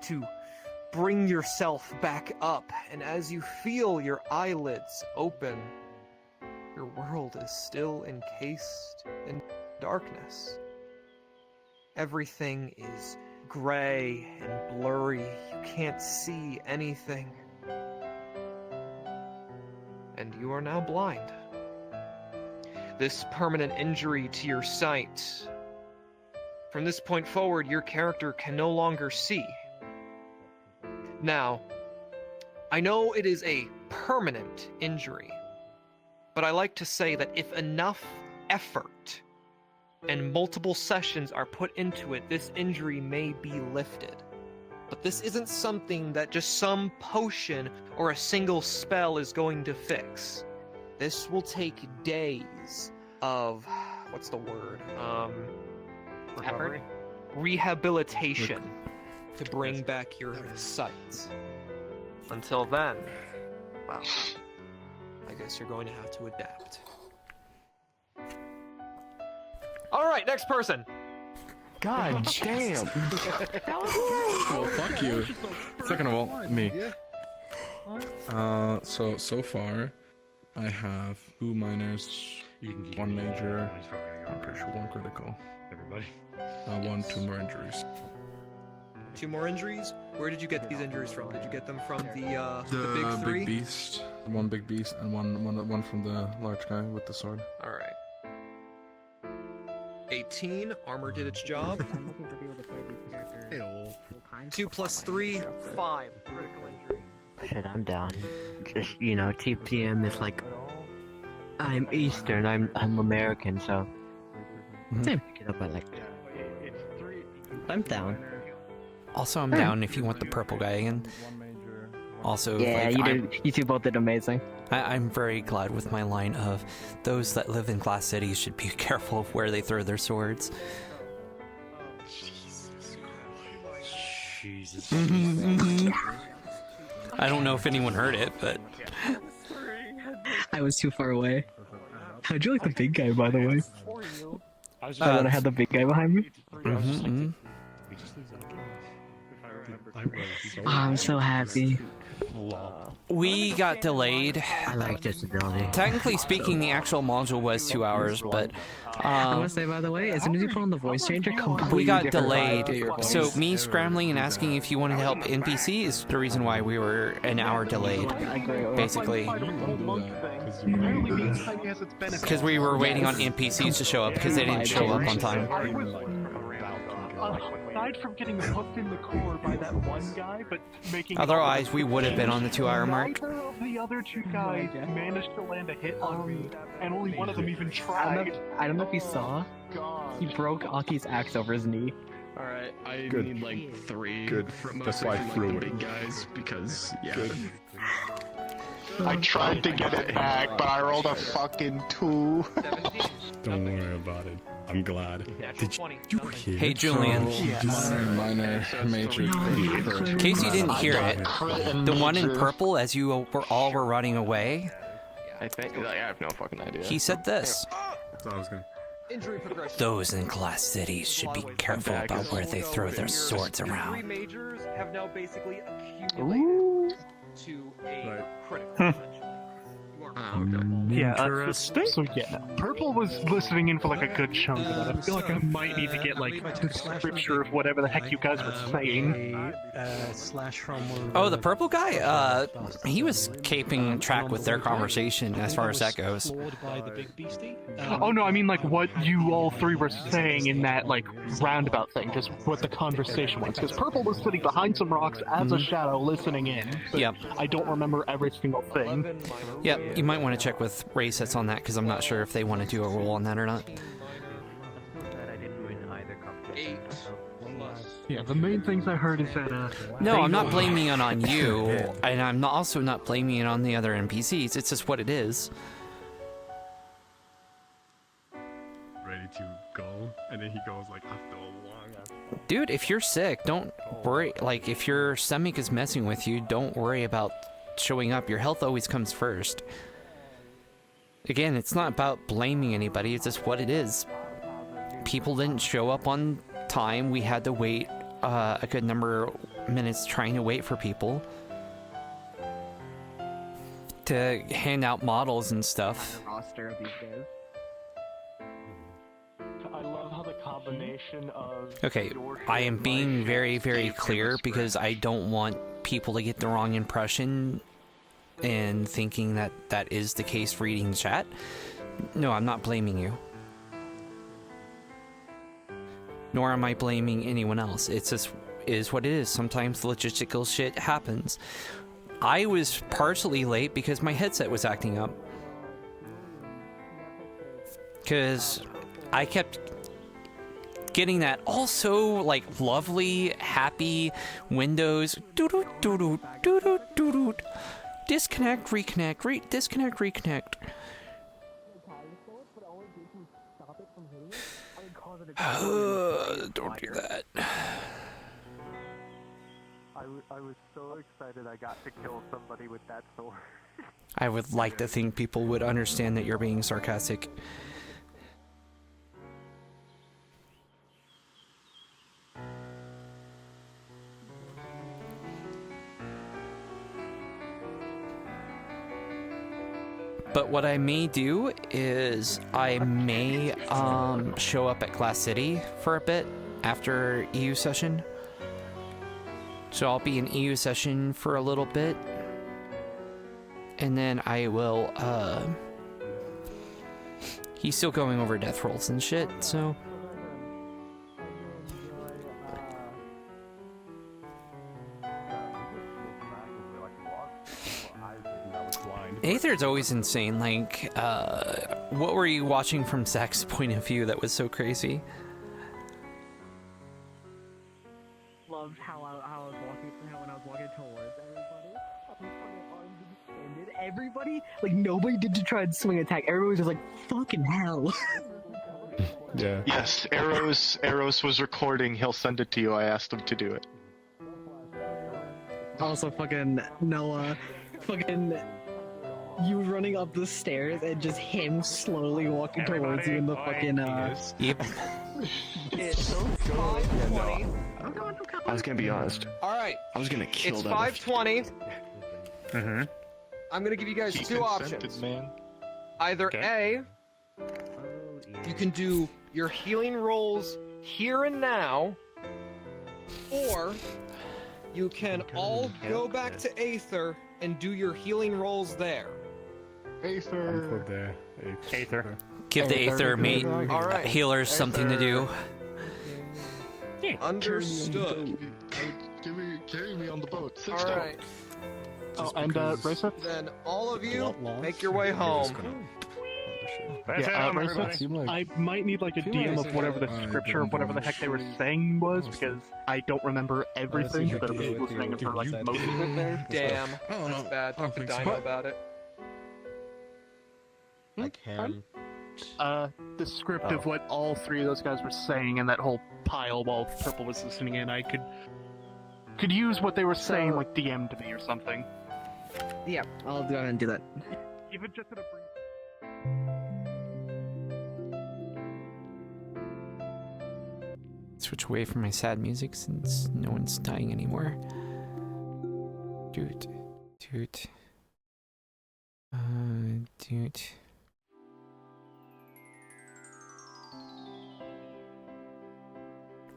to bring yourself back up, and as you feel your eyelids open, your world is still encased in darkness. Everything is gray and blurry. You can't see anything. And you are now blind. This permanent injury to your sight. From this point forward, your character can no longer see. Now, I know it is a permanent injury, but I like to say that if enough effort and multiple sessions are put into it, this injury may be lifted. But this isn't something that just some potion or a single spell is going to fix. This will take days of, what's the word? Recovery? Rehabilitation to bring back your sight. Until then, well, I guess you're going to have to adapt. Alright, next person! God damn! Well, fuck you. Second of all, me. So far, I have 2 minors, 1 major, I'm pretty sure 1 critical. Everybody. 2 more injuries. 2 more injuries? Where did you get these injuries from? Did you get them from the big 3? Big beast. 1 big beast and one from the large guy with the sword. Alright. 18, armor did its job. 2 plus 3, 5. Critical injury. Shit, I'm down. Just, you know, TPM is like... I'm Eastern, I'm American, so... Same. Pick it up, I like that. I'm down. Also, I'm down if you want the purple guy again. Also, yeah, like, you two both did amazing. I'm very glad with my line of those that live in glass cities should be careful of where they throw their swords. Jesus. I don't know if anyone heard it, but I was too far away. How'd you like the big guy, by the way? I had the big guy behind me. Oh, I'm so happy. We got delayed. I like disability. Technically speaking, the actual module was 2 hours, but I want to say, by the way, as soon as you put on the voice changer, we got delayed. So me scrambling and asking if you wanted to help NPC is the reason why we were an hour delayed, basically. Because we were waiting on NPCs to show up because they didn't show up on time. Aside from getting hooked in the core by that one guy, but making... Otherwise, we would have been on the 2-hour mark. The other 2 guys managed to land a hit on me, and only one of them even tried. I don't know if you saw. He broke Aki's axe over his knee. Alright, I Good. need like 3 Good. from That's why I threw it. big guys, because, yeah. Good. I tried to get it back, but I rolled a fucking 2. Don't worry about it. I'm glad. Did you hear? Hey, Julian. Minor, major. In case you didn't hear it, the one in purple, as you were running away, I think I have no fucking idea. he said this. That's what I was gonna. Injury progression. Those in glass cities should be careful about where they throw their swords Your 3 around. majors have now basically accumulated to a critical, essentially. You are Interesting. So yeah, Purple was listening in for like a good chunk of that. I feel like I might need to get like the scripture of whatever the heck you guys were saying. Oh, the purple guy? He was keeping track with their conversation as far as that goes. Oh no, I mean like what you all three were saying in that like roundabout thing, just what the conversation was. Because Purple was sitting behind some rocks as a shadow listening in. But Yep. I don't remember every single thing. Yep, you might want to check with VRchat on that, because I'm not sure if they want to do a roll on that or not. Yeah, the main things I heard is that No, I'm not blaming it on you, and I'm also not blaming it on the other NPCs. It's just what it is. Ready to go, and then he goes like after a long ass. Dude, if you're sick, don't worry. Like, if your stomach is messing with you, don't worry about showing up. Your health always comes first. Again, it's not about blaming anybody, it's just what it is. People didn't show up on time. We had to wait a good number of minutes trying to wait for people to hand out models and stuff. Roster of these days. I love how the combination of Okay, I am being very, very clear because I don't want people to get the wrong impression and thinking that that is the case reading the chat. No, I'm not blaming you. Nor am I blaming anyone else. It's just is what it is. Sometimes logistical shit happens. I was partially late because my headset was acting up. Because I kept getting that also like lovely, happy Windows disconnect, reconnect, disconnect, reconnect. Don't do that. I was so excited I got to kill somebody with that sword. I would like to think people would understand that you're being sarcastic. But what I may do is I may show up at Glass City for a bit after EU session. So I'll be in EU session for a little bit. And then I will, he's still going over death rolls and shit, so. Aether's always insane. Like, what were you watching from Zach's point of view that was so crazy? Loved how I was walking, when I was walking towards everybody, like nobody did to try and swing attack. Everybody was just like, fucking hell. Yeah. Yes, Arrows was recording. He'll send it to you. I asked him to do it. Also, fucking Noah, fucking you running up the stairs and just him slowly walking towards you in the fucking Yep. It's 5:20. I was gonna be honest. All right. I was gonna kill It's that. 5:20. Mm-hmm. I'm gonna give you guys He two consented, options. man. Either A, you can do your healing rolls here and now, or you can all go back to Aether and do your healing rolls there. Aether. Aether. Give the Aether mate Alright. healers something to do. Understood. Carry me on the boat. Alright. Oh, and Racer? Then all of you make your way home. Yeah, I might need like a DM of whatever the scripture of whatever the heck they were saying was, because I don't remember everything, but I was listening for like most of it there. Damn. That's bad. Talk to Dino about it. I can. The script of what all three of those guys were saying in that whole pile while Purple was listening in, I could use what they were saying like DM to me or something. Yeah, I'll go ahead and do that. Even just in a brief. Switch away from my sad music since no one's dying anymore. Dude.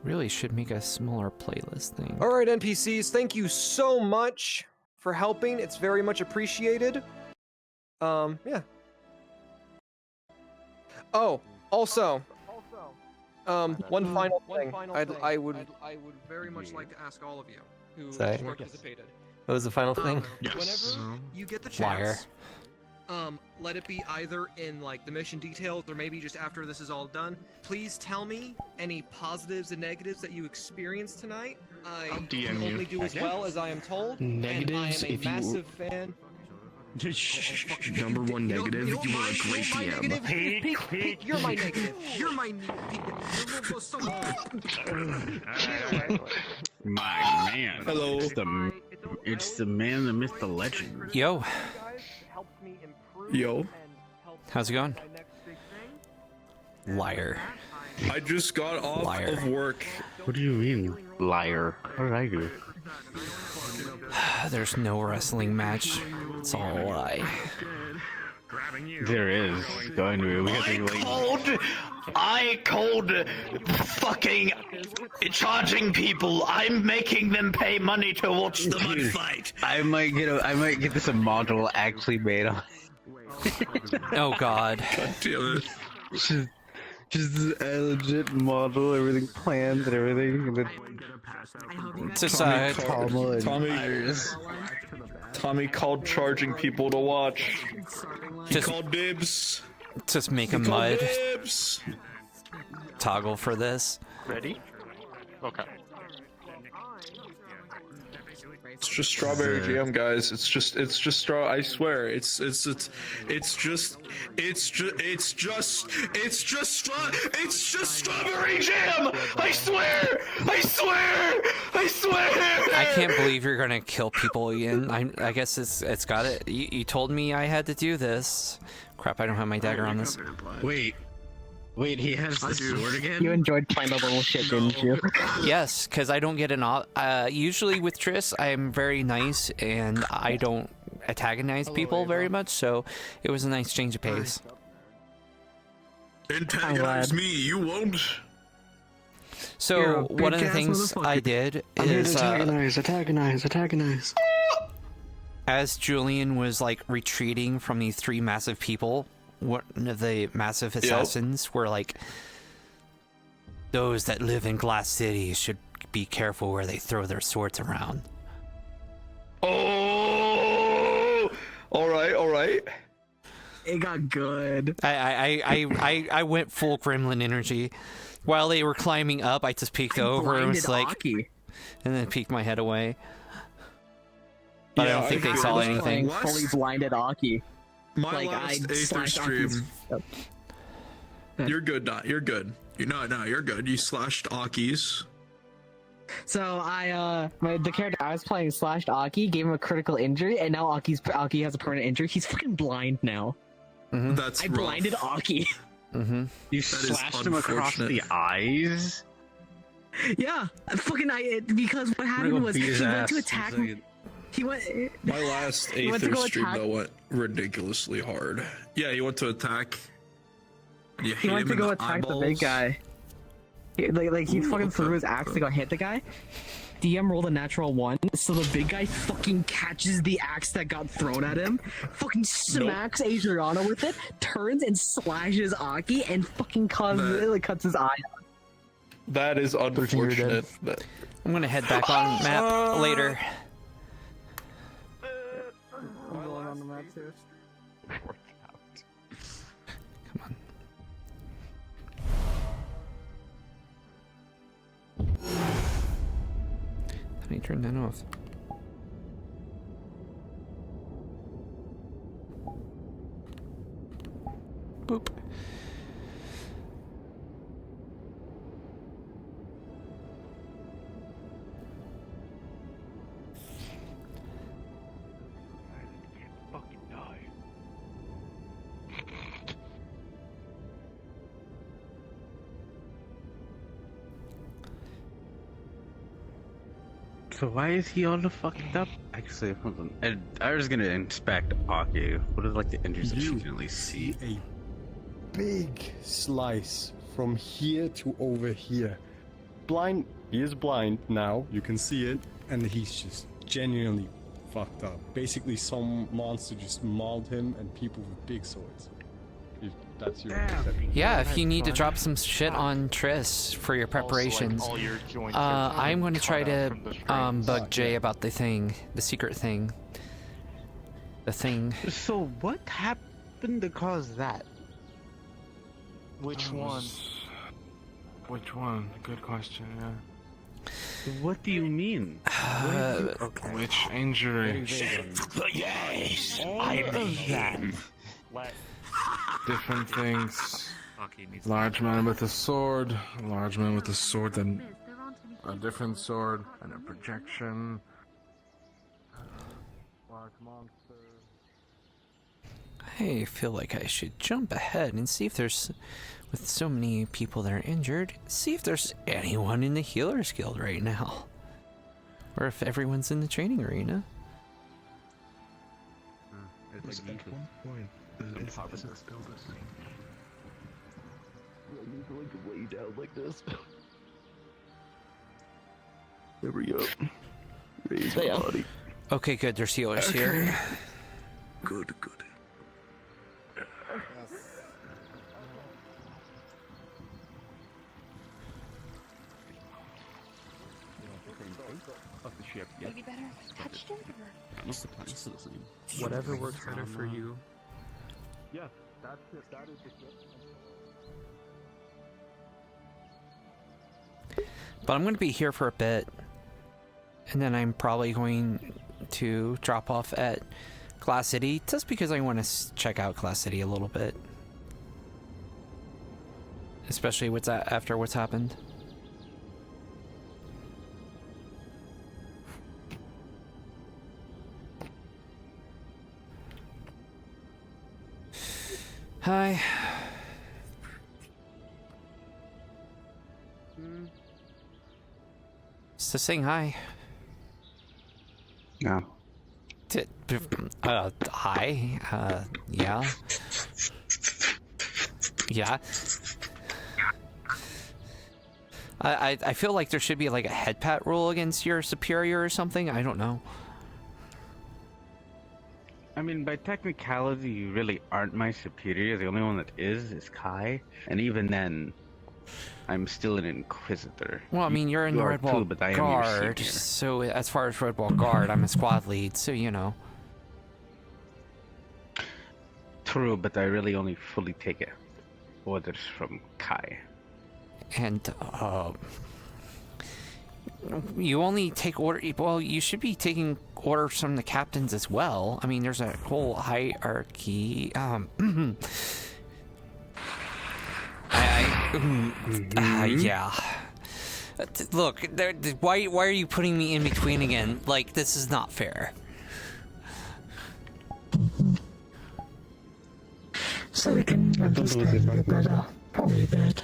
Really should make a smaller playlist thing. All right, NPCs, thank you so much for helping. It's very much appreciated. Yeah. Oh, also, one final thing. I would very much like to ask all of you who Sorry. participated. What was the final thing? Whenever you get the chance, let it be either in like the mission details or maybe just after this is all done. Please tell me any positives and negatives that you experienced tonight. I can only do as well as I am told. Negatives, and I am a massive fan. Number one negative, you were a great DM. Peek, you're my negative. You're my My man. Hello. It's the man, the myth, the legend. Yo. Yo. How's it going? Liar. I just got off of work. What do you mean, liar? What did I do? There's no wrestling match. It's all a lie. There is going to be. We have to I called fucking charging people. I'm making them pay money to watch the mud fight. I might get this a model actually made on. Oh God. God damn it. Just a legit model, everything planned and everything. And then Tommy called charging people to watch. He called dibs. Just make a mud toggle for this. Ready? Okay. It's just strawberry jam, guys. It's just straw. I swear, it's just strawberry jam. I swear. I can't believe you're gonna kill people again. I guess it's got it. You told me I had to do this. Crap, I don't have my dagger on this. Wait, he has the sword again? You enjoyed playing the little shit, didn't you? Yes, because I don't get usually with Triss, I'm very nice and I don't antagonize people very much, so it was a nice change of pace. Antagonize me, you won't. So one of the things I did is antagonize. As Julian was like retreating from these three massive people, one of the massive assassins were like, those that live in Glass City should be careful where they throw their swords around. Oh, all right. It got good. I went full gremlin energy. While they were climbing up, I just peeked over and was like, Aki. and then peeked my head away. But I don't think they saw anything. Fully blinded Aki. My last Aether stream. You're good, not. You're good. You're good. You slashed Aki's. So the character I was playing slashed Aki, gave him a critical injury, and now Aki has a permanent injury. He's fucking blind now. Mm-hmm. That's rough. Blinded Aki. Mm-hmm. You slashed him across the eyes? Yeah, because what happened was he went to attack. My last Aether stream though went ridiculously hard. Yeah, he went to attack. He went to go attack the big guy. He fucking threw his axe to go hit the guy. DM rolled a natural 1, so the big guy fucking catches the axe that got thrown at him, fucking smacks Adriana with it, turns and slashes Aki, and fucking cuts his eye out. That is unfortunate. I'm gonna head back on map later. I'm going on the map too. Come on. How do you turn that off? Boop. So why is he all the fucked up? Actually, hold on. I was gonna inspect Aki. What is like the injuries that you can at least see? A big slice from here to over here. blind. He is blind now. You can see it, and he's just genuinely fucked up. Basically, some monster just mauled him, and people with big swords. If that's your Yeah, if you need to drop some shit on Triss for your preparations, Also, like, all your joints I'm going to cut try out to from the strings. bug Jay about the thing, the secret thing. The thing. So what happened to cause that? Which one? Which one? Good question, yeah. What do you mean? Which injury? Yes, I mean that. Different things. Large man with a sword, a large man with a sword, then a different sword, and a projection. Large monster. I feel like I should jump ahead and see if there's, with so many people that are injured, see if there's anyone in the Healers Guild right now. Or if everyone's in the training arena. It's like at one point, it's still the same. I need to like lay down like this. There we go. Raise my body. Okay, good. There's healers here. Good. Maybe better if I touched it. Whatever works better for you. Yeah, that's it. That is it. But I'm going to be here for a bit. And then I'm probably going to drop off at Glass City, just because I want to check out Glass City a little bit. Especially after what's happened. Hi. Just saying hi. No. Hi. Yeah. Yeah. I feel like there should be like a head pat rule against your superior or something. I don't know. I mean, by technicality, you really aren't my superior. The only one that is Kai. And even then, I'm still an Inquisitor. Well, I mean, you're in the Red Wall Guard, so as far as Red Wall Guard, I'm a squad lead, so you know. True, but I really only fully take orders from Kai. And, you only take order. Well, you should be taking orders from the captains as well. I mean, there's a whole hierarchy. Yeah. Look, why are you putting me in between again? Like, this is not fair. So we can understand it better. Probably bad.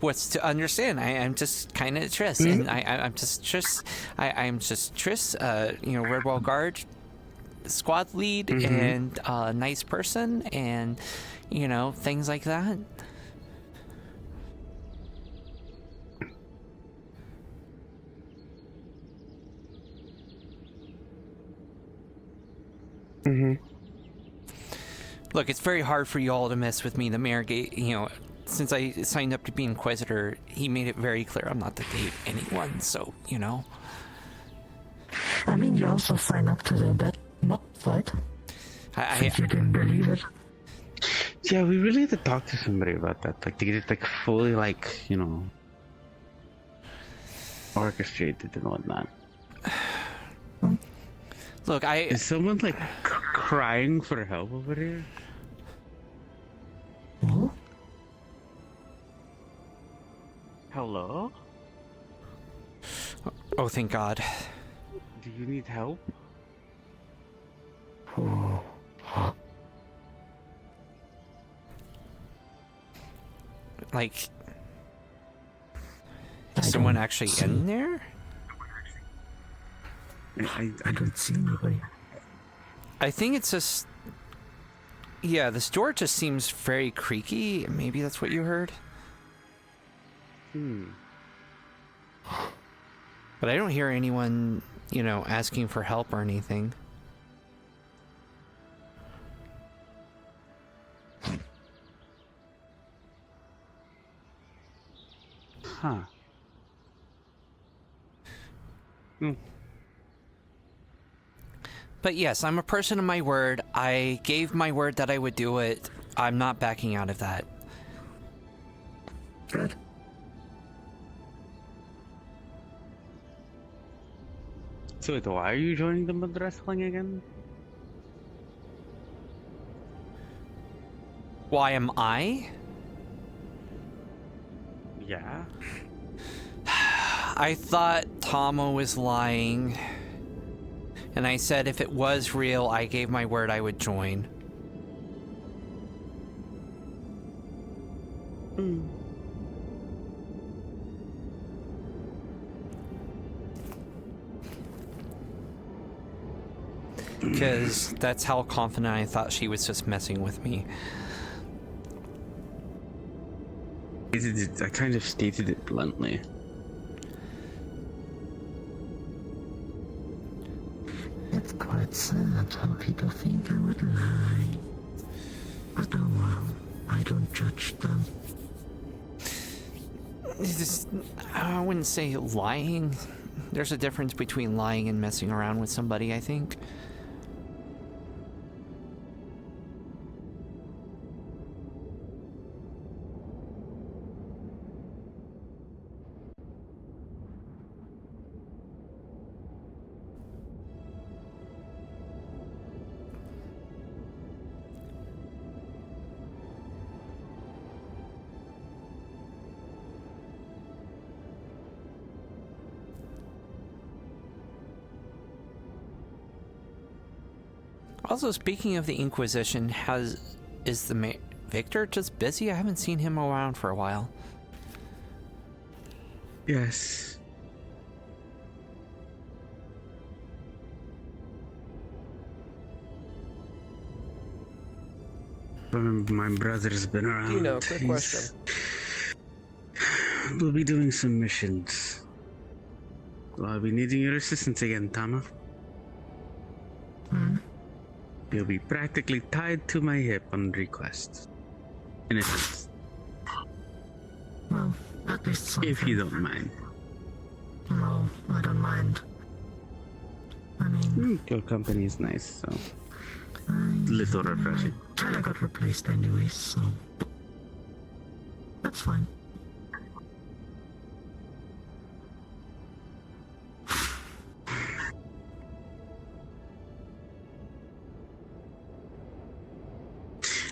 What's to understand? I'm just kind of Triss, and I'm just Triss. I'm just Triss. Red Wall Guard, squad lead, and nice person, and things like that. Look, it's very hard for y'all to mess with me. The mayor gave, since I signed up to be Inquisitor, he made it very clear I'm not to date anyone, so, I mean, you also sign up to the mob fight. If you didn't believe it. Yeah, we really have to talk to somebody about that. Like, to get it, fully, orchestrated and whatnot. Look, Is someone, crying for help over here? Hello? Oh, thank God. Do you need help? Is someone actually in there? I don't see anybody. I think it's just... Yeah, this door just seems very creaky. Maybe that's what you heard? But I don't hear anyone, you know, asking for help or anything. Huh. But yes, I'm a person of my word. I gave my word that I would do it. I'm not backing out of that. Good. So wait, why are you joining the mud wrestling again? Why am I? Yeah. I thought Tomo was lying. And I said if it was real, I gave my word I would join. Because that's how confident I thought she was just messing with me. I kind of stated it bluntly. It's quite sad how people think I would lie. But oh well, I don't judge them. I wouldn't say lying. There's a difference between lying and messing around with somebody, I think. Also, speaking of the Inquisition, is the Victor just busy? I haven't seen him around for a while. Yes. My brother's been around. You know, quick question. We'll be doing some missions. I'll be needing your assistance again, Tama. You'll be practically tied to my hip on request. In a sense. Well, at least something. If you don't mind. No, I don't mind. I mean... your company is nice, so... little refreshing. I got replaced anyways, so... that's fine.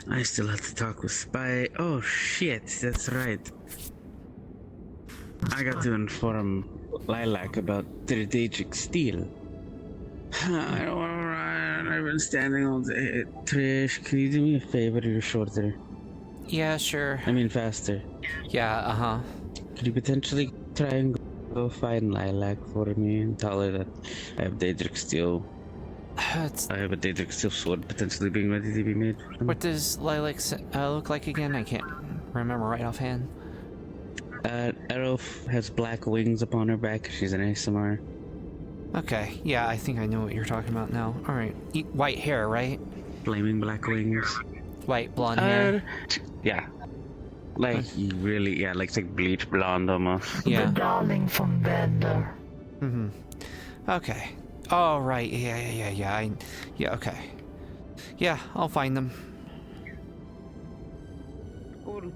I still have to talk with Spy. Oh shit, that's right. I got to inform Lilac about strategic steel. I've been standing all day. Trish, can you do me a favor? You're shorter. Yeah, sure. I mean faster. Yeah, Could you potentially try and go find Lilac for me and tell her that I have Daedric steel? I have a Daedric steel sword potentially being ready to be made. What does Lilac look like again? I can't remember right offhand. Arrow has black wings upon her back. She's an ASMR. Okay, yeah, I think I know what you're talking about now. Alright, white hair, right? Flaming black wings. White blonde hair? Yeah. Like, really, yeah, like bleach blonde almost. Yeah. The darling from Bender. Okay. Oh, right, yeah, okay. Yeah, I'll find them. Cool.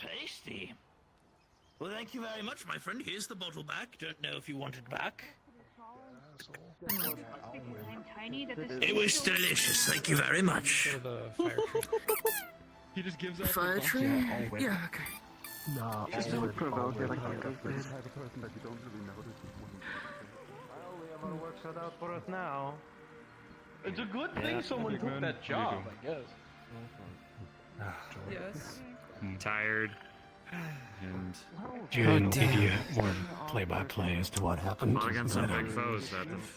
Tasty. Well, thank you very much, my friend. Here's the bottle back. Don't know if you want it back. It was delicious. Thank you very much. He just gives Fire tree? Yeah, okay. No, Just I don't would provoke follow it like the that. plan. The type of person that you don't really notice is when Whatever works it out for us now. It's a good thing someone took that job, I guess. Yes. I'm tired. And She didn't give you more play-by-play as to what happened. fought against some big foes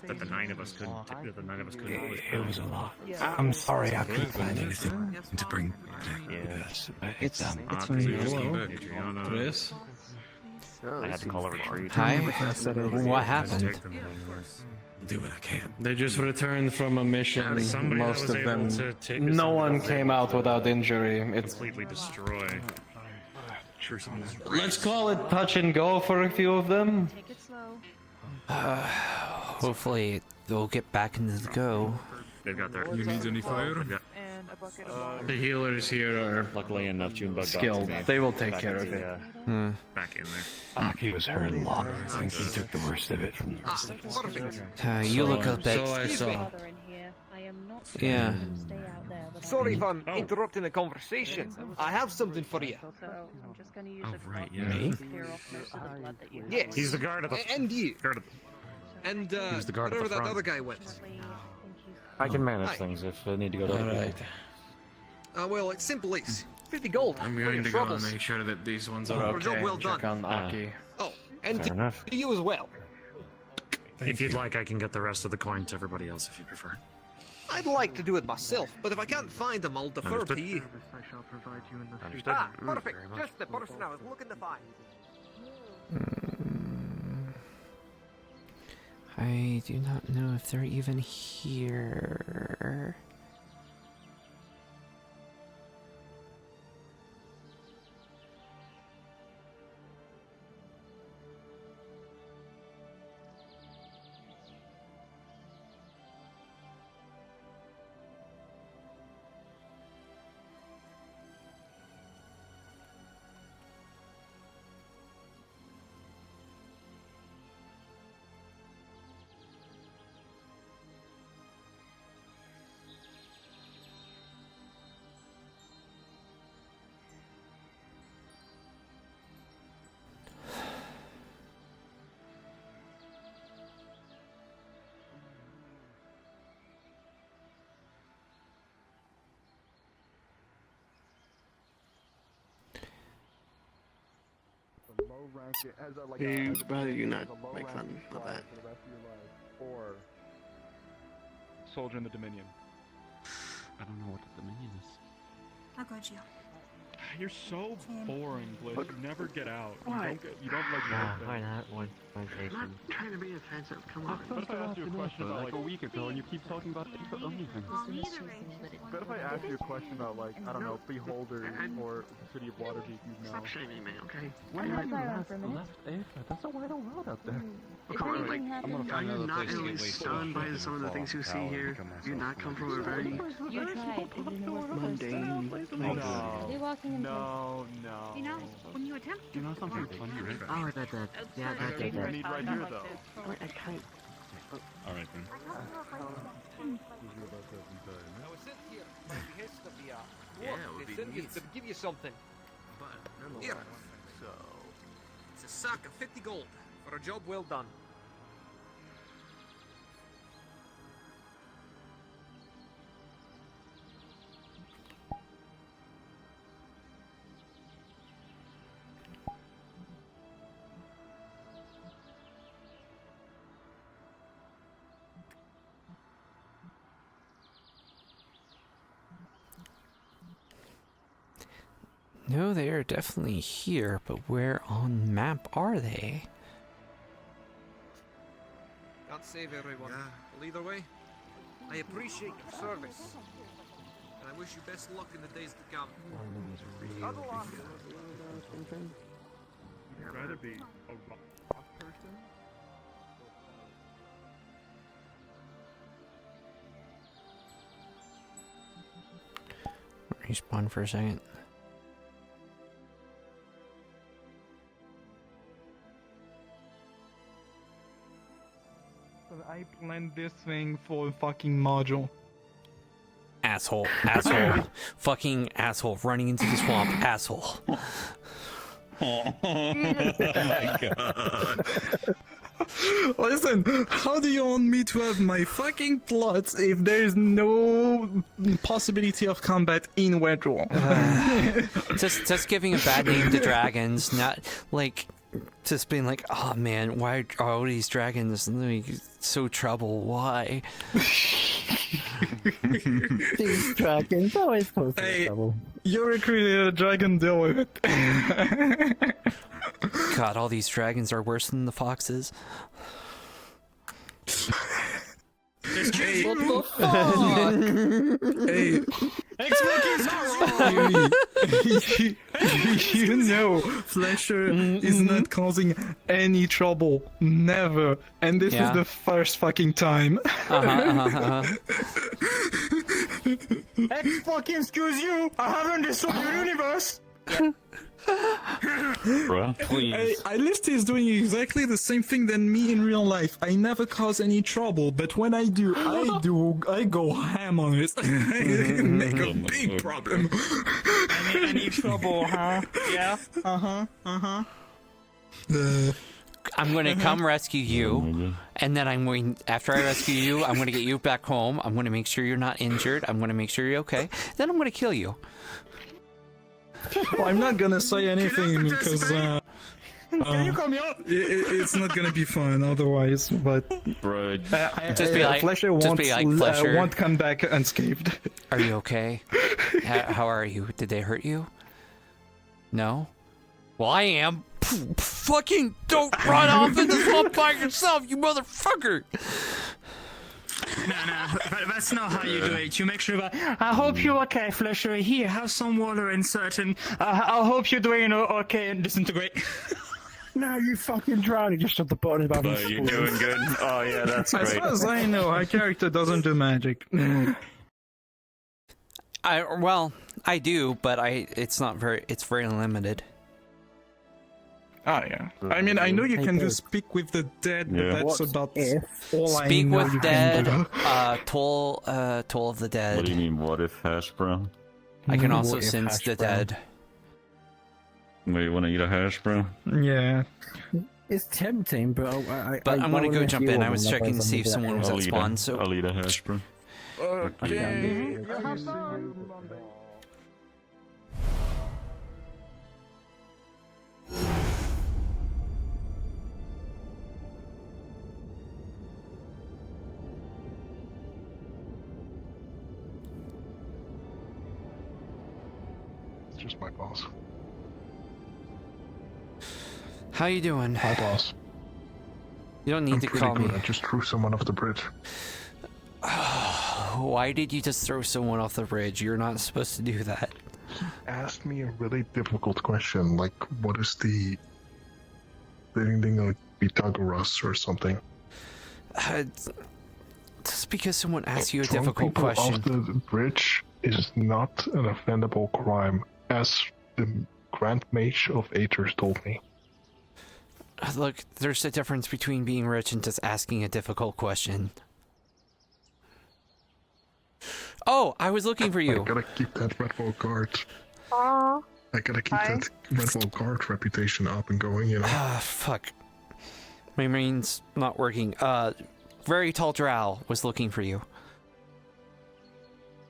that the nine of us couldn't. It was a lot. I'm sorry I couldn't find anything to bring. Yes, It's fine. Chris? I had to call a retreat. Hi. What happened? Do what I can. They just returned from a mission. Somebody that Most was of able them. to take No us one out. came out without injury. It's. Completely destroy. Let's call it touch and go for a few of them. Take it slow. Hopefully they'll get back into the go. They've got their. You need any fire? And a bucket of water. The healers here are Luckily enough, Junebug skilled. They will take care of it. Back in there. Aki was hurt a lot. I think he took the worst of it from the rest of us. Perfect. You look a bit. So I saw. Father in here. I am not Yeah. stay out there without Sorry if I'm interrupting the conversation. I have something for you. So I'm just going to use Oh, a right, cloth yeah. Me? to clear off most of the blood that you have. Yes. He's the guard of the. And you. Guard of And He's the guard at wherever the that front. other guy went. I can manage Hi. things if I need to go to. Alright. Well, it's simple as 50 gold. I'm for going your to go and troubles. make sure that these ones are For a job okay. well done. Check on Aki. Oh, and Fair to enough. you as well. If you'd like, I can get the rest of the coin to everybody else if you prefer. I'd like to do it myself, but if I can't find them, I'll defer Understood. to you. I shall provide you in the Understood. Perfect. Just the person I was looking to find. I do not know if they're even here. I'd rather you not make fun of that. Or soldier in the Dominion. I don't know what the Dominion is. How could you? You're so boring, Bliss. You never get out. Why? You don't like nothing. Why not? One I'm not station. trying to be offensive. Come on. What if I asked you a question about like a week ago and you keep talking about the only thing? What if I asked you a question about like, I don't know, Beholder or City of Waterdeep, you know? Stop shaming me, okay? Why Why not not left Aether? That's a wide old world out there. Come on, like, I'm gonna are find you another not place to at get least wasted. stunned by some of the things you see here? You not come from a very You tried. It didn't work the first mundane time. place? Are they walking in No. You know, when you attempt You know something funny, right? Oh, that. Yeah, that did I that. need right here though. I can't. Alright then. I was sent here by the behest of the Yeah, dwarf. it would They be sent me neat. to give you something. But Here. nonetheless, so It's a sack of 50 gold for a job well done. No, they are definitely here, but where on map are they? Can't save everyone. Well, either way, I appreciate your service. And I wish you best luck in the days to come. Huddle on. I'd rather be a rock person. Respawn for a second. I planned this thing for a fucking module. Asshole. Asshole. Fucking asshole. Running into the swamp. Asshole. Oh my god. Listen, how do you want me to have my fucking plots if there's no possibility of combat in Wedrel? Just giving a bad name to dragons, not like just being like, oh man, why are all these dragons like, so trouble? Why? These dragons always cause trouble. You recruited a dragon, deal with it. God, all these dragons are worse than the foxes. Hey, what the fuck? Hey, you know, Flesher is not causing any trouble, never, and this is the first fucking time. Excuse you! I haven't destroyed your universe! Bruh, please. Hey, at least he's doing exactly the same thing than me in real life. I never cause any trouble, but when I do, I go ham on it. I make a big problem. Any trouble, huh? Yeah? I'm going to come rescue you, and then after I rescue you, I'm going to get you back home. I'm going to make sure you're not injured. I'm going to make sure you're okay. Then I'm going to kill you. Well, I'm not gonna say anything because Can you come here? it's not gonna be fun otherwise. But just be like, Flesher won't come back unscathed. Are you okay? How are you? Did they hurt you? No. Well, I am. Fucking don't run off in the swamp by yourself, you motherfucker! No, that's not how you do it. You make sure that. I hope you're okay, Flesher. Here, have some water insert, and I hope you're doing okay and disintegrate. No, you fucking drowning. Just at the bottom of Oh, you're doing good. Oh, yeah, that's As far as I know, our character doesn't do magic. I do, but it's very limited. Oh yeah. I mean, I know you can do speak with the dead, but that's about all I know. Speak with you dead, can do. toll of the dead. What do you mean, what if hash brown? I can also sense the dead. Wait, you want to eat a hash brown? Yeah. It's tempting, but I'm gonna go jump in. I was checking to see if someone was at spawn, so... I'll eat a hash brown. Okay. Just my boss. How you doing? Hi, boss. You don't need to call me. I just threw someone off the bridge. Why did you just throw someone off the bridge? You're not supposed to do that. Asked me a really difficult question, like, what is the thing like Pythagoras or something? Just because someone asks you a Throwing difficult people question. off the bridge is not an offendable crime, as the Grand Mage of Aether told me. Look, there's a difference between being rich and just asking a difficult question. Oh, I was looking for you. I gotta keep that Redwall guard. Aww. I gotta keep that Redwall guard reputation up and going, you know. Ah, fuck. My brain's not working. Very tall drow was looking for you.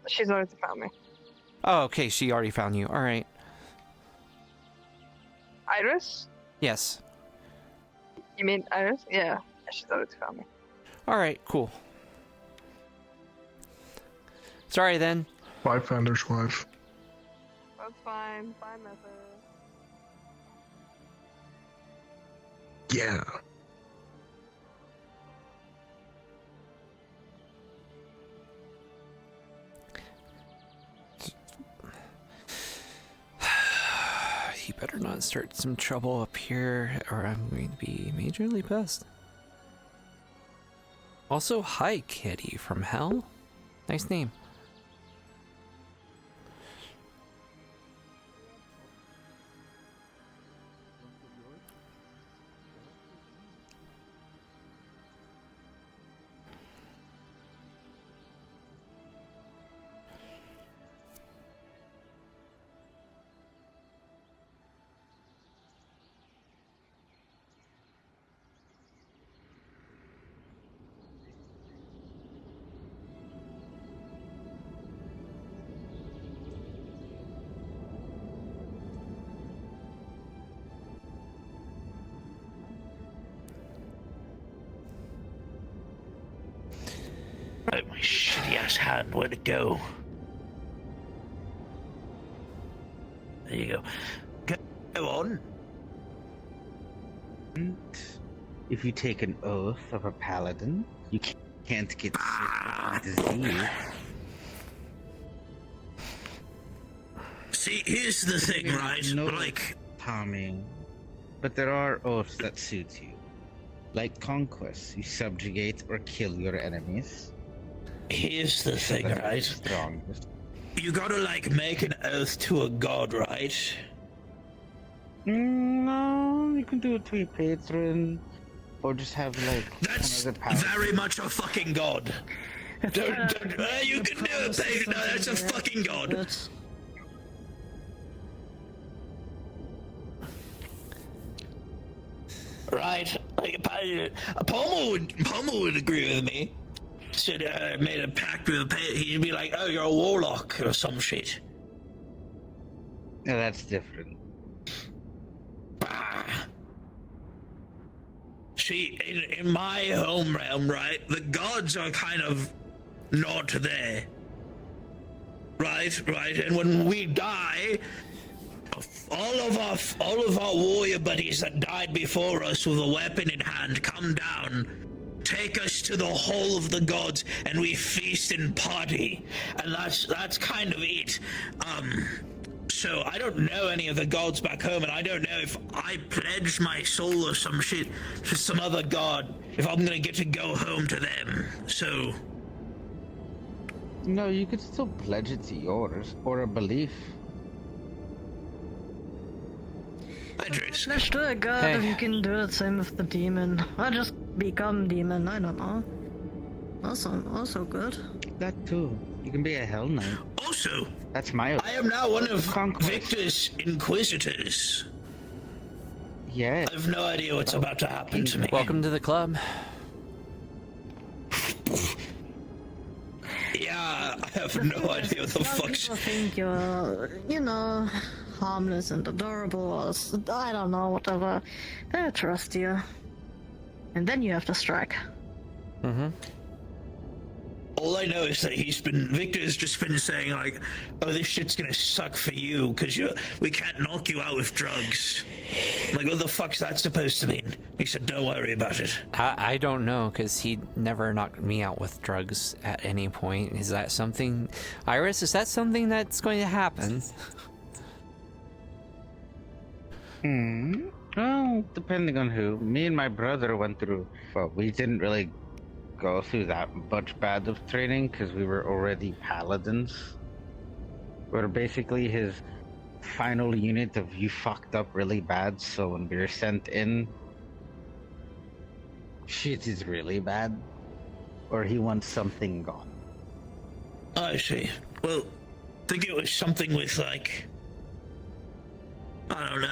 She's already found me. Oh, okay, she already found you. Alright. Iris? Yes. You mean Iris? Yeah. She's already found me. Alright, cool. Sorry then. Bye, Vander's wife. That's fine. Bye, Mother. Yeah. You better not start some trouble up here, or I'm going to be majorly pissed. Also, hi, Kitty from Hell. Nice name. shitty ass hand, where'd it go? There you go. Go on. If you take an oath of a paladin, you can't get sick with disease. See, here's the thing, right? No, like, Tommy, but there are oaths that suit you. Like conquest, you subjugate or kill your enemies. here's the thing, right? Strongest. You gotta, like, make an oath to a god, right? No, you can do it to a patron, or just have like. That's very much a fucking god. You can do it, patron. No, that's a fucking god. Right, like Palmer would agree with me. Said made a pact with a patron. He'd be like, "Oh, you're a warlock or some shit." No, that's different. See, in my home realm, right, the gods are kind of not there. Right, and when we die, all of our warrior buddies that died before us with a weapon in hand come down, take us to the hall of the gods, and we feast and party, and that's kind of it. So I don't know any of the gods back home, and I don't know if I pledge my soul or some shit to some other god, if I'm gonna get to go home to them. So no, you could still pledge it to yours or a belief. Let's do it, God, if you can do the same with the demon. I just become demon, I don't know. Also good. That too. You can be a Hell Knight. Also, that's my. I am now one of Victor's inquisitors. Yeah. I have no idea what's about to happen to me. Welcome to the club. Yeah, I have no idea what the fuck's. People think you're, harmless and adorable, or I don't know, whatever. They trust you. And then you have to strike. Mm-hmm. All I know is that Victor's just been saying, like, oh, this shit's gonna suck for you, because we can't knock you out with drugs. Like, what the fuck's that supposed to mean? He said, don't worry about it. I don't know, because he never knocked me out with drugs at any point. Is that something... Iris, is that something that's going to happen? Well, depending on who. Me and my brother went through... Well, we didn't really go through that much bad of training because we were already paladins. We're basically his final unit of you fucked up really bad, so when we were sent in, shit is really bad, or he wants something gone. I see. Well, I think it was something with, like, I don't know.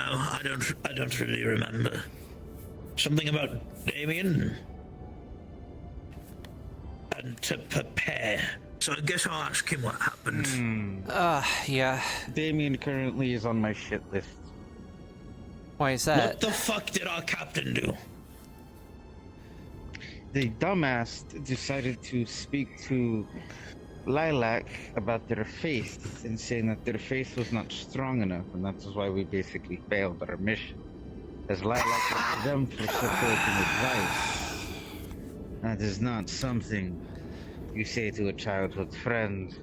I don't really remember. Something about Damien. And to prepare. So I guess I'll ask him what happened. Yeah. Damien currently is on my shit list. Why is that? What the fuck did our captain do? The dumbass decided to speak to Lilac about their faith and saying that their faith was not strong enough, and that's why we basically failed our mission. As Lilac asked them for support and advice. That is not something you say to a childhood friend,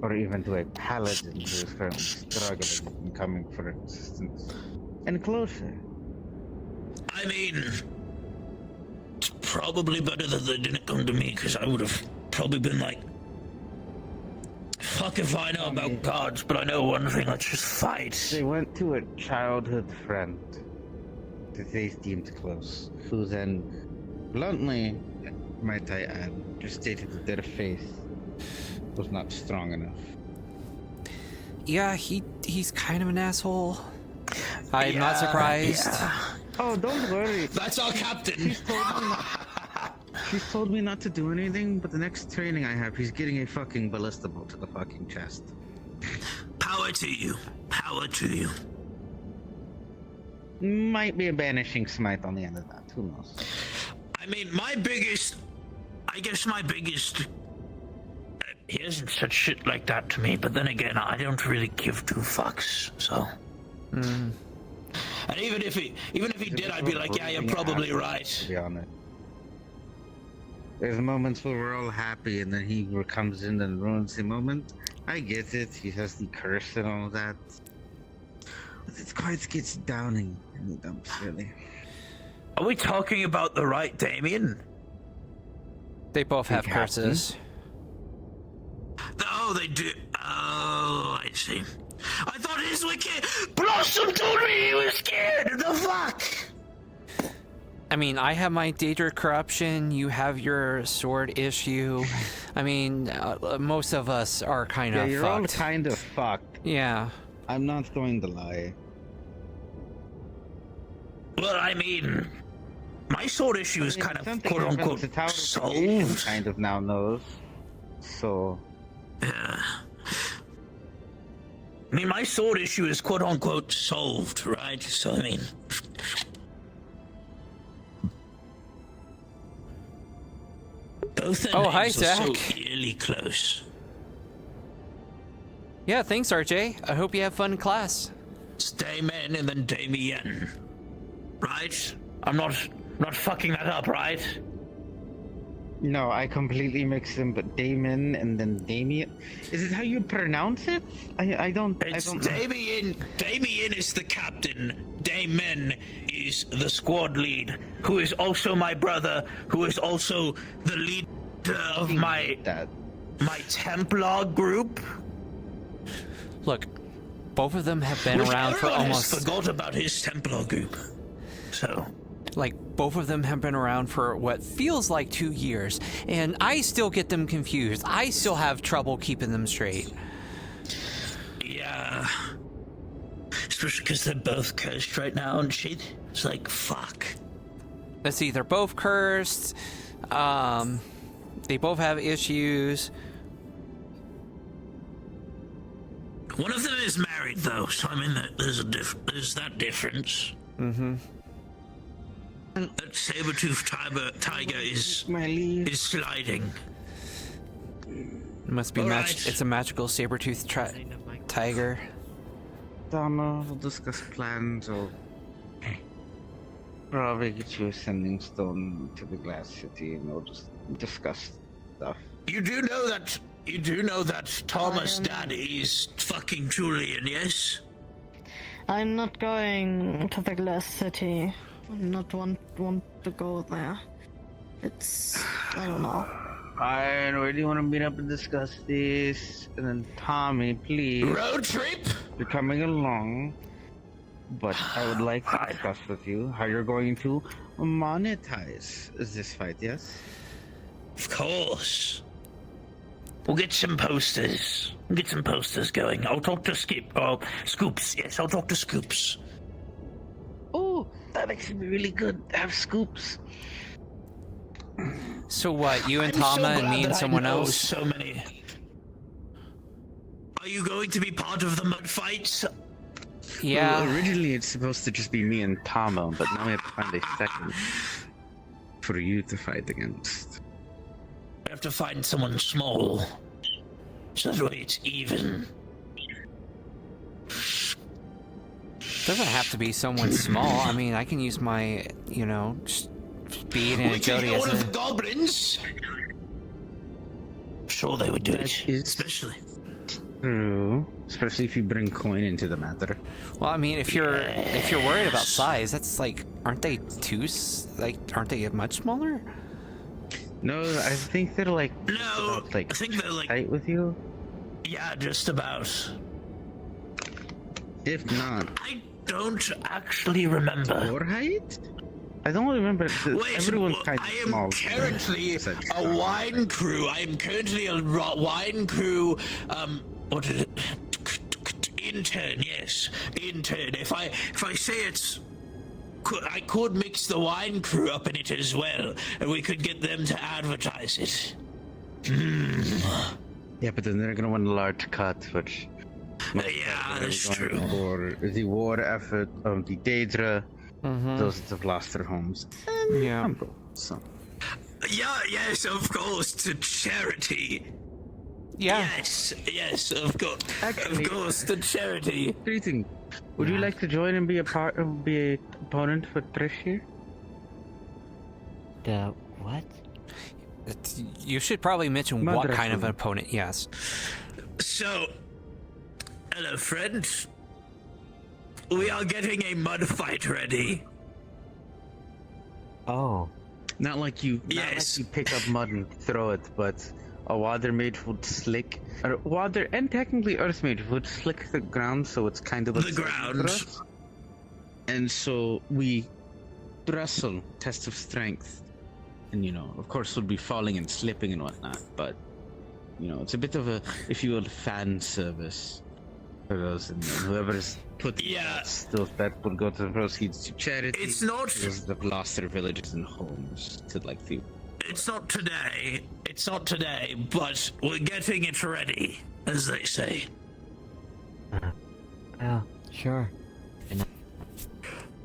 or even to a paladin who is currently struggling and coming for assistance. And closer. I mean, it's probably better that they didn't come to me, because I would have probably been like, fuck if I know about gods, but I know one thing, let's just fight. They went to a childhood friend that they deemed close, who then, bluntly, might I add, just stated that their faith was not strong enough. Yeah, he's kind of an asshole. I'm not surprised. Yeah. Oh, don't worry. That's our captain. She's told me not to do anything, but the next training I have, he's getting a fucking ballista bolt to the fucking chest. Power to you. Power to you. Might be a banishing smite on the end of that. Who knows? I mean, my biggest He hasn't said shit like that to me, but then again, I don't really give two fucks, so. And even if he did, I'd be like, yeah, you're probably right. To be honest. There's moments where we're all happy, and then he comes in and ruins the moment. I get it. He has the curse and all that. But it quite gets downing in the dumps, really. Are we talking about the right Damien? They both have curses. Oh, they do. Oh, I see. I thought his were scared. Blossom told me he was scared. The fuck? I mean, I have my Daedra corruption. You have your sword issue. I mean, most of us are kind of fucked. Yeah, you're all kind of fucked. Yeah. I'm not going to lie. Well, I mean, my sword issue is kind of quote unquote solved. Kind of now knows. So. Yeah. I mean, my sword issue is quote unquote solved, right? So, I mean. Both their names are so eerily close. Yeah, thanks, RJ. I hope you have fun in class. It's Damien and then Damien. Right? I'm not fucking that up, right? No, I completely mixed them, but Damon and then Damien. Is it how you pronounce it? I don't. Damien. Damien is the captain. Damon is the squad lead, who is also my brother, who is also the leader of my Templar group. Look, both of them have been around for almost. Forgot about his Templar group. So. Like, both of them have been around for what feels like 2 years, and I still get them confused. I still have trouble keeping them straight. Yeah. Especially because they're both cursed right now and shit. It's like, fuck. Let's see, they're both cursed. They both have issues. One of them is married, though, so I mean, there's that difference. Mm-hmm. That saber-toothed tiger is sliding. It must be it's a magical saber-toothed tiger. Dama, we'll discuss plans, or probably get you a sending stone to the Glass City, and we'll just discuss stuff. You do know that Thomas' dad is fucking Julian, yes? I'm not going to the Glass City. I'm not want to go there. It's... I don't know. I really want to meet up and discuss this. And then Tommy, please. Road trip? You're coming along. But I would like to discuss with you how you're going to monetize this fight, yes? Of course. We'll get some posters. We'll get some posters going. I'll talk to Scoops. Yes, I'll talk to Scoops. Oh, that actually be really good. Have Scoops. So what? You and Tama and me and someone else? So many. Are you going to be part of the mud fights? Yeah. Well, originally it's supposed to just be me and Tama, but now we have to find a second for you to fight against. I have to find someone small, so that way it's even. Doesn't have to be someone small. I mean, I can use my, speed and agility as one of the goblins. Sure, they would do it, especially. True, especially if you bring coin into the matter. Well, I mean, if you're worried about size, that's like, aren't they much smaller? No, I think they're like. No, I think they're like tight with you. Yeah, just about. If not, I don't actually remember. Your height? I don't remember. Everyone's kind of small. I am currently a wine crew. I am currently a wine crew. What is it? Intern, yes, intern. If I say it's. I could mix the wine crew up in it as well, and we could get them to advertise it. Yeah, but then they're gonna want a large cut, which. Yeah, that's true. For the war effort of the Daedra, those that have lost their homes. Yeah. Yeah, yes, of course, to charity. Yeah. Yes, of course. Of course, the charity. Greeting. Would you like to join and be an opponent for Trish here? The what? You should probably mention what kind of an opponent, yes. So, hello, friend. We are getting a mud fight ready. Oh. Not like you pick up mud and throw it, but a water mage would slick, or water and technically earth mage would slick the ground, so it's kind of the ground. And so we wrestle, test of strength, and of course we'll be falling and slipping and whatnot. But it's a bit of a, if you will, fan service for those, and whoever's put that will go to the proceeds to charity. It's not. Those that have lost their villages and homes to the. It's not today. It's not today, but we're getting it ready, as they say. Well, sure.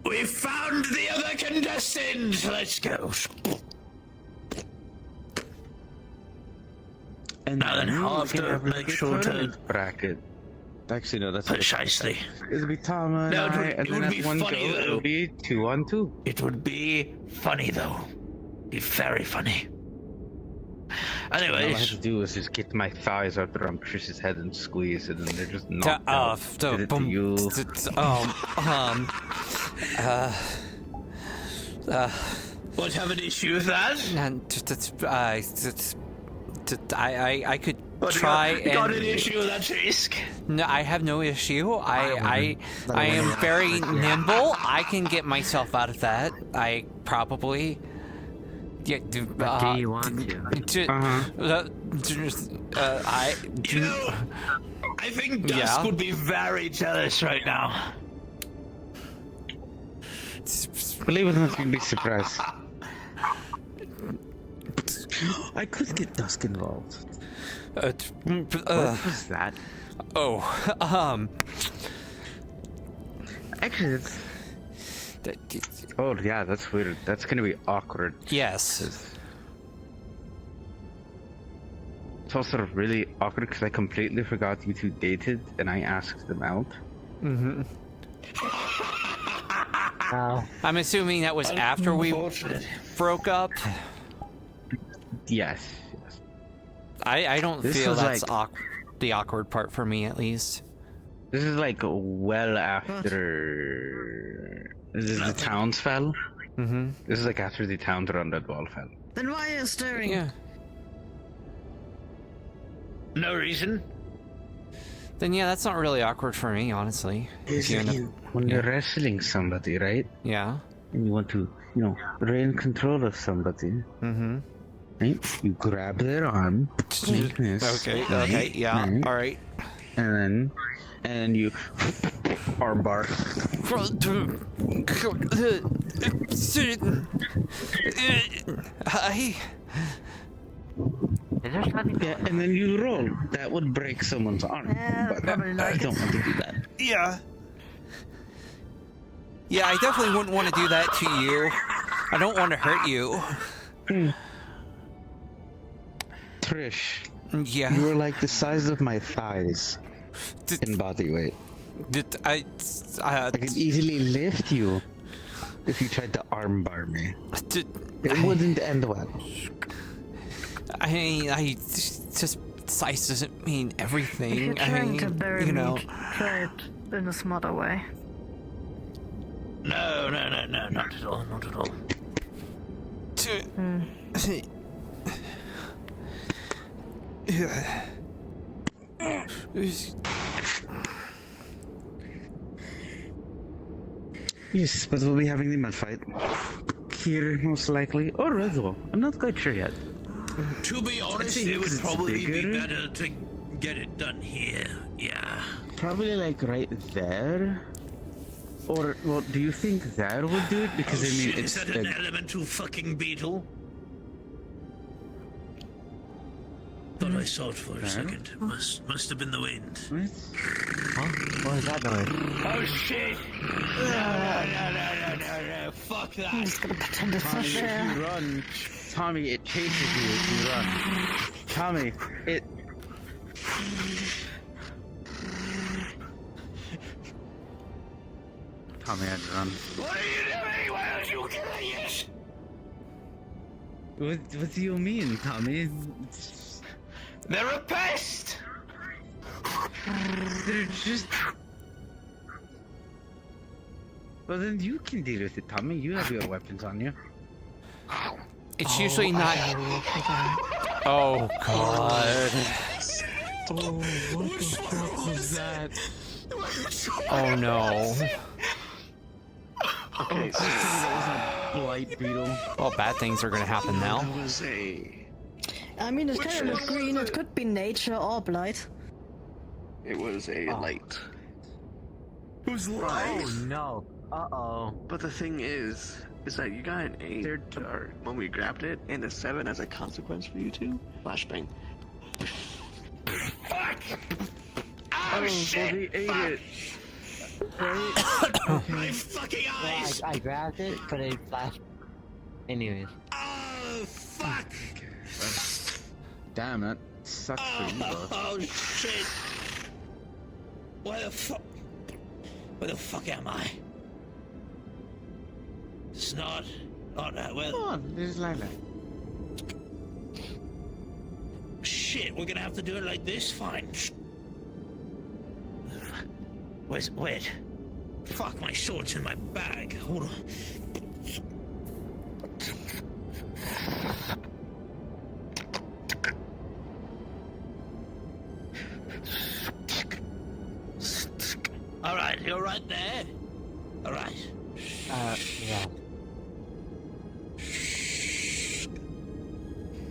We found the other contestant. Let's go. And now then, I'll have to make sure to bracket. Actually, no, that's precisely. It'll be Tom and no, I, it would be funny though. It'll be 2-on-2. It would be funny though. Be very funny. Anyways, all I have to do is just get my thighs out around Chris's head and squeeze it, and they're just knocked out. Did it to you. What, have an issue with that? I could try and... got an issue with that risk? No, I have no issue. I am very nimble. I can get myself out of that. I probably... Yeah, but do you want to? I think Dusk would be very jealous right now. Believe it or not, you'd be surprised. I could get Dusk involved. What was that? Actually, oh yeah, that's weird. That's gonna be awkward. Yes. It's also really awkward because I completely forgot you two dated, and I asked them out. Mm-hmm. I'm assuming that was after we broke up. Yes. I don't feel that's the awkward part for me, at least. This is like well after. This is the towns fell. Mm-hmm. This is like after the towns around that wall fell. Then why are you staring? Yeah. No reason. Then yeah, that's not really awkward for me, honestly. When you're wrestling somebody, right? Yeah. And you want to, rein control of somebody. Mm-hmm. Right? You grab their arm, like this. Okay, yeah, right. All right. And then you armbar. Hi. Yeah, and then you roll. That would break someone's arm. But I don't want to do that. Yeah. Yeah, I definitely wouldn't want to do that to you. I don't want to hurt you. Trish. Yeah. You were like the size of my thighs in body weight. I could easily lift you if you tried to armbar me. It wouldn't end well. I mean, just size doesn't mean everything. If you're trying to bury me, try it in a smarter way. No, not at all, not at all. Yes, but we'll be having the mud fight here, most likely, or Redwall. I'm not quite sure yet. To be honest, it would probably be better to get it done here. Yeah. Probably like right there. Or, well, do you think there would do it? Because I mean, is that an elemental fucking beetle? Thought I saw it for a second. Must have been the wind. Huh? What is that noise? Oh shit! No. Fuck that. I'm just gonna pretend it's not there. You run. Tommy, it chases you if you run. Tommy, Tommy had to run. What are you doing? Why aren't you killing it? What do you mean, Tommy? They're a pest! They're just... Well, then you can deal with it, Tommy. You have your weapons on you. It's usually not. Oh god. Oh, what the fuck was that? Oh no. Okay, so that was a blight beetle. Well, bad things are gonna happen now. That was a... I mean, it's kind of green. It could be nature or blight. It was a light. Who's light? Oh no. Uh-oh. But the thing is that you got an 8 when we grabbed it, and a 7 as a consequence for you two. Flashbang. Fuck! Oh, shit! Well, he ate it. My fucking eyes! I grabbed it, but it flashed. Anyways. Oh, fuck! Damn, that sucks for you both. Oh, shit! Where the fuck am I? It's not that well. Come on, there's Lilac. Shit, we're gonna have to do it like this? Fine. Wait. Fuck, my sword's in my bag. Hold on. Alright, you're right there. Alright. Yeah.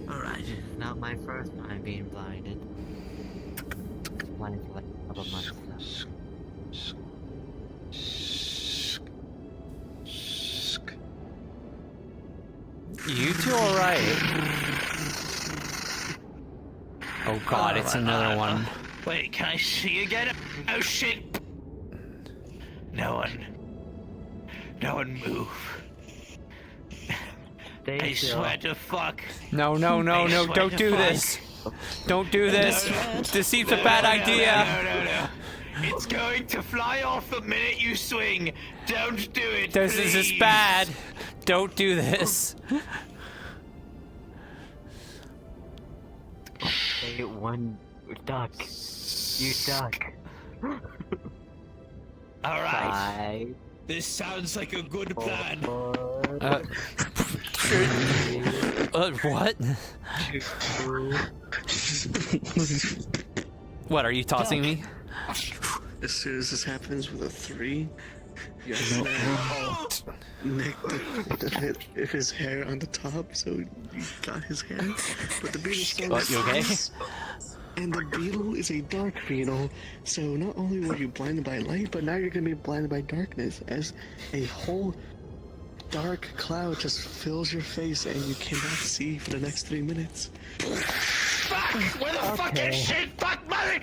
Alright. Not my first time being blinded. Blinded for like a couple months now. You two alright? Oh god, it's another one. Wait, can I see again? Oh shit! No one move. I swear to fuck. No, don't do this. Don't do this. Deceit's a bad idea. No. It's going to fly off the minute you swing. Don't do it, This is please. bad. Don't do this. Say one duck. You duck. Alright. This sounds like a good plan. What? What, are you tossing me? As soon as this happens with a 3, you Nick, if his hair on the top, so you got his hair, but the beetle still You okay? And the beetle is a dark beetle, so not only were you blinded by light, but now you're gonna be blinded by darkness, as a whole dark cloud just fills your face and you cannot see for the next 3 minutes. Fuck! Where the fuck is shit? Fuck, mother!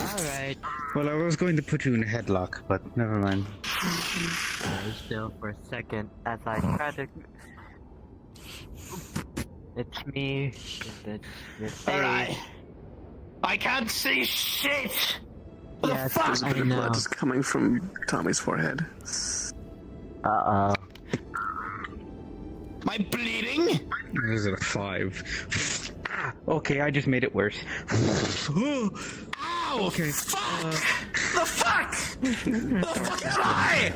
Alright. Well, I was going to put you in a headlock, but never mind. Stay still for a second as I try to... It's me. It's Alright. I can't see shit! What Yes, the fuck? There's a bit of blood just coming from Tommy's forehead. Uh-oh. Am I bleeding? This is a 5. Okay, I just made it worse. Ow! Okay. Fuck! The fuck? The fuck am I?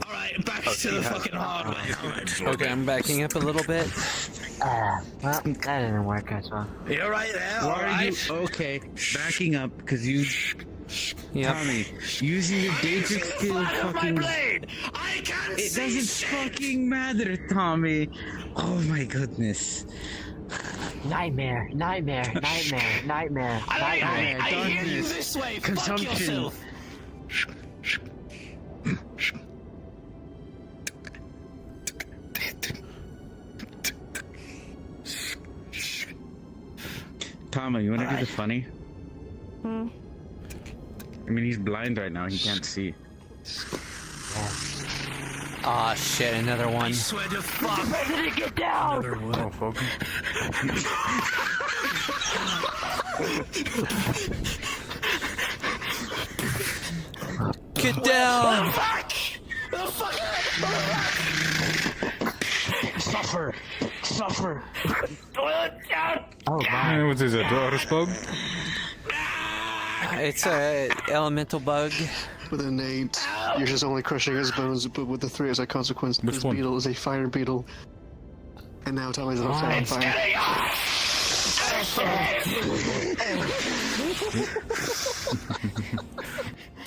Alright, back to the fucking hard way. Alright. Okay, I'm backing up a little bit. Well, that didn't work as well. You're right there, Why are you alright? okay? Backing up because you, Yep. Tommy, using your Daedric skill fucking. Blade! I can't It see doesn't shit! fucking matter, Tommy. Oh my goodness. Nightmare. I hear you darkness, this way. consumption. Fuck yourself. Tommy, you wanna do the funny? Hmm. I mean, he's blind right now. He can't see. Aw, shit, another one. I swear to fuck. President, get down! Another one. Oh, fuck. Get down! Suffer! Suffer! Oh, man. What is it? Water bug? It's a elemental bug. With an 8, you're just only crushing his bones, but with the 3 as a consequence, this beetle is a fire beetle. And now Tommy's on fire.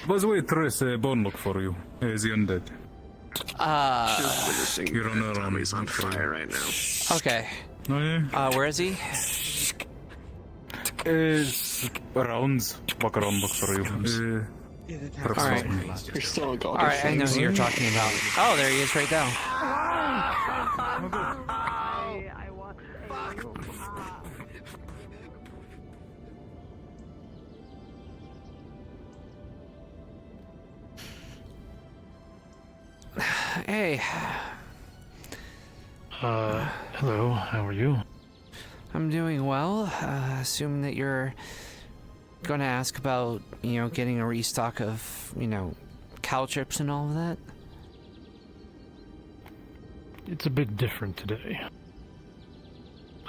By the way, Tris, bone look for you. Is he undead? You're on Tommy's on fire right now. Okay. Oh, yeah? Where is he? Is rounds. Walk around, look for you. Alright. You're still a god. Alright, I know who you're talking about. Oh, there he is right now. Hey. Hello, how are you? I'm doing well. Assume that you're gonna ask about, getting a restock of, cow chips and all of that? It's a bit different today.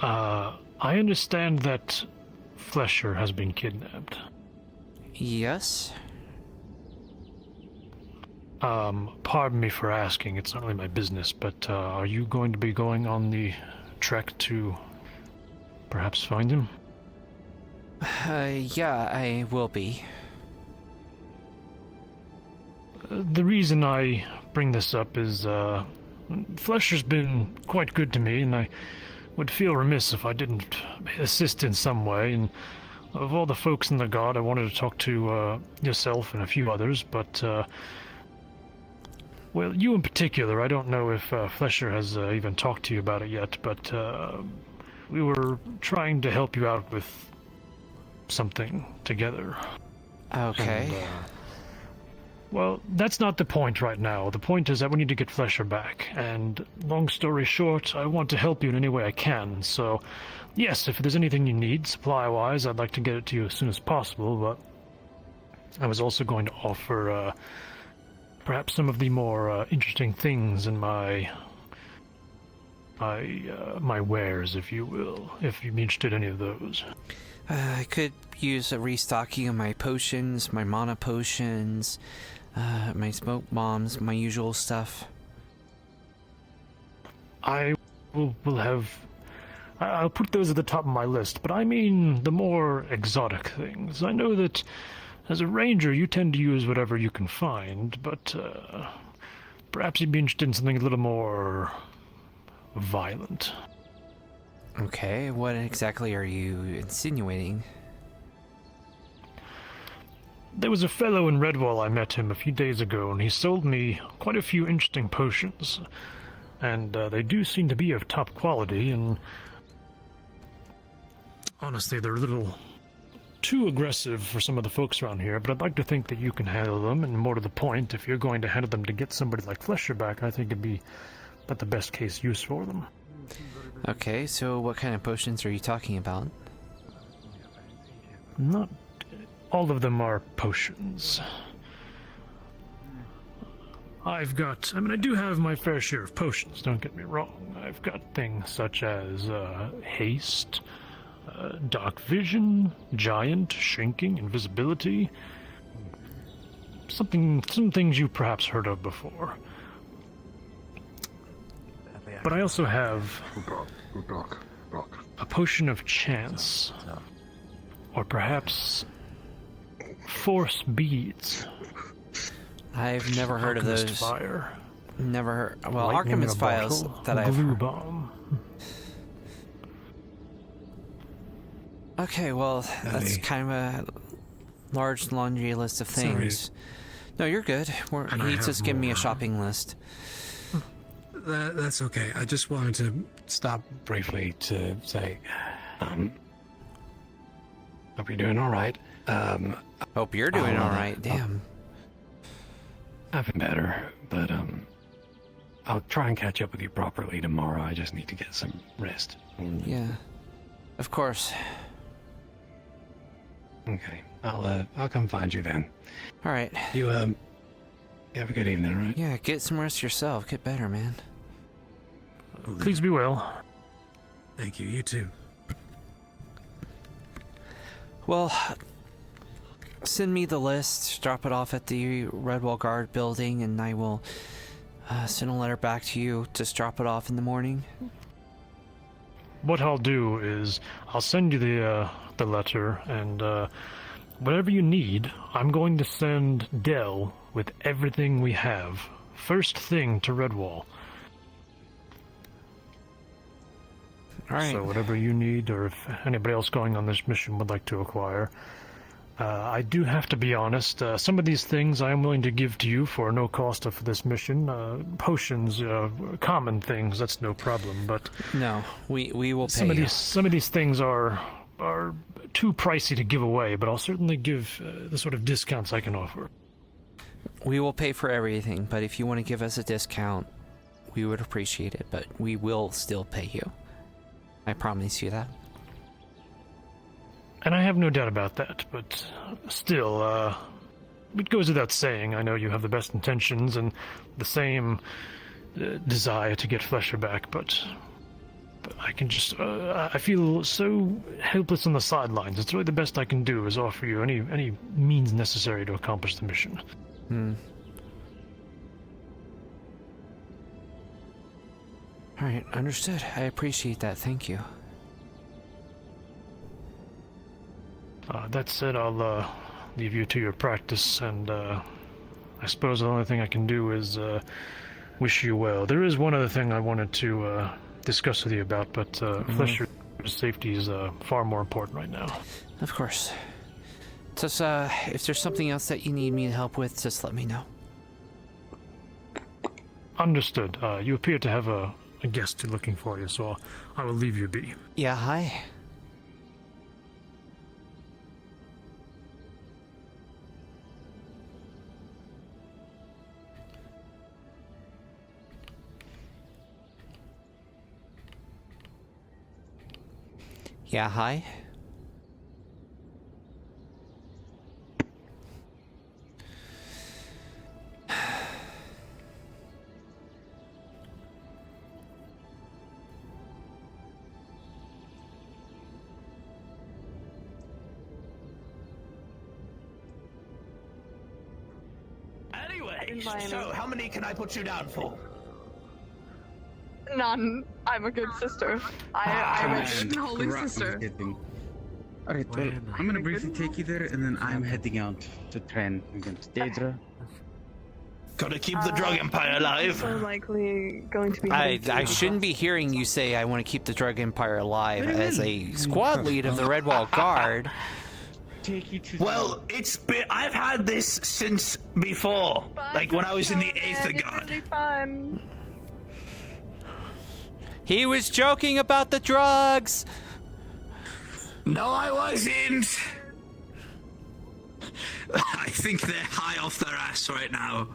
I understand that Flesher has been kidnapped. Yes? Pardon me for asking, it's not really my business, but are you going to be going on the trek to perhaps find him? Yeah, I will be. The reason I bring this up is, Flesher's been quite good to me, and I would feel remiss if I didn't assist in some way, and of all the folks in the God, I wanted to talk to, yourself and a few others, but, well, you in particular, I don't know if, Flesher has, even talked to you about it yet, but, we were trying to help you out with something together. Okay. And, well, that's not the point right now. The point is that we need to get Flesher back, and long story short, I want to help you in any way I can, so yes, if there's anything you need, supply-wise, I'd like to get it to you as soon as possible, but I was also going to offer, perhaps some of the more, interesting things in my wares, if you will, if you'd be interested in any of those. I could use a restocking of my potions, my mana potions, my smoke bombs, my usual stuff. I will have... I'll put those at the top of my list, but I mean the more exotic things. I know that as a ranger you tend to use whatever you can find, but perhaps you'd be interested in something a little more violent. Okay, what exactly are you insinuating? There was a fellow in Redwall, I met him a few days ago, and he sold me quite a few interesting potions. And they do seem to be of top quality, and honestly, they're a little too aggressive for some of the folks around here, but I'd like to think that you can handle them, and more to the point, if you're going to handle them to get somebody like Flesher back, I think it'd be about the best case use for them. Okay, so what kind of potions are you talking about? Not all of them are potions. I do have my fair share of potions, don't get me wrong. I've got things such as haste, dark vision, giant, shrinking, invisibility. Some things you've perhaps heard of before. But I also have a potion of chance, or perhaps force beads. I've never heard of those. Fire. Never heard. Well, Lightning in Archimist a Files bottle, that I've blue heard. bomb. Okay, well, that's kind of a large laundry list of things. No, you're good. He's just giving me a shopping list. That's okay. I just wanted to stop briefly to say, hope you're doing all right. Hope you're doing all right. Damn. I've been better, but I'll try and catch up with you properly tomorrow. I just need to get some rest. Yeah, of course. Okay, I'll come find you then. All right. You have a good evening, all right? Yeah, get some rest yourself. Get better, man. Please be well. Thank you. You too. Well, send me the list. Drop it off at the Redwall Guard building, and I will send a letter back to you. Just drop it off in the morning. What I'll do is I'll send you the letter, and whatever you need, I'm going to send Dell with everything we have. First thing to Redwall. All right. So whatever you need, or if anybody else going on this mission would like to acquire. I do have to be honest, some of these things I am willing to give to you for no cost for this mission. Potions, common things, that's no problem, but... No, we will pay you. Some of these things are too pricey to give away, but I'll certainly give the sort of discounts I can offer. We will pay for everything, but if you want to give us a discount, we would appreciate it, but we will still pay you. I promise you that. And I have no doubt about that, but still, it goes without saying, I know you have the best intentions and the same desire to get Flesher back, but I can just, I feel so helpless on the sidelines. It's really the best I can do is offer you any means necessary to accomplish the mission. Alright, understood. I appreciate that. Thank you. That said, I'll leave you to your practice, and I suppose the only thing I can do is wish you well. There is one other thing I wanted to discuss with you about, but Flesher's safety is far more important right now. Of course. Just, if there's something else that you need me to help with, just let me know. Understood. You appear to have a guest looking for you, so I will leave you be. Yeah, hi. Yeah, hi. Anyway, so how many can I put you down for? None. I'm a good sister. I'm a good holy sister. Alright, well, I'm gonna briefly take you there, and then I'm heading out to train against Daedra. Gotta keep the drug empire alive. So likely going to be. I shouldn't be hearing you say I want to keep the drug empire alive as a squad lead of the Redwall Guard. Well, I've had this since before, like when I was in the Aether Guard. Really fun. He was joking about the drugs. No, I wasn't. I think they're high off their ass right now.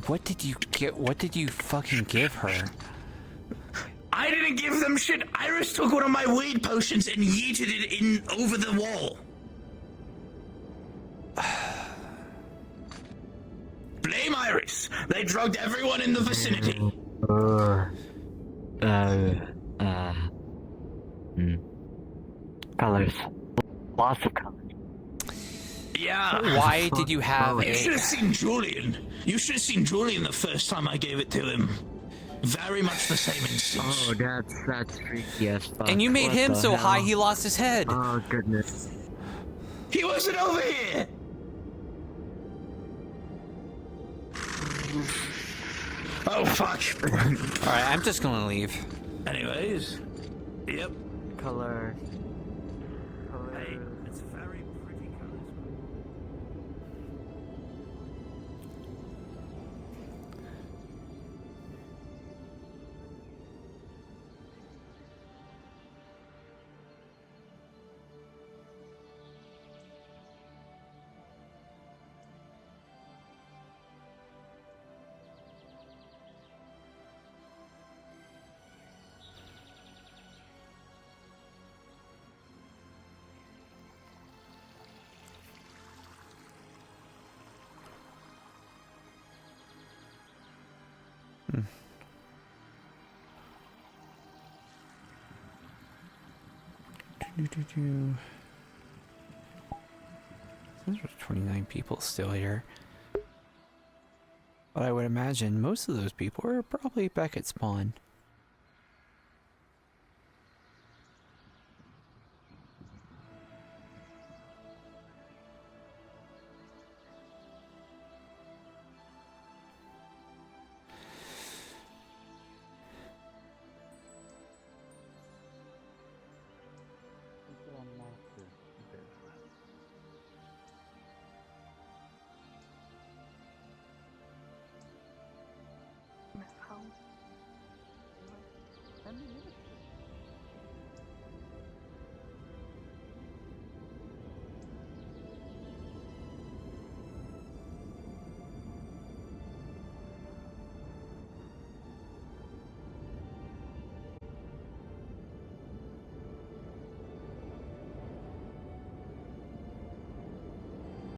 What did you get? What did you fucking give her? I didn't give them shit. Iris took one of my weed potions and yeeted it in over the wall. Blame Iris. They drugged everyone in the vicinity. Colors. Lots of colors. Yeah. Why did you have You should have seen Julian. You should have seen Julian the first time I gave it to him. Very much the same instance. Oh, that's freaky as fuck. And you made What him the so hell? high he lost his head. Oh, goodness. He wasn't over here! Oh, fuck. Alright, I'm just gonna leave. Anyways. Yep. Color. Hey, it's very pretty colors. There's 29 people still here. But I would imagine most of those people are probably back at spawn.